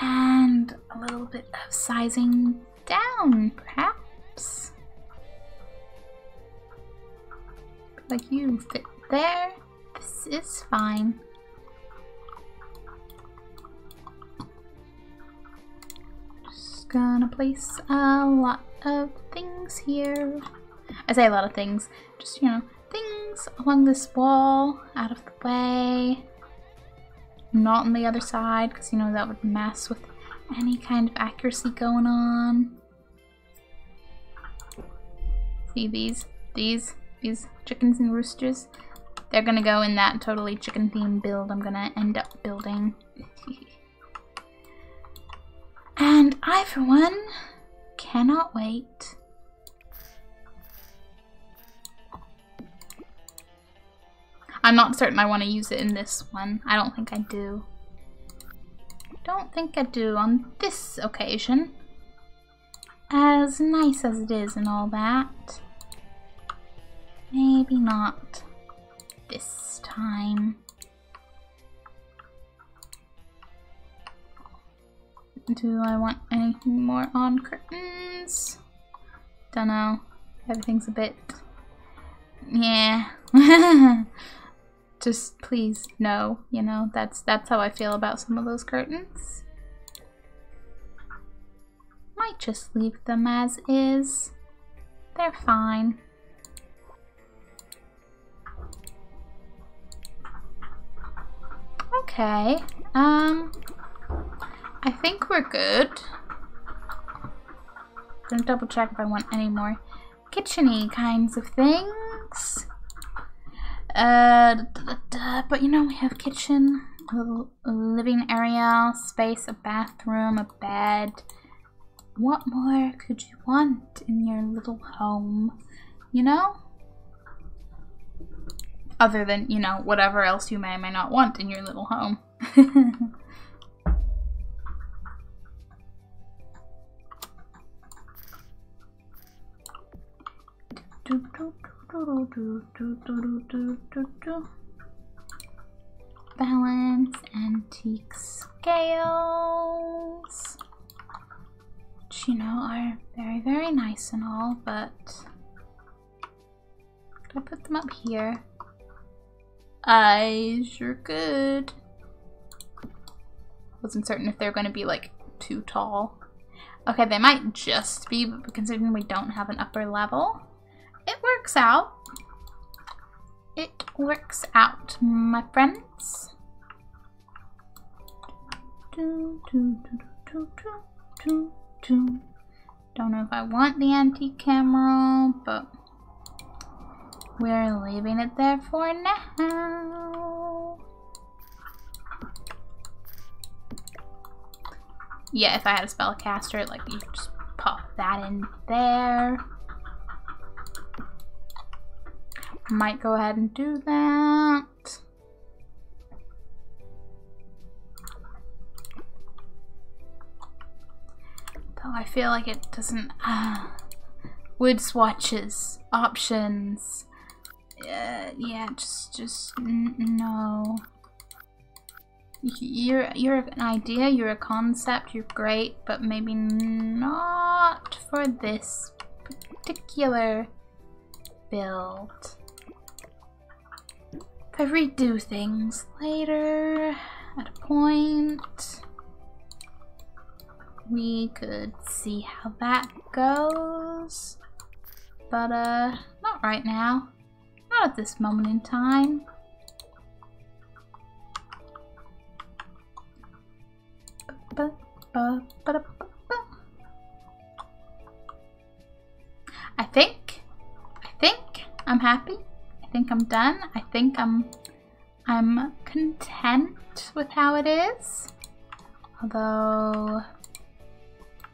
[SPEAKER 1] And a little bit of sizing down, perhaps. Like you fit there. This is fine. Gonna place a lot of things here. I say a lot of things, just, you know, things along this wall, out of the way. Not on the other side, because, you know, that would mess with any kind of accuracy going on. See these chickens and roosters? They're gonna go in that totally chicken themed build I'm gonna end up building. And I, for one, cannot wait. I'm not certain I want to use it in this one. I don't think I do. Don't think I do on this occasion. As nice as it is and all that. Maybe not this time. Do I want anything more on curtains? Dunno. Everything's a bit... yeah. Just please no, you know, that's how I feel about some of those curtains. Might just leave them as is. They're fine. Okay. I think we're good. Gonna double check if I want any more kitchen-y kinds of things. But you know, we have kitchen, a little living area, space, a bathroom, a bed. What more could you want in your little home? You know? Other than, you know, whatever else you may or may not want in your little home. balance, antique scales, which, you know, are very, very nice and all, but could I put them up here? I sure could. Wasn't certain if they're going to be like too tall. Okay, they might just be, but considering we don't have an upper level, it works out. It works out, my friends. Don't know if I want the antique camera, but we're leaving it there for now. Yeah, if I had a spellcaster, like, you just pop that in there. Might go ahead and do that. Though I feel like it doesn't. Wood swatches, options. Yeah, just no. You're an idea, you're a concept, you're great, but maybe not for this particular build. If I redo things later at a point, we could see how that goes, but not right now, not at this moment in time. I think I'm happy. I think I'm done. I think I'm content with how it is. Although,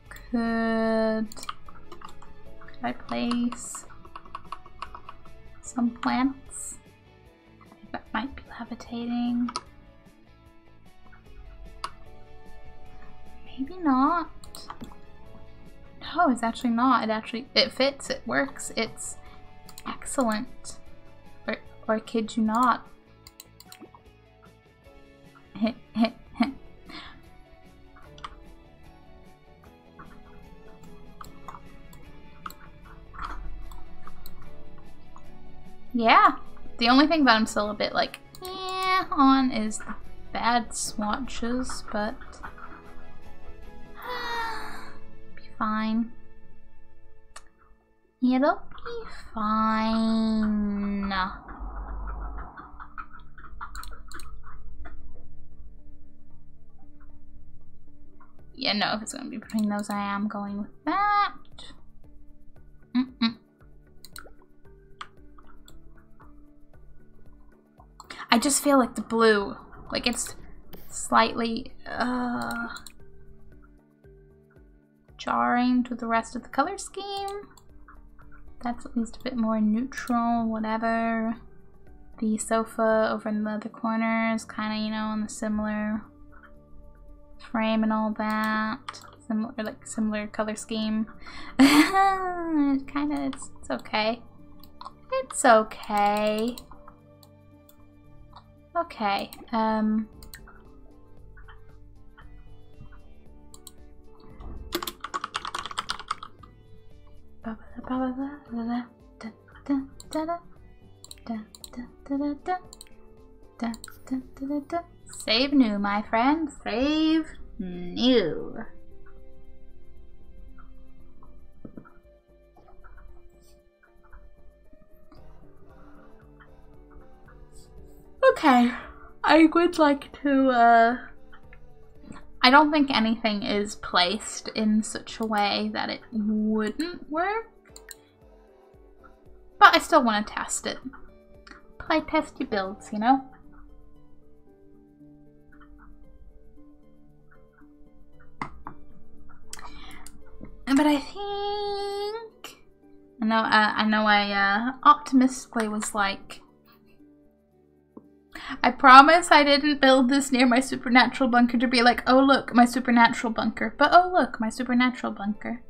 [SPEAKER 1] could I place some plants? I think that might be levitating. Maybe not. No, it's actually not. It fits, it works, it's excellent. Or kid you not. Yeah. The only thing that I'm still a bit like, on is the bad swatches, but fine. It'll be fine. Yeah, no, if it's going to be between those, I am going with that. I just feel like the blue, like it's slightly jarring to the rest of the color scheme. That's at least a bit more neutral, whatever. The sofa over in the other corner is kind of, you know, on the similar frame and all that. Similar color scheme. It's okay. It's okay. Okay, save new, my friend. Save new. Okay, I would like to, I don't think anything is placed in such a way that it wouldn't work, but I still want to test it. Play test your builds, you know? But I think, I know I optimistically was like, I promise I didn't build this near my supernatural bunker to be like, oh look, my supernatural bunker. But oh look, my supernatural bunker.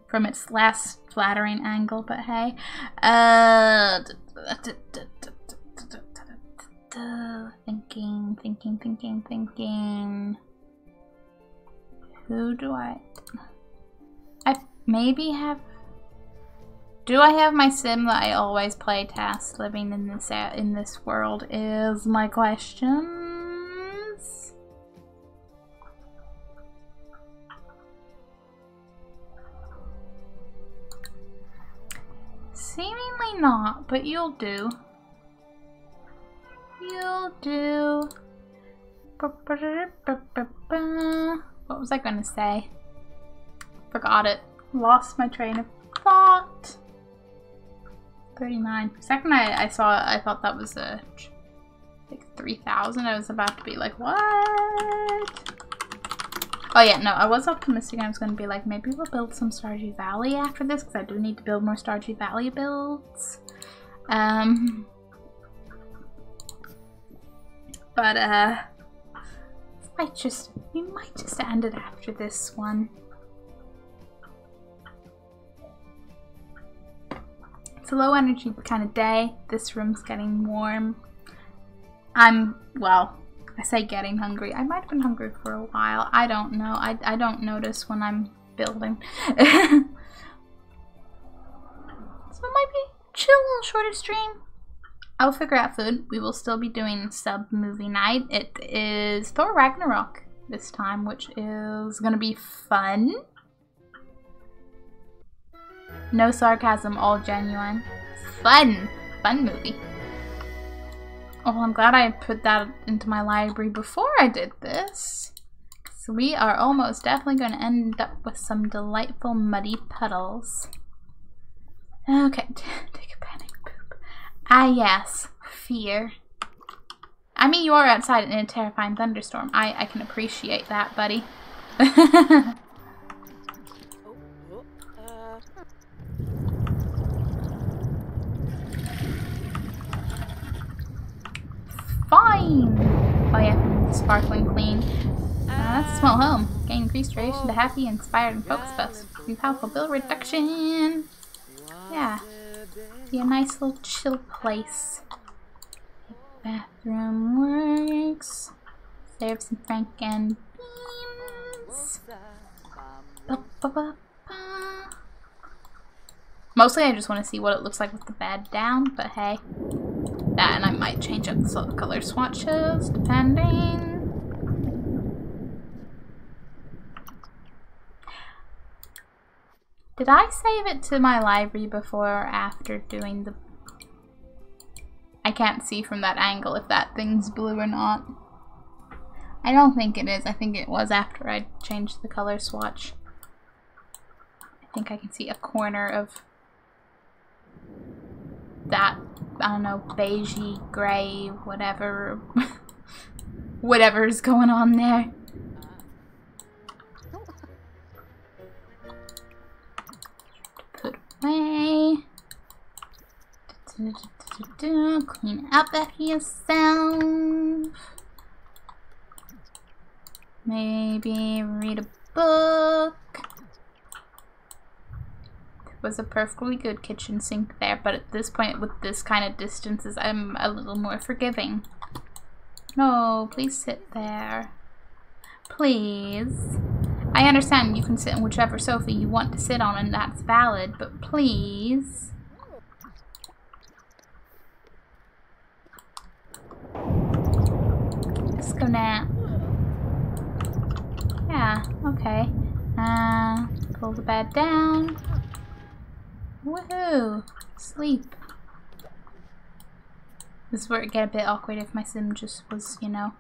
[SPEAKER 1] From its last flattering angle, but hey. Thinking. thinking. Who do I maybe have... Do I have my sim that I always play task living in this world is my questions. Seemingly not, but you'll do. You'll do. What was I gonna say? Forgot it. Lost my train of thought. 39. For a second I saw it, I thought that was like 3,000. I was about to be like, what? Oh yeah, no, I was optimistic. I was going to be like, maybe we'll build some Stardew Valley after this, because I do need to build more Stardew Valley builds. But we might just end it after this one. It's a low energy kind of day. This room's getting warm. Well, I say getting hungry. I might have been hungry for a while. I don't know. I don't notice when I'm building. So it might be chill, little shorter stream. I'll figure out food. We will still be doing sub movie night. It is Thor Ragnarok this time, which is gonna be fun. No sarcasm, all genuine. Fun! Fun movie. Oh, I'm glad I put that into my library before I did this. So we are almost definitely going to end up with some delightful muddy puddles. Okay, take a panic poop. Ah yes, fear. I mean, you are outside in a terrifying thunderstorm. I can appreciate that, buddy. Fine! Oh yeah, sparkling clean. That's a small home. Gain increased duration to happy, inspired, and focused buffs. New powerful bill reduction. Yeah. Be a nice little chill place. Bathroom works. Serve some frank and beans. Mostly I just want to see what it looks like with the bed down, but hey. That, and I might change up the color swatches, depending. Did I save it to my library before or after doing the... I can't see from that angle if that thing's blue or not. I don't think it is. I think it was after I changed the color swatch. I think I can see a corner of that, I don't know, beigey, gray, whatever, whatever's going on there. Put away. Clean up after yourself. Maybe read a book. Was a perfectly good kitchen sink there, but at this point with this kind of distances I'm a little more forgiving. No, please sit there. Please. I understand you can sit on whichever sofa you want to sit on and that's valid, but please. Let's go now. Yeah, okay. Pull the bed down. Woohoo! Sleep. This is where it get a bit awkward if my sim just was, you know.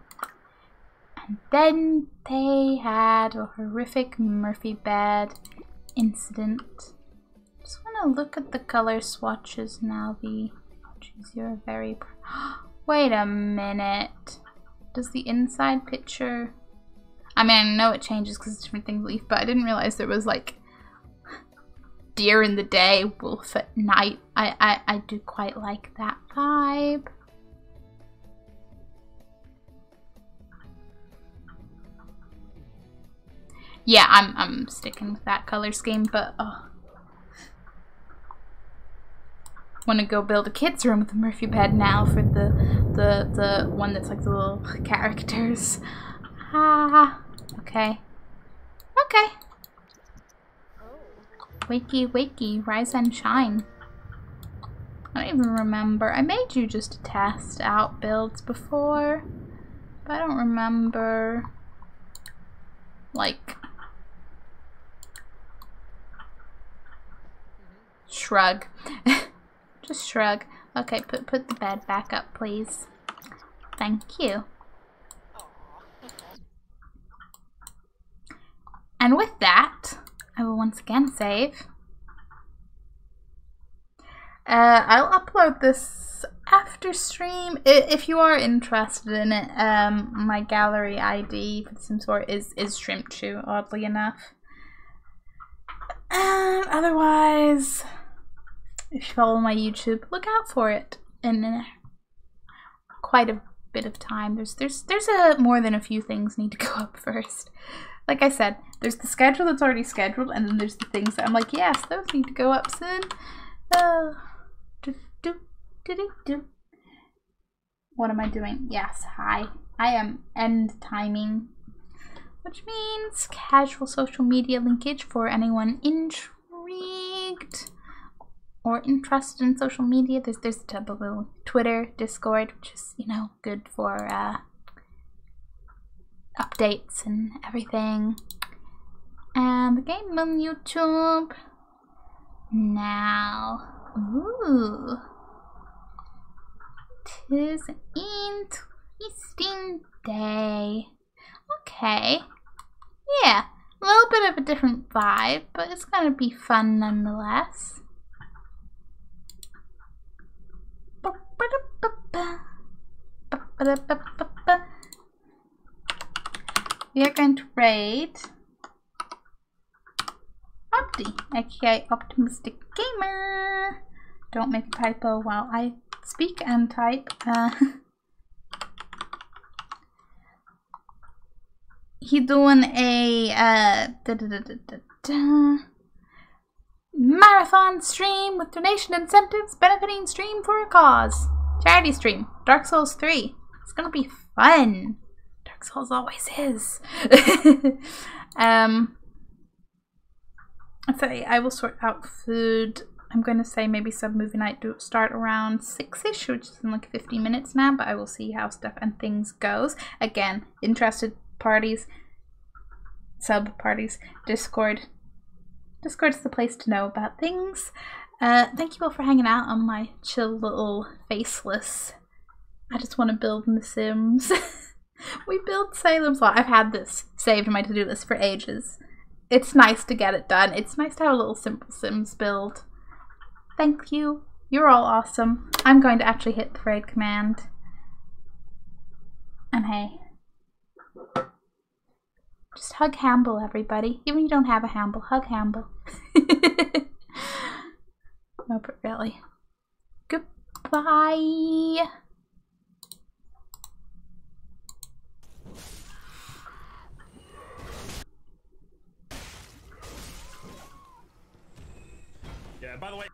[SPEAKER 1] And then they had a horrific Murphy bed incident. Just want to look at the color swatches now. Jeez, you're very... Wait a minute. Does the inside picture... I mean, I know it changes because it's different things leaf, but I didn't realize there was like... deer in the day, wolf at night. I do quite like that vibe. Yeah, I'm sticking with that color scheme, but want to go build a kid's room with a Murphy bed now for the one that's like the little characters. Ah, okay. Okay. Wakey, wakey, rise and shine. I don't even remember. I made you just to test out builds before, but I don't remember, like, shrug. Just shrug. Okay, put the bed back up, please. Thank you. And with that, I will once again save. I'll upload this after stream if you are interested in it. My gallery ID for The Sims 4 is Shrimp Chew, oddly enough. And otherwise, if you follow my YouTube, look out for it in quite a bit of time. There's more than a few things need to go up first. Like I said, there's the schedule that's already scheduled, and then there's the things that I'm like, yes, those need to go up soon. What am I doing? Yes, hi. I am end timing, which means casual social media linkage for anyone intrigued or interested in social media. There's a typical Twitter, Discord, which is, you know, good for updates and everything. And the game on YouTube now. Ooh. 'Tis an interesting day. Okay. Yeah, a little bit of a different vibe, but it's gonna be fun nonetheless. We are going to raid Opti, aka Optimistic Gamer. Don't make a typo while I speak and type. He doing a marathon stream with donation incentives benefiting stream for a cause. Charity stream. Dark Souls 3. It's gonna be fun. Dark Souls always is. I'd say I will sort out food. I'm going to say maybe sub movie night do start around 6ish, which is in like 15 minutes now, but I will see how stuff and things goes. Again, interested parties, sub parties, Discord. Discord's the place to know about things. Thank you all for hanging out on my chill little faceless. I just want to build in The Sims. We build Salem's Lot. I've had this saved in my to-do list for ages. It's nice to get it done. It's nice to have a little simple Sims build. Thank you. You're all awesome. I'm going to actually hit the raid command. And hey. Just hug Hamble, everybody. Even if you don't have a Hamble, hug Hamble. No, but really. Goodbye.
[SPEAKER 2] Yeah, by the way.